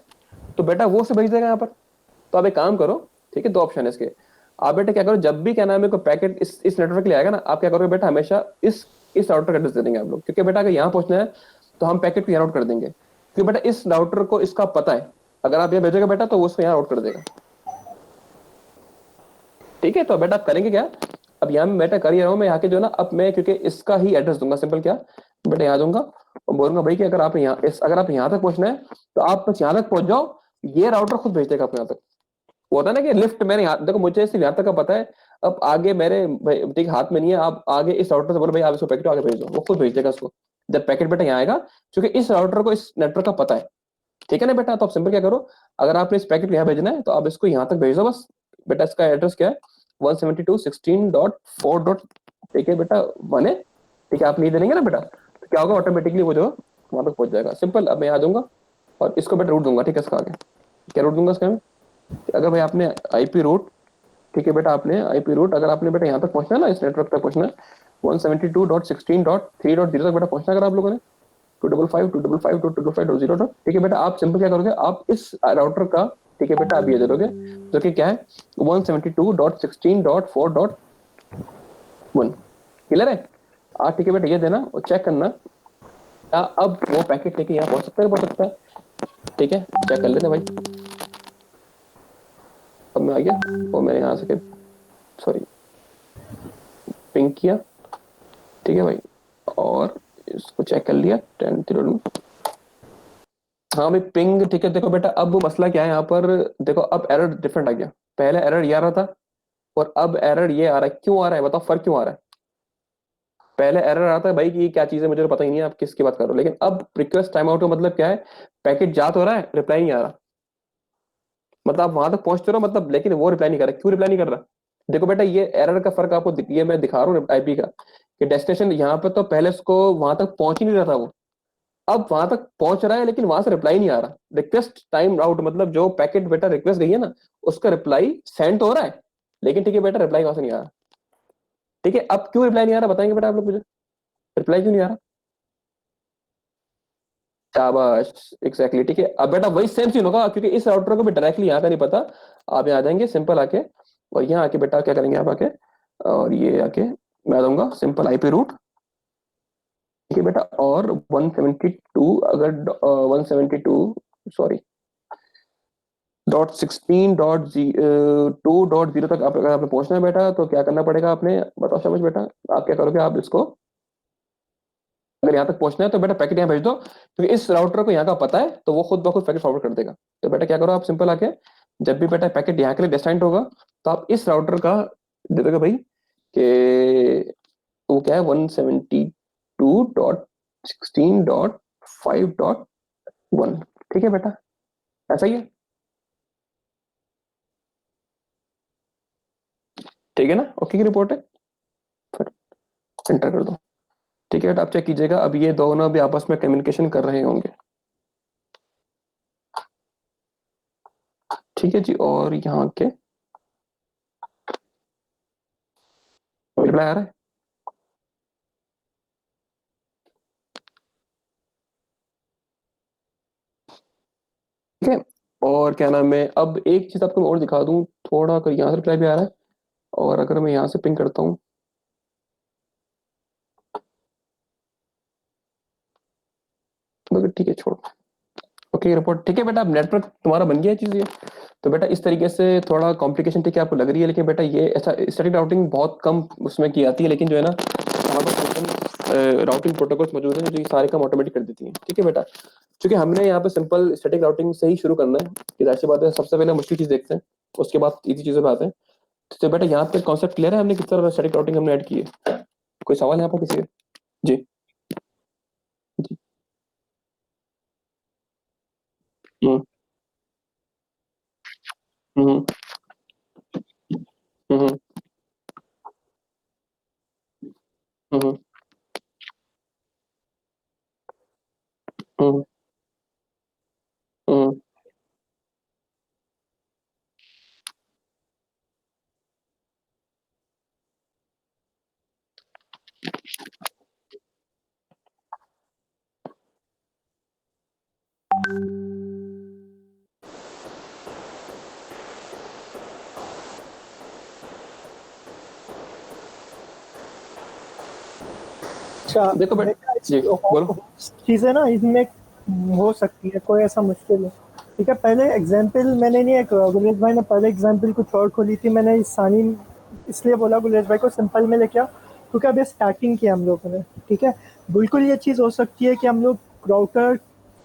तो बेटा वो उसे भेज देगा यहाँ पर। तो आप एक काम करो, ठीक है, दो ऑप्शन है इसके, आप बेटा क्या करो, जब भी क्या नाम है कोई पैकेट इस नेटवर्क के लिए आएगा ना, आप क्या करोगे बेटा, हमेशा इस राउटर का एड्रेस दे देंगे आप लोग, क्योंकि बेटा अगर यहाँ पहुंचना है तो हम पैकेट को यहाँ राउट कर देंगे, क्योंकि बेटा इस राउटर को इसका पता है, अगर आप यहाँ भेजोगे बेटा तो वो उसको यहाँ राउट कर देगा। ठीक है, तो बेटा आप करेंगे क्या, अब यहाँ मैं बेटा कर ही रहा हूँ मैं यहाँ के जो ना, अब मैं क्योंकि इसका ही एड्रेस दूंगा, सिंपल क्या बेटा यहाँ दूंगा और बोलूंगा भाई कि अगर आप यहाँ अगर आप यहाँ तक पहुंचना है तो आप बस यहाँ तक पहुंच जाओ, ये राउटर खुद भेज देगा आपको यहाँ तक। वो होता है ना कि लिफ्ट मेरे यहाँ, देखो मुझे सिर्फ यहाँ तक का पता है, अब आगे मेरे ठीक हाथ में नहीं है, आप आगे इस राउटर से बोलो भाई आप इसको पैकेट आगे भेज दो, वो खुद भेज देगा उसको, जब पैकेट बेटा यहाँ आएगा, क्योंकि इस राउटर को इस नेटवर्क का पता है। ठीक है ना बेटा, तो आप सिंपल क्या करो, अगर आपने इस पैकेट यहाँ भेजना है तो आप इसको यहाँ तक भेज दो बस। बेटा इसका एड्रेस क्या है, 172.16.4. ठीक है बेटा, माने ठीक है, आप नहीं देंगे ना बेटा तो क्या होगा, ऑटोमेटिकली वो जो वहां तक पहुंच जाएगा। सिंपल, अब मैं आ जाऊंगा और इसको बेटा रूट दूंगा। ठीक है, इसका आगे क्या रूट दूंगा इसका मैं, अगर भाई आपने आईपी रूट, ठीक है बेटा, आपने आईपी रूट, अगर आपने बेटा यहाँ तक पहुंचना है ना, इस नेटवर्क तक पहुंचना है 172.16.3.0 तक बेटा पहुंचना, अगर आप लोगों ने 255.255.255.0. ठीक है बेटा, आप सिंपल क्या करोगे, आप इस राउटर का, ठीक है बेटा, आप ये दे दोगे जो कि क्या है 172.16.4.1। क्लियर है, ठीक है बेटा, ये देना और चेक करना क्या अब वो पैकेट लेके यहाँ पहुंच सकता है, पहुंच सकता है। ठीक है, चेक कर लेते हैं भाई, अब मैं आ गया वो मैंने यहाँ से सॉरी पिंग किया। ठीक है भाई, और इसको चेक कर लिया 10 में, हाँ भाई पिंग। ठीक है, देखो बेटा अब वो मसला क्या है यहाँ पर, देखो अब एरर डिफरेंट आ गया, पहले एरर ये आ रहा था और अब एरर ये आ रहा है। क्यों आ रहा है बताओ, फर्क क्यों आ रहा है, पहले एरर आता है भाई कि ये क्या चीज है मुझे तो पता ही नहीं है आप किसकी बात कर रहे हो, लेकिन अब रिक्वेस्ट टाइम आउट का मतलब क्या है, पैकेट जा तो रहा है रिप्लाई नहीं आ रहा, मतलब आप वहां तक पहुंचते रहो मतलब, लेकिन वो रिप्लाई नहीं कर रहा। क्यों रिप्लाई नहीं कर रहा, देखो बेटा ये एरर का फर्क आपको ये मैं दिखा रहा हूँ आईपी का, कि डेस्टिनेशन यहाँ पे तो पहले उसको वहां तक पहुंच ही नहीं रहा था वो, अब वहां तक पहुंच रहा है लेकिन वहां से रिप्लाई नहीं आ रहा। रिक्वेस्ट टाइम आउट मतलब जो पैकेट बेटा रिक्वेस्ट गई है ना, उसका रिप्लाई सेंड तो हो रहा है, लेकिन ठीक है बेटा रिप्लाई वहां से नहीं आ रहा। ठीक है, अब क्यों रिप्लाई नहीं आ रहा बताएंगे बेटा आप लोग मुझे, रिप्लाई क्यों नहीं आ रहा। शाबाश, एग्जैक्टली। ठीक है, अब बेटा वही सेम सीन होगा, क्योंकि इस राउटर को भी डायरेक्टली यहाँ का नहीं पता, आप यहाँ आ जाएंगे सिंपल आके, और यहाँ आके बेटा क्या करेंगे आप आके, और ये आके मैं दूंगा सिंपल आईपी रूट, ठीक है बेटा। और 172 अगर 172 सॉरी .16.2.0 तक अगर आपने पहुंचना है बेटा, तो क्या करना पड़ेगा आपने, बताओ समझ बेटा। आप क्या करोगे, आप इसको अगर यहाँ तक पहुंचना है तो बेटा पैकेट यहाँ भेज दो, क्योंकि इस राउटर को यहाँ का पता है, तो वो खुद ब खुद पैकेट फॉरवर्ड कर देगा। तो बेटा क्या करो आप, सिंपल आके जब भी बेटा पैकेट यहाँ के लिए डेस्टाइंड होगा, तो आप इस राउटर का दे दोगे भाई कि वो क्या है 172.16.5.1, ठीक है बेटा, ऐसा ही है, ठीक है ना, ओके की रिपोर्ट है, फिर एंटर कर दो। ठीक है बेटा, आप चेक कीजिएगा, अब ये दोनों भी आपस में कम्युनिकेशन कर रहे होंगे, ठीक है जी। और यहाँ के रिप्लाई आ रहा है, ठीक है। और क्या नाम है, अब एक चीज आपको मैं और दिखा दूं, थोड़ा अगर यहाँ से रिप्लाई भी आ रहा है, और अगर मैं यहाँ से पिंग करता हूँ, मगर ठीक है छोड़, ओके रिपोर्ट, ठीक है बेटा। अब नेटवर्क तुम्हारा बन गया है चीज ये। तो बेटा इस तरीके से थोड़ा कॉम्प्लिकेशन ठीक है आपको लग रही है, लेकिन बेटा ये ऐसा स्टैटिक राउटिंग बहुत कम उसमें की जाती है, लेकिन जो है ना हमारे पास राउटिंग प्रोटोकॉल्स मौजूद हैं जो ये सारे काम ऑटोमेटिक कर देती हैं, ठीक है बेटा। क्योंकि हमने यहाँ पे सिंपल स्टैटिक राउटिंग से ही शुरू करना है, कि जाहिर सी बात है सबसे पहले मुश्किल चीज देखते हैं, उसके बाद इजी चीजों पे आते हैं। तो बेटा यहाँ पे कॉन्सेप्ट क्लियर है, हमने किस तरह स्टैटिक राउटिंग हमने ऐड की है, कोई सवाल है यहाँ पर किसी का? जी जी। हम्म हम्म हम्म हम्म हम्म हम्म अच्छा देखो बेटा जी बोलो। चीज़ें ना इसमें हो सकती है, कोई ऐसा मुश्किल है। ठीक है, पहले एग्जाम्पल मैंने नहीं, एक गुलेश भाई ने पहले एग्जाम्पल कुछ और खोली थी, मैंने इस सानी इसलिए बोला गुलेश भाई को सिंपल में लेके आओ, क्योंकि अभी स्टार्टिंग किया हम लोगों ने। ठीक है, बिल्कुल ये चीज़ हो सकती है कि हम लोग राउटर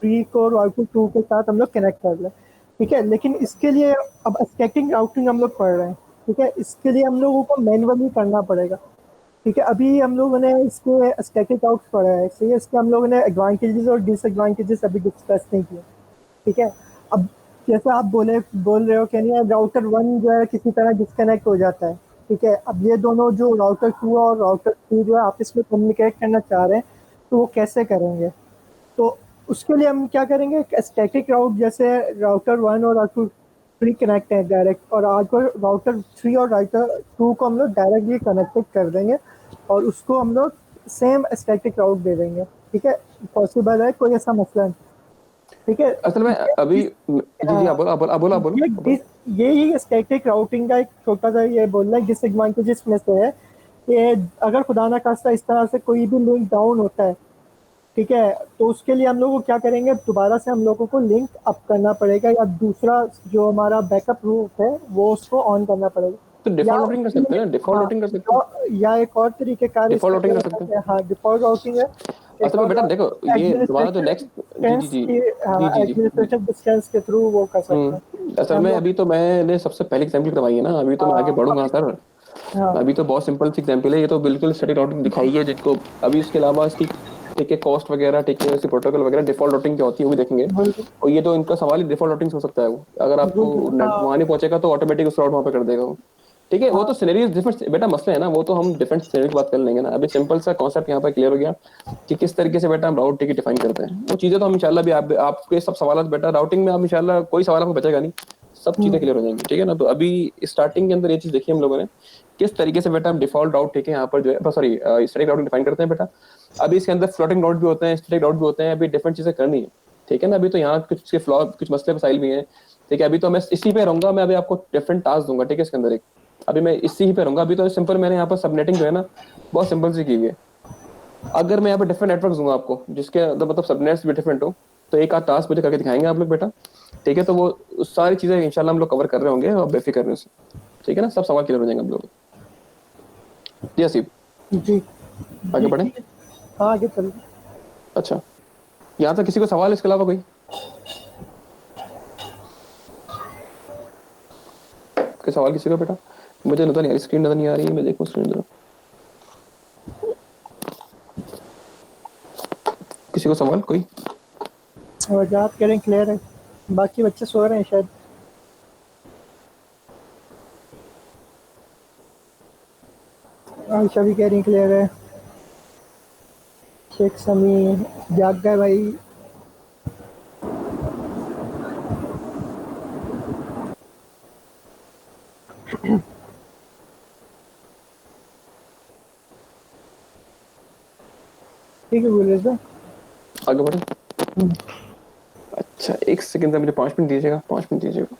3 को राउटर 2 के साथ हम लोग कनेक्ट कर लें। ठीक है, लेकिन इसके लिए अब स्टैटिक राउटिंग हम लोग पढ़ रहे हैं। ठीक है, इसके लिए हम लोगों को मैनुअली करना पड़ेगा। ठीक है, अभी हम लोगों ने इसके स्टैटिक आउट्स पढ़ा है, सही है, इसके हम लोगों ने एडवांटेजेस और डिसएडवांटेजेस अभी डिस्कस नहीं किए। ठीक है, अब जैसे आप बोल रहे हो कि नहीं राउटर 1 जो है किसी तरह डिस्कनेक्ट हो जाता है। ठीक है, अब ये दोनों जो राउटर 2 और राउटर 3 जो है आपस में कम्युनिकेट करना चाह रहे हैं, तो वो कैसे करेंगे? तो उसके लिए हम क्या करेंगे, स्टैटिक राउट जैसे राउटर 1 और राउटर 3 कनेक्ट है डायरेक्ट, और आज को राउटर 3 और राउटर 2 को हम लोग डायरेक्टली कनेक्टेड कर देंगे, और उसको हम लोग सेम स्टैटिक राउट दे देंगे। ठीक है, पॉसिबल है, कोई ऐसा मसला नहीं। ठीक है, असल में अभी जी जी, आप बोलो आप बोलो आप बोलो आप बोलो ये आप बोलो। यही स्टैटिक राउटिंग का एक छोटा सा ये बोलना है डिसएडवांटेजेस में से है, कि अगर खुदा ना खास्ता इस तरह से कोई भी लिंक डाउन होता है, ठीक है, तो उसके लिए हम लोग को क्या करेंगे, दोबारा से हम लोगों को लिंक अप करना पड़ेगा, या दूसरा जो हमारा बैकअप रूट है वो उसको ऑन करना पड़ेगा, तो या डिफॉल्ट राउटिंग कर सकते हैं ना, डिफॉल्ट हाँ, राउटिंग कर सकते हैं, या एक और तरीके कार डिफॉल्ट इसका राउटिंग क्या कर सकते हैं। है, हाँ डिफॉल्ट राउटिंग है। एक असल में और बेटा देखो, ये तुम्हारा जो एडमिनिस्ट्रेशन नेक्स्ट जी जी डिस्टेंस जी की, हाँ जी जी जी जी। एडमिनिस्ट्रेशन डिस्टेंस के थ्रू वो कर सकते हैं असल हम में लोग। अभी तो मैंने सबसे पहले एग्जाम्पल करवाई है ना, अभी तो मैं आगे बढ़ूंगा सर। हाँ अभी तो बहुत सिंपल सी एग्जाम्पल है, ये तो बिल्कुल स्टैटिक राउटिंग दिखाई है जिसको, अभी इसके अलावा इसकी ठीक है कॉस्ट वगैरह, ठीक है, प्रोटोकॉल वगैरह, डिफॉल्ट राउटिंग क्या होती है वो भी देखेंगे। बिल्कुल और ये तो इनका सवाल ही डिफॉल्ट राउटिंग से हो सकता है, वो अगर आपको बिल्कुल, नेट हाँ वहां नहीं पहुंचेगा तो ऑटोमेटिक उस राउट वहां पे कर देगा वो। ठीक है, वो तो हाँ सिनेरियो डिफरेंट बेटा मसले है ना, वो तो हम डिफरेंट सिनेरियो की बात कर लेंगे ना, अभी सिंपल सा कॉन्सेप्ट यहाँ पर क्लियर हो गया कि किस तरीके से बेटा हम राउट टिकट डिफाइन करते हैं। वो चीजें तो हम इंशाल्लाह भी आपके सब सवाल बेटा राउटिंग में, हम इंशाल्लाह कोई सवाल आपको बचेगा नहीं, सब चीजें हम्म, क्लियर हो जाएंगी, ठीक है ना। तो अभी स्टार्टिंग के अंदर ये चीज देखी हम लोगों ने, किस तरीके से बेटा हम डिफॉल्ट राउट, ठीक है, यहाँ पर जो है सॉरी स्टैटिक राउटिंग डिफाइन करते हैं बेटा। अभी इसके अंदर फ्लोटिंग राउट भी होते हैं, स्टैटिक राउट भी होते हैं, अभी डिफरेंट चीजें करनी है, ठीक है ना। अभी तो यहाँ कुछ फ्लॉ कुछ मसले मसाइल भी हैं, ठीक है। अभी तो मैं इसी पे रहूंगा, मैं अभी आपको डिफरेंट टास्क दूंगा, ठीक है, इसके अंदर एक अभी मैं इसी ही पे रहूंगा। अभी तो सिंपल मैंने यहाँ पर सबनेटिंग जो है ना बहुत सिंपल सी की हुई है। अगर मैं यहाँ पे डिफरेंट नेटवर्क दूंगा आपको जिसके अंदर मतलब सबनेट्स भी डिफरेंट हो, तो एक आध टास्क मुझे करके दिखाएंगे आप लोग बेटा, ठीक है? तो वो सारी चीजें इंशाल्लाह हम लोग कवर कर रहे होंगे और बेफिक्र रहने से, ठीक है ना? सब सवाल क्लियर हो जाएंगे हम लोग। जी हसीब, जी आगे बढ़े। हाँ आगे चल। अच्छा, यहाँ तक किसी को सवाल इसके अलावा कोई? कोई सवाल किसी को बेटा? मुझे नजर नहीं आ रही, स्क्रीन नजर नहीं आ रही है, मैं देखूँ स्क्रीन जरा। किसी को सवाल कोई? वजाहत करें, क्लियर है। बाकी बच्चे सो रहे हैं शायद। आयशा भी कह रही क्लियर है। शेख समी जाग गए भाई। ठीक है बोल रहे थे। आगे बढ़े। अच्छा, एक सेकंड, मुझे 5 मिनट दीजिएगा, 5 मिनट दीजिएगा।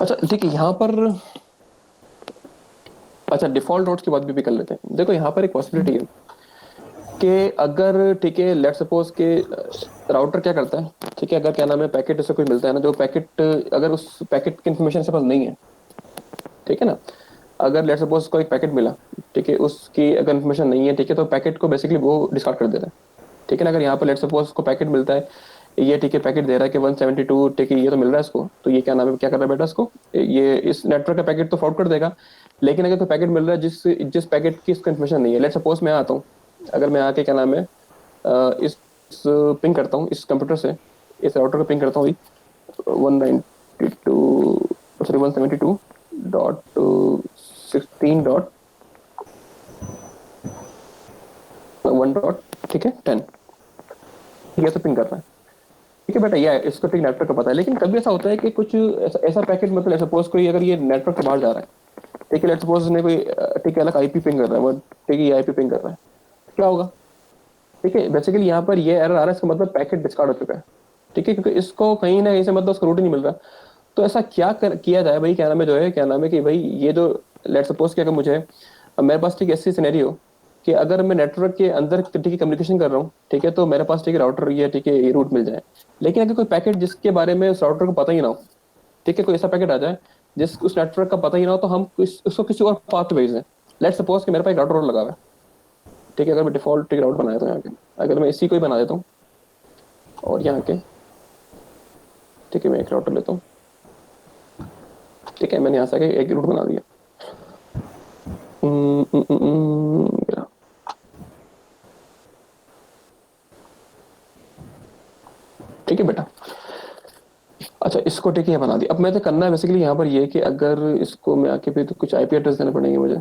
अच्छा ठीक है, यहाँ पर अच्छा डिफॉल्ट रोड्स की बात भी कर लेते हैं। देखो यहाँ पर एक पॉसिबिलिटी है कि अगर ठीक है लेट सपोज के राउटर क्या करता है, ठीक है, अगर क्या नाम है पैकेट उसे कुछ मिलता है ना, जो पैकेट अगर उस पैकेट की इन्फॉर्मेशन से पास नहीं है, ठीक है ना, अगर लेट सपोज को एक पैकेट मिला, ठीक है, उसकी अगर इन्फॉर्मेशन नहीं है, ठीक है, तो पैकेट को बेसिकली वो डिस्कार्ड कर देता है, ठीक है ना। अगर यहाँ पर लेट सपोज को पैकेट मिलता है, ये ठीक है पैकेट दे रहा है कि 172, ठीक है, ये तो मिल रहा है इसको, तो ये क्या नाम है क्या कर रहा है बेटा, इसको ये इस नेटवर्क का पैकेट तो फॉरवर्ड कर देगा। लेकिन अगर कोई पैकेट मिल रहा है जिस जिस पैकेट की इसका इन्फॉर्मेशन नहीं है, लेट सपोज मैं आता हूँ, अगर मैं आके क्या नाम है इस पिंग करता हूँ इस कंप्यूटर से, इस राउटर को पिंग करता हूँ 192 सॉरी 172.16.1 डॉट ठीक है 10, ये तो पिंग कर रहा है, ठीक है बेटा, ये इसको ठीक नेटवर्क का पता है। लेकिन कभी ऐसा होता है कि कुछ ऐसा पैकेट मतलब सपोज कोई अगर ये नेटवर्क के बाहर जा रहा है, ठीक है, लेट सपोज ने कोई ठीक है अलग आईपी पिंग कर रहा है, वो ठीक है ये आईपी पिंग कर रहा है, क्या होगा, ठीक है, बेसिकली यहाँ पर ये एरर आ रहा है, इसका मतलब पैकेट डिस्कार्ड हो चुका है, ठीक है, क्योंकि इसको कहीं ना कहीं से मतलब उसको रूट ही नहीं मिल रहा। तो ऐसा किया जाए भाई, क्या नाम है जो है क्या नाम है कि भाई ये जो लेट सपोज कि अगर मुझे मेरे पास ठीक ऐसी सिनेरियो कि अगर मैं नेटवर्क के अंदर ठीक है कम्युनिकेशन कर रहा हूँ, ठीक है, तो मेरे पास ठीक है राउटर ये ठीक है ये रूट मिल जाए। लेकिन अगर कोई पैकेट जिसके बारे में उस राउटर को पता ही ना हो, ठीक है, कोई ऐसा पैकेट आ जाए जिस उस नेटवर्क का पता ही ना हो, तो हम उसको किसी और पाथ भेज दें। लेट सपोज कि मेरे पास एक राउटर लगा हुआ है, ठीक है, अगर मैं डिफॉल्ट टिक राउट बनाया था यहाँ के, अगर मैं इसी को ही बना देता हूँ और यहाँ के ठीक है मैं एक राउटर लेता हूँ, ठीक है, मैंने यहाँ से आके एक रूट बना दिया। ठीक है बेटा, अच्छा इसको ठीक है बना दिया। अब मैं तो करना है बेसिकली यहाँ पर ये कि अगर इसको मैं आके भी तो कुछ आईपी एड्रेस देने पड़ेंगे मुझे।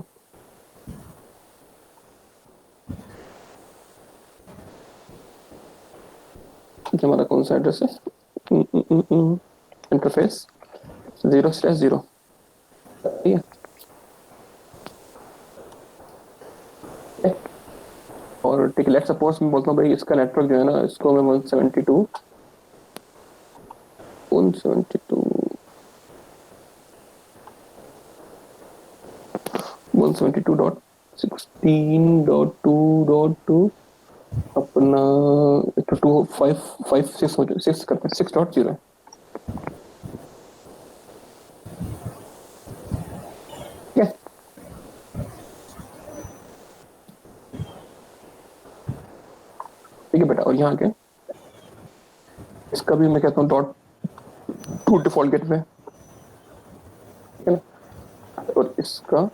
हमारा कौन सा एड्रेस है, इंटरफेस 0/0, ठीक है, और ठीक है लेट सपोज मैं बोलता हूँ भाई इसका नेटवर्क जो है ना, इसको मैं 172 172.16.2.2 अपना 2556 हो जाए 6 करते हैं 6.0 है, ठीक है, ठीक है बेटा। और यहाँ के इसका भी मैं कहता हूँ .2 डिफॉल्ट गेट में, ठीक है ना, और इसका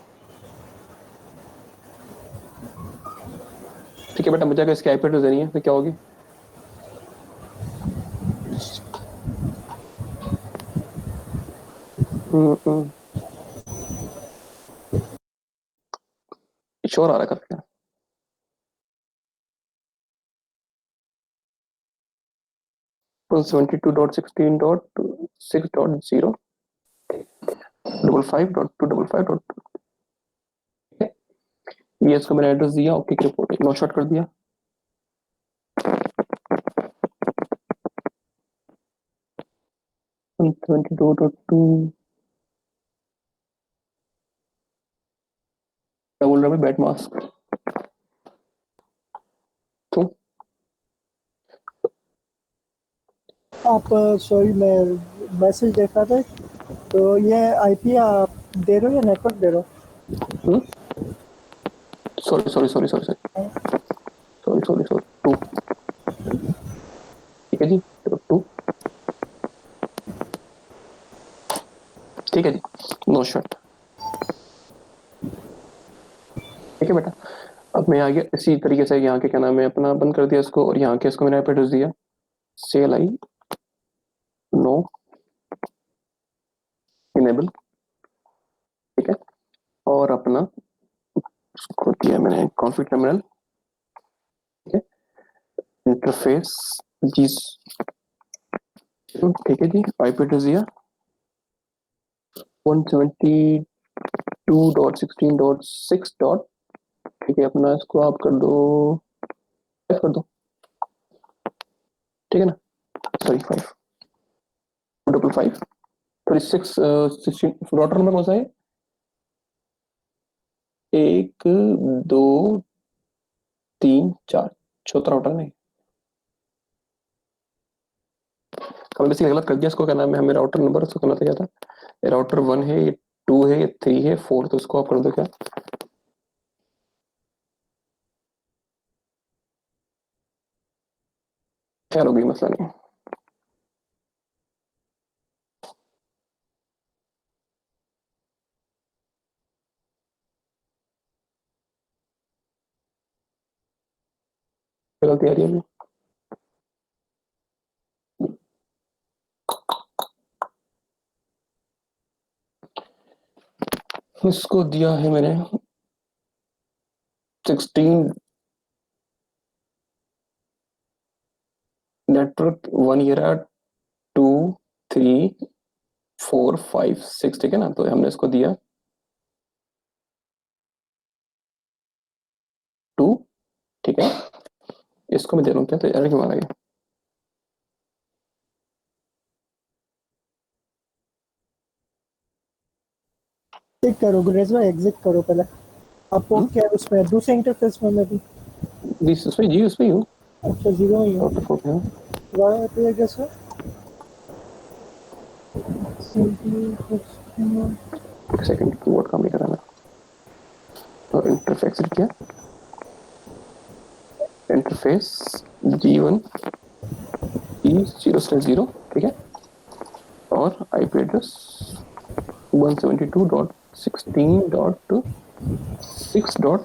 ठीक है बेटा, मुझे अगर इसकी आईपी एड्रेस देनी है तो क्या होगी, श्योर आ रहा है करके। तो 72.16.6.0 55.255. ये इसको मैंने एड्रेस दिया, ओके की रिपोर्ट नोट शॉट कर दिया। क्या बोल रहा है बैट मास्क तो आप सॉरी मैं मैसेज देख रहा था, तो ये आईपी आप दे रहे हो या नेटवर्क दे रहे हो? Sorry sorry sorry sorry sorry sorry sorry sorry 2, ठीक है जी 2, ठीक है जी नो शॉट, ठीक है बेटा। अब मैं आ गया इसी तरीके से, यहाँ के क्या नाम है अपना बंद कर दिया इसको, और यहाँ के इसको मैंने एड्रेस दिया CLI नो इनेबल, ठीक है। और अपना उसको दिया मैंने कॉन्फ़िग टर्मिनल, ठीक है। इंटरफेस जी, ठीक है जी। आईपी एड्रेस दिया 172.16.6. ठीक है अपना इसको आप कर दो, 5 कर दो, ठीक है ना। सॉरी 5 555 36 16 राउटर नंबर कौन सा है? 1 2 3 4, चौथा राउटर नहीं। हमने बेसिकली गलत कर दिया इसको, क्या नाम है हमें राउटर नंबर उसको करना था क्या था, राउटर 1 है, ये 2 है, ये 3 है, 4, तो इसको आप कर दो क्या, खैर हो गई मसला नहीं। गलती आ रही है अभी। इसको दिया है मैंने 16 नेटवर्क 1 ईयर 2 3 4 5 6, ठीक है ना। तो हमने इसको दिया 2, ठीक है। इसको मैं दे रहा हूँ क्या, तो एरर क्यों आ रहा है? टिक करो गुरेज भाई, एग्जिट करो पहले। आपको हम्म? क्या उसमें दूसरे इंटरफेस में भी? उसमें जी उसमें हूँ, अच्छा जीरो ही हो। राउटर को क्या वाई आईपी एड्रेस है? एक सेकंड कीबोर्ड काम नहीं कर रहा ना। और इंटरफेस किया, इंटरफेस G1 E0/0, ठीक है। और आईपी एड्रेस 172.16.6 डॉट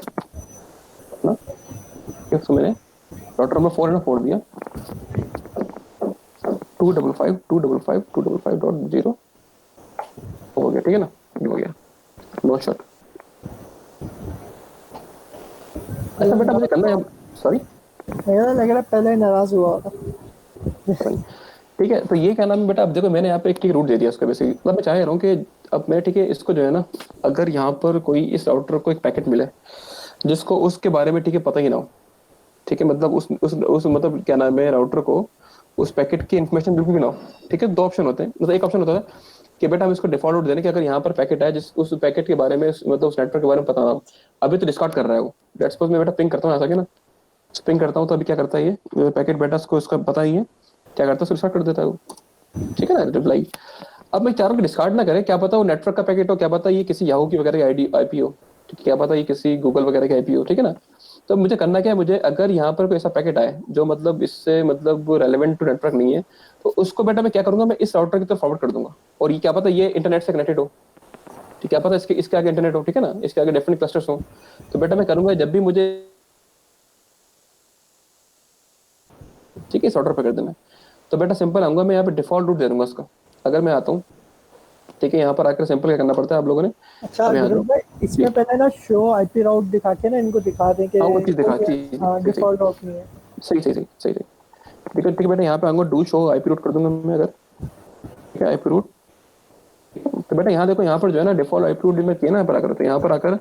अपना, इसको मैंने राउटर नंबर 4 है ना, 4 दिया 255.255.0 हो गया, ठीक है ना। ये हो गया नो शॉट। अच्छा बेटा मुझे करना है, सॉरी मेरा लग रहा है पहले नाराज हुआ होगा। पता नहीं, ठीक है। तो ये क्या नाम है बेटा, अब देखो मैंने यहाँ पे एक ठीक रूट दे दिया इसका बेसिकली, मतलब मैं चाह रहा हूँ कि अब मैं, ठीक है, इसको जो है ना, अगर यहाँ पर कोई इस राउटर को एक पैकेट मिले जिसको उसके बारे में, ठीक है, पता ही ना हो, ठीक है, मतलब उस मतलब क्या नाम है राउटर को उस पैकेट की इन्फॉर्मेशन बिल्कुल भी ना हो, ठीक है। दो ऑप्शन होते हैं, मतलब एक ऑप्शन होता है कि बेटा हम इसको डिफॉल्ट रूट देने कि अगर यहाँ पर पैकेट है जिस उस पैकेट के बारे में मतलब उस नेटवर्क के बारे में पता ना हो, अभी तो डिस्कार्ड कर रहा है वो, लेट्स सपोज मैं बेटा पिंग करता हूँ ऐसा, ना पिंग करता हूँ तो अभी क्या करता है ये पैकेट बेटा उसको इसका पता ही है, क्या करता है डिस्कार्ड कर देता है वो, ठीक है ना, रिप्लाई। अब मैं चाह रहा हूँ कि डिस्कार्ड ना करें, क्या पता वो नेटवर्क का पैकेट हो, क्या पता ये किसी याहू की वगैरह की आईडी आईपी हो, ठीक है, क्या पता ये किसी गूगल वगैरह की आईपी हो, ठीक है ना। तो मुझे करना क्या है, मुझे अगर यहाँ पर कोई ऐसा पैकेट आए जो मतलब इससे मतलब रेलेवेंट टू नेटवर्क नहीं है, तो उसको बेटा मैं क्या करूंगा, मैं इस राउटर की तरफ फॉरवर्ड कर दूंगा, और ये क्या पता ये इंटरनेट से कनेक्टेड हो, ठीक है, क्या पता इसके इसके आगे इंटरनेट हो, ठीक है ना, इसके आगे डिफरेंट क्लस्टर्स हो। तो बेटा मैं करूंगा जब भी मुझे, ठीक है, इस राउटर पर कर देना है, तो बेटा सिंपल आऊंगा मैं यहाँ पे डिफॉल्ट रूट दे दूंगा उसका। अगर मैं आता हूँ ठीक है, यहाँ पर आकर सिंपल क्या करना पड़ता है आप लोगों ने, अच्छा अब यहाँ ध्रुव जाओ। भाई, इसमें पहले ना शो आईपी राउट दिखा के ना इनको दिखा दें कि हाँ वो चीज़ दिखा, हाँ सही सही डिफॉल्ट राउट नहीं है। सही सही सही सही सही। ठीक है ठीक है बेटा, यहाँ पे आऊँगा, डू शो आईपी रूट कर दूंगा मैं अगर, ठीक है आईपी रूट। तो बेटा यहाँ देखो, यहाँ पर जो है ना डिफॉल्ट आईपी रूट में किया ना, यहाँ पर आकर, तो यहाँ पर आकर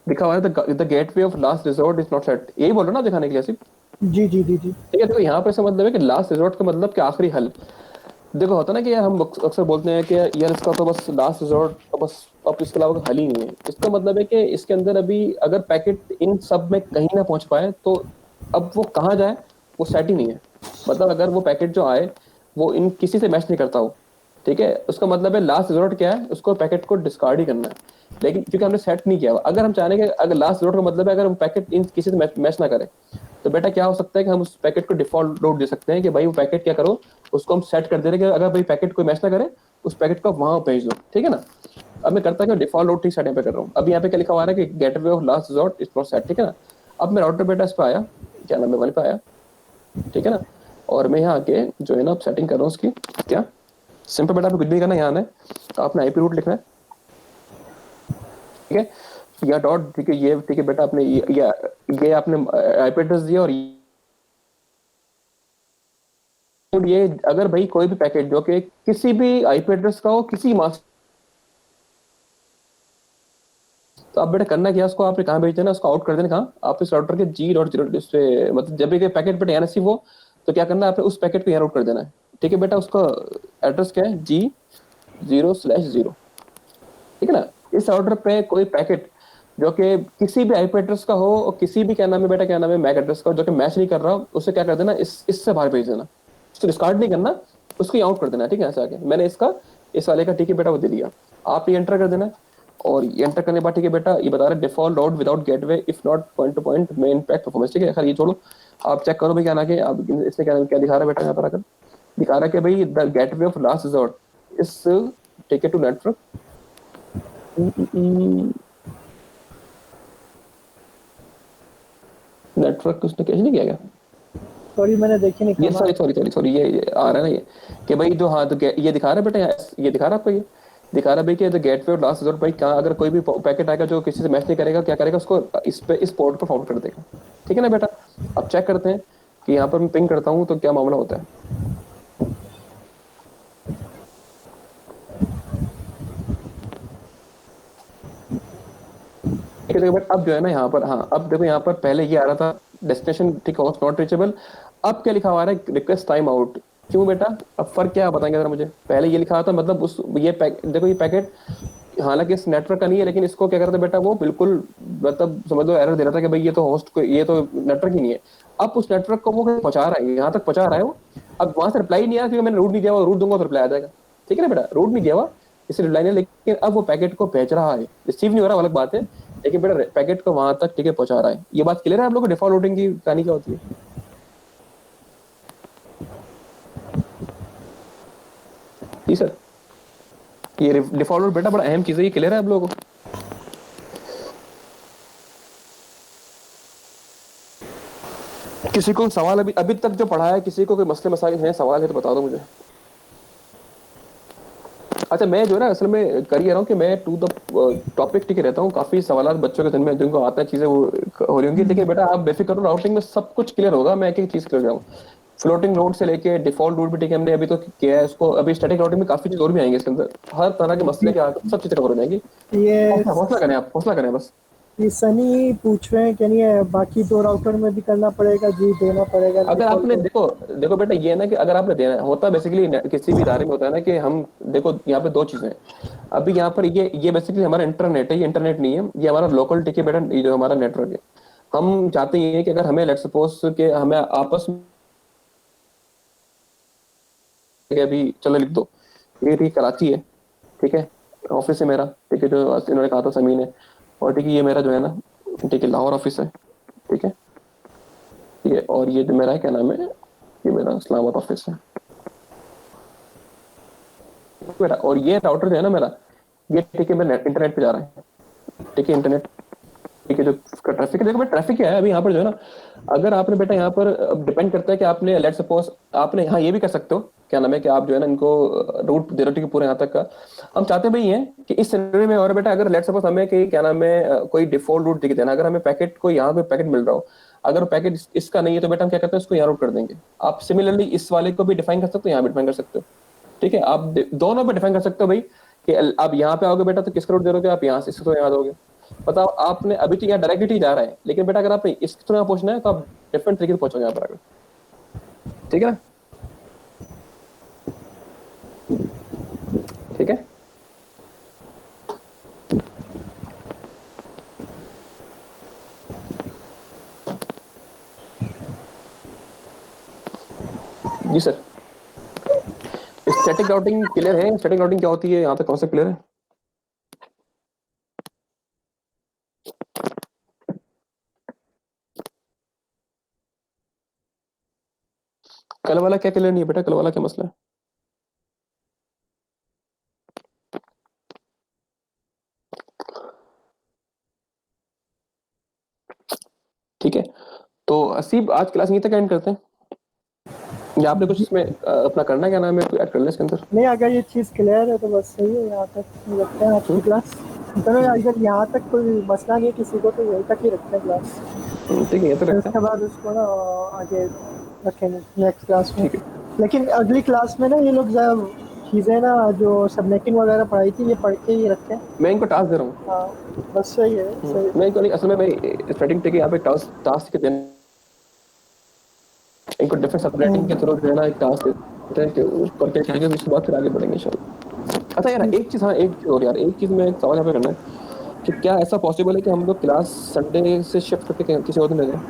लिखा हुआ है the gateway of last resort is not set, यही बोल रहा ना दिखाने के लिए सिर्फ। जी जी जी जी। ठीक है, देखो यहाँ पे इसका मतलब है कि लास्ट रिजॉर्ट का मतलब कि आखिरी हल। देखो होता ना कि यार हम अक्सर बोलते हैं कि यार इसका तो बस लास्ट रिजॉर्ट तो बस, अब इसके अलावा कोई हल ही नहीं है। इसका मतलब है कि इसके अंदर अभी अगर पैकेट इन सब में कहीं ना पहुंच पाए तो अब वो कहाँ जाए वो सेट ही नहीं है। मतलब अगर वो पैकेट जो आए वो इन किसी से मैच नहीं करता हो, ठीक है, उसका मतलब है लास्ट रिजॉर्ट क्या है, उसको पैकेट को डिस्कार्ड ही करना है। लेकिन क्योंकि हमने सेट नहीं किया हुआ, अगर हम चाहें कि अगर लास्ट रिजॉर्ट का मतलब है अगर वो पैकेट इन किसी से मैच ना करे, तो बेटा क्या हो सकता है कि हम उस पैकेट को डिफॉल्ट लोड दे सकते हैं कि भाई वो पैकेट क्या करो, उसको हम सेट कर दे रहे हैं कि अगर भाई पैकेट कोई मैच ना करे उस पैकेट को वहां भेज दो, ठीक है ना। अब मैं करता क्या, डिफॉल्ट लोड ठीक सेट यहाँ पे कर रहा हूँ। अब यहाँ पे क्या लिखा हुआ है कि gateway of last resort is not set, ठीक है ना। अब मैं राउटर बेटा इस पे आया, क्या नाम है, वन पे आया, ठीक है ना। और मैं यहाँ आके जो है ना अब सेटिंग कर रहा हूँ उसकी, क्या सिंपल बेटा आपको कुछ भी करना है, यहाँ आना है, तो आपने आईपी रूट लिखना है, ठीक है, या डॉट, ठीक है ये, ठीक है बेटा आपने ये आपने आईपी एड्रेस दिया, और ये अगर भाई कोई भी पैकेट जो कि किसी भी आईपी एड्रेस का हो, किसी मास्क, तो आप बेटा करना क्या, उसको आपने कहाँ भेज देना, उसको आउट कर देना कहाँ, आप इस राउटर के जी डॉट जीरो इस पे, मतलब जब भी पैकेट बेटा यहाँ रिसीव हो तो क्या करना है, आपने उस पैकेट को यहाँ आउट कर देना है, ठीक है बेटा। उसका एड्रेस क्या है, G0/0, ठीक है ना। इस राउटर पे कोई पैकेट जो कि किसी भी आईपी एड्रेस का हो और किसी भी क्या नाम है बेटा, क्या नाम है, मैक एड्रेस का हो, जो कि मैच नहीं कर रहा हो, उसे क्या कर देना, इससे बाहर भेज देना, उसको डिस्कार्ड नहीं करना, उसको आउट कर देना, ठीक है। ऐसे आके मैंने इसका इस वाले का, ठीक है बेटा, वो दे दिया, आप ये एंटर कर देना। और ये एंटर करने के बाद, ठीक है बेटा, ये बता रहा है default route without gateway if not point two point में इम्पैक्ट परफॉर्मेंस, ठीक है। खैर ये छोड़ो, आप चेक करो भाई क्या ना के, आप इसने क्या दिखा रहा है बेटा, यहाँ पर आकर दिखा रहा है कि भाई the gateway of last resort इस, ठीक है, टू नेटवर्क, नेटवर्क उसने कैसे नहीं किया गया, सॉरी मैंने देखी नहीं ये कमा। सॉरी सॉरी सॉरी सॉरी, ये आ रहा है ना ये कि भाई जो, हाँ तो ये दिखा रहा है बेटा, ये दिखा रहा है आपको, ये दिखा रहा है भाई कि the gateway of last resort, भाई कहाँ अगर कोई भी पैकेट आएगा जो किसी से मैच नहीं करेगा, क्या करेगा, उसको इस पे इस पोर्ट पर फॉरवर्ड कर देगा, ठीक है ना बेटा। अब चेक करते हैं कि यहाँ पर मैं पिंग करता हूँ तो क्या मामला होता है। ठीक है देखो बट अब जो है ना यहाँ पर, हाँ अब देखो यहाँ पर पहले ये आ रहा था डेस्टिनेशन, ठीक है, नॉट रीचेबल, अब क्या लिखा हुआ है, रिक्वेस्ट टाइम आउट। क्यों बेटा, अब फर्क क्या है बताएंगे जरा मुझे। पहले ये लिखा था मतलब उस ये देखो ये पैकेट हालांकि इस नेटवर्क का नहीं है, लेकिन इसको क्या करता है बेटा, वो बिल्कुल मतलब समझ लो एरर दे रहा था कि भाई ये तो होस्ट को, ये तो नेटवर्क ही नहीं है। अब उस नेटवर्क को वो पहुंचा रहा है, यहाँ तक पहुंचा रहा है वो, अब वहां से रिप्लाई नहीं आया क्योंकि मैंने रूट नहीं दिया हुआ, रूट दूंगा तो रिप्लाई आ जाएगा, ठीक है ना बेटा, रूट नहीं दिया हुआ इससे रिप्लाई नहीं, लेकिन अब वो पैकेट को भेज रहा है, रिसीव नहीं हो रहा अलग बात है, लेकिन बेटा पैकेट को वहां तक, ठीक है, पहुंचा रहा है। ये बात क्लियर है आप लोग को, डिफॉल्ट रूटिंग की कहानी क्या होती है। जी सर, ये डिफॉल्ट रूट बेटा बड़ा अहम चीज है, ये क्लियर है आप लोगों को। किसी को सवाल अभी अभी तक जो पढ़ा है, किसी को कोई मसले मसाइल हैं, सवाल है तो बता दो मुझे। अच्छा मैं जो है ना असल में कर ही रहा हूँ कि मैं टू द टॉपिक टिके रहता हूँ, काफी सवाल बच्चों के दिन में जिनको आता है चीजें वो हो रही होंगी, लेकिन बेटा आप बेफिक्र रहो, राउटिंग में सब कुछ क्लियर होगा, मैं एक एक चीज क्लियर कराऊँ। फ्लोटिंग नोड से लेके डिफॉल्ट रूट भी, ठीक है, हमने अभी तो किया है इसको, अभी स्टैटिक राउटिंग में काफी चीज और भी आएंगे इसके अंदर, हर तरह के मसले के आकर सब चीजें कवर हो जाएंगी। ये हौसला करें आप, हौसला करें बस। ये सनी पूछ रहे हैं कि नहीं है बाकी दो राउटर में भी करना पड़ेगा, जी देना पड़ेगा अगर आपने देखो देखो बेटा ये है ना कि अगर आपने देना होता बेसिकली किसी भी इदारे में होता है ना कि हम देखो यहाँ पे दो चीजें हैं। अभी यहाँ पर ये बेसिकली हमारा इंटरनेट है, ये इंटरनेट नहीं है, ये हमारा लोकल, ठीक है बेटा, ये जो हमारा नेटवर्क है। हम चाहते हैं कि अगर हमें लेट्स सपोज के हमें आपस में अभी चलो लिख दो, ये ठीक कराची है, ठीक है, ऑफिस है मेरा, ठीक है, जो इन्होंने कहा था समीन है, और ठीक है ये मेरा जो है ना, ठीक है, लाहौर ऑफिस है, ठीक है, ये और ये जो मेरा है क्या नाम है, ये मेरा इस्लामाबाद ऑफिस है बेटा। और ये राउटर जो है ना मेरा, ये ठीक है, मैं इंटरनेट पे जा रहा है, ठीक है, इंटरनेट ठीक है, जो ट्रैफिक है, देखो बेटा ट्रैफिक क्या है अभी यहाँ पर जो है ना, अगर आपने बेटा यहाँ पर डिपेंड करता है कि आपने लेट सपोज आपने, हाँ ये भी कर सकते हो, क्या नाम है कि आप जो है ना इनको रूट दे रहे हो, ठीक है, पूरे यहाँ तक का। हम चाहते भाई हैं कि इस सिनेरियो में और बेटा अगर लेट सपोज हमें कि क्या नाम है कोई डिफॉल्ट रूट दिख देना, अगर हमें पैकेट को यहाँ पे पैकेट मिल रहा हो, अगर पैकेट इसका नहीं है तो बेटा हम क्या करते हैं उसको यहाँ रूट कर देंगे। आप सिमिलरली इस वाले को भी डिफाइन कर सकते हो, यहाँ भी डिफाइन कर सकते हो, ठीक है। आप दोनों पे डिफाइन कर सकते हो भाई कि आप यहाँ पे आओगे बेटा तो किसका रूट दे दोगे, आप यहाँ से इसको यहाँ दोगे। बताओ आपने अभी तो यहाँ डायरेक्टली जा रहा है, लेकिन बेटा अगर आप इस थ्रू यहाँ पहुंचना है तो आप डिफरेंट तरीके से पहुंचोगे यहाँ पर आगे, ठीक है ना, ठीक है। जी सर, स्टैटिक राउटिंग क्लियर है? स्टैटिक राउटिंग क्या होती है यहाँ तक कौन सा क्लियर है? कल वाला क्या क्लियर नहीं है बेटा, कल वाला क्या मसला है? ठीक है, तो असीब आज क्लास यहीं तक एंड करते हैं, या आपने कुछ इसमें अपना करना है, क्या नाम है, ऐड कर लें इसके अंदर? नहीं, अगर ये चीज़ क्लियर है तो बस सही है, यहाँ तक रखते हैं आज की क्लास। चलो अगर यहाँ तक कोई मसला नहीं है किसी को तो यहीं तक ही रखते हैं क्लास, ठीक है, ये तो फिर रखते उसके हैं, बाद उसको ना आगे रखेंगे नेक्स्ट क्लास में। ठीक है। लेकिन अगली क्लास में ना ये लोग चीज़ें ना जो सबनेटिंग वगैरह पढ़ाई थी ये पढ़ के ही रखें। मैं इनको टास्क दे रहा हूँ, हाँ बस सही है, सही। मैं इनको नहीं, असल में मैं स्टार्टिंग टेक यहाँ पे टास्क टास्क के दिन इनको डिफरेंट सबनेटिंग के थ्रू जो है ना एक टास्क देते हैं कि उसको करके जाएंगे, उसके बाद फिर आगे बढ़ेंगे इंशाल्लाह। अच्छा यार एक चीज़, हाँ एक चीज़ और यार, एक चीज़ में एक सवाल यहाँ पे करना है कि क्या ऐसा पॉसिबल है कि हम लोग क्लास संडे से शिफ्ट करके किसी और दिन ले जाएं?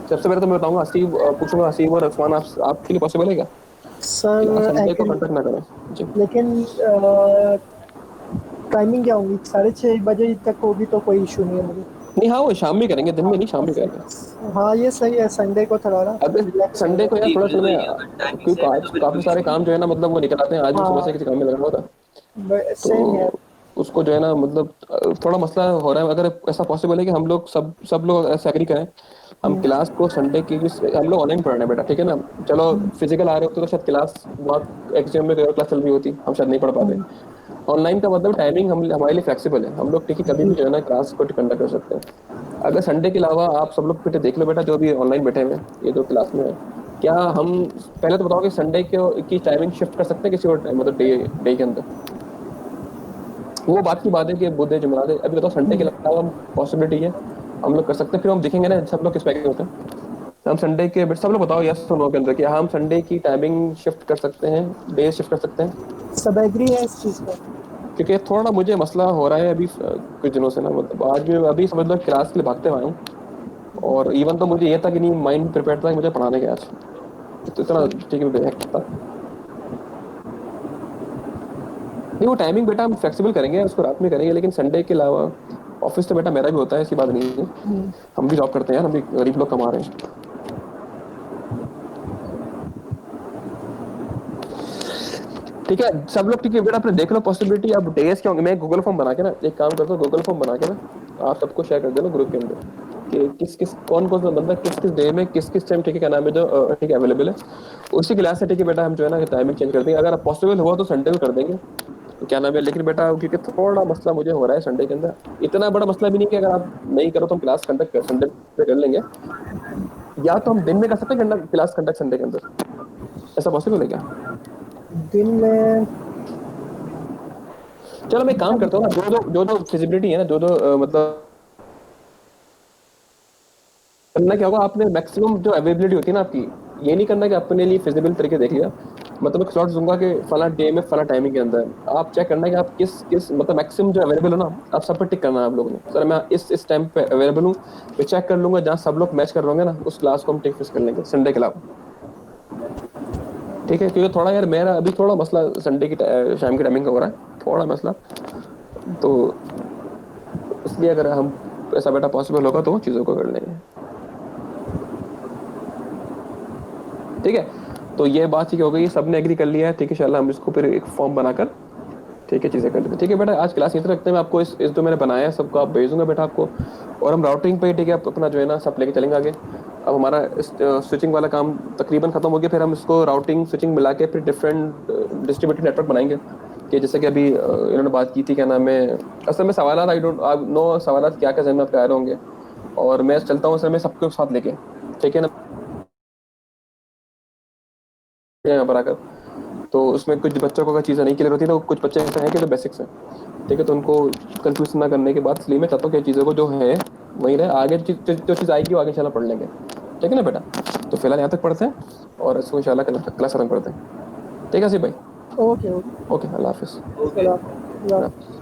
सबसे पहले तो मैं बताऊंगा हसीब पूछूंगा, हसीब और उस्मान आपके लिए पॉसिबल है क्या क्लास सर संडे को कांटेक्ट ना करें? जी लेकिन टाइमिंग क्या होगी? 6:30 बजे तक होगी तो कोई इशू नहीं है मुझे। नहीं, हाँ वो शाम में करेंगे, दिन में नहीं, शाम में करेंगे। हाँ ये सही है, संडे को थोड़ा ना अब रिलैक्स संडे को यार जी थोड़ा सा वही, मैं, अगर टाइमिंग क्योंकि सेट है आज तो फिर काफी कोई सारे इशू काम जो है ना मतलब वो निकल आते हैं, आज भी सुबह से किसी काम में लगा हुआ था, सेम है। तो उसको जो है ना मतलब थोड़ा मसला हो रहा है। अगर ऐसा पॉसिबल है कि हम लोग सब लोग ऐसा एग्री करें, हम क्लास को संडे की हम लोग ऑनलाइन पढ़ रहे हैं बेटा, ठीक है ना, चलो फिजिकल आ रहे होते तो शायद क्लास बहुत एक्सट्रीम में क्लास चल रही होती, हम शायद नहीं पढ़ पाते। ऑनलाइन का मतलब टाइमिंग हम हमारे लिए फ्लेक्सिबल है, हम लोग ठीक है कभी भी जो है ना क्लास को कंडक्ट कर सकते हैं। अगर संडे के अलावा आप सब लोग बेटे देख लो बेटा, जो भी ऑनलाइन बैठे हुए हैं ये जो क्लास में है, क्या हम पहले तो बताओ कि संडे की टाइमिंग शिफ्ट कर सकते हैं किसी और टाइम, मतलब डे के अंदर? वो बात की बात है कि बुध है जुमेरात है, अभी बताओ संडे के अलावा पॉसिबिलिटी है हम लोग कर सकते हैं, फिर हम देखेंगे ना सब लोग किस पैकेज होते हैं। तो हम संडे के सब लोग बताओ यस और नो के अंदर कि हम संडे की टाइमिंग शिफ्ट कर सकते हैं, डे शिफ्ट कर सकते हैं? सब एग्री है इस चीज़ पर? क्योंकि थोड़ा मुझे मसला हो रहा है अभी कुछ दिनों से ना, मतलब आज भी अभी समझ लो क्लास के लिए भागते हुए आया हूँ, और इवन तो मुझे ये था कि नहीं माइंड प्रिपेयर था कि मुझे पढ़ाने के आज, तो इतना ठीक है था नहीं। वो टाइमिंग बेटा हम फ्लेक्सिबल करेंगे, उसको रात में करेंगे, लेकिन संडे के अलावा ऑफिस तो बेटा मेरा भी होता है, ऐसी बात नहीं है, हम भी जॉब करते हैं, हम भी गरीब लोग कमा रहे हैं। ठीक है सब लोग, ठीक है बेटा आपने देख लो पॉसिबिलिटी। अब डेज क्या होंगे, मैं गूगल फॉर्म बना के ना एक काम करता हूँ, गूगल फॉर्म बना के ना आप सबको शेयर कर देना ग्रुप के अंदर कि किस किस कौन कौन सा बंदा किस किस डे में किस किस टाइम ठीक है क्या नाम है जो ठीक है अवेलेबल है, उसी क्लास से ठीक है बेटा हम जो है ना टाइमिंग चेंज कर देंगे। अगर पॉसिबल हुआ तो संडे को कर देंगे, क्या नाम है, लेकिन बेटा क्योंकि थोड़ा मसला मुझे हो रहा है संडे के अंदर, इतना बड़ा मसला भी नहीं कि अगर आप नहीं करो तो हम क्लास कंडक्ट कर संडे पे कर लेंगे, या तो हम दिन में कर सकते हैं क्लास कंडक्ट संडे के अंदर, ऐसा पॉसिबल है क्या? दिन में चलो मैं एक काम करता हूँ ना, जो फिजिबिलिटी है ना, जो मतलब करना क्या होगा, आपने मैक्सिमम जो अवेलेबिलिटी होती है ना आपकी, ये नहीं करना कि अपने लिए फिजिबल तरीके देख लिया, मतलब एक स्लॉट दूंगा कि फला डे में फला टाइमिंग के अंदर आप चेक करना है कि आप किस किस मतलब मैक्सिमम जो अवेलेबल है ना, आप सब पर टिक करना है आप लोगों ने, सर मैं इस टाइम पे अवेलेबल हूँ, मैं चेक कर लूंगा, जहाँ सब लोग मैच कर रहे होंगे ना उस क्लास को हम टिक फिक्स कर लेंगे संडे के अलावा, ठीक है। क्योंकि थोड़ा यार मेरा अभी थोड़ा मसला संडे की शाम की टाइमिंग का हो रहा है थोड़ा मसला, तो इसलिए अगर हम ऐसा बेटा पॉसिबल होगा तो चीज़ों को कर लेंगे, ठीक है। तो ये बात ठीक हो गई, सबने एग्री कर लिया है, ठीक है। इंशाल्लाह हम इसको फिर एक फॉर्म बनाकर ठीक है चीज़ें कर लेते हैं, ठीक है बेटा। आज क्लास यहीं से रखते हैं, मैं आपको इस जो मैंने बनाया है सबको आप भेज दूंगा बेटा आपको, और हम राउटिंग पे ठीक है अपना जो है ना सब लेके चलेंगे आगे। अब हमारा स्विचिंग वाला काम तकरीबन खत्म हो गया, फिर हम इसको राउटिंग स्विचिंग मिला के फिर डिफरेंट डिस्ट्रीब्यूटेड नेटवर्क बनाएंगे। कि जैसे कि अभी इन्होंने बात की थी, क्या नाम है, असल में सवाल आई डोंट नो सवाल क्या क्या जहन में आपके आ रहे होंगे, और मैं चलता हूँ असल में सबको साथ लेके, ठीक है ना, यहाँ पर आकर। तो उसमें कुछ बच्चों को अगर चीज़ें नहीं क्लियर होती तो कुछ बच्चे ऐसे हैं कि जो बेसिक्स हैं, ठीक है, तो उनको कंफ्यूज ना करने के बाद इसलिए मैं चाहता हूँ कि चीज़ों को जो है वही रहे, आगे जो चीज़ आएगी वो आगे इंशाल्लाह पढ़ लेंगे, ठीक है ना बेटा। तो फिलहाल यहाँ तक पढ़ते हैं और इसको इंशाल्लाह क्लास खत्म करते हैं, ठीक है सी भाई। ओके ओके ओके, अल्लाह हाफिज़। ओके। चलो।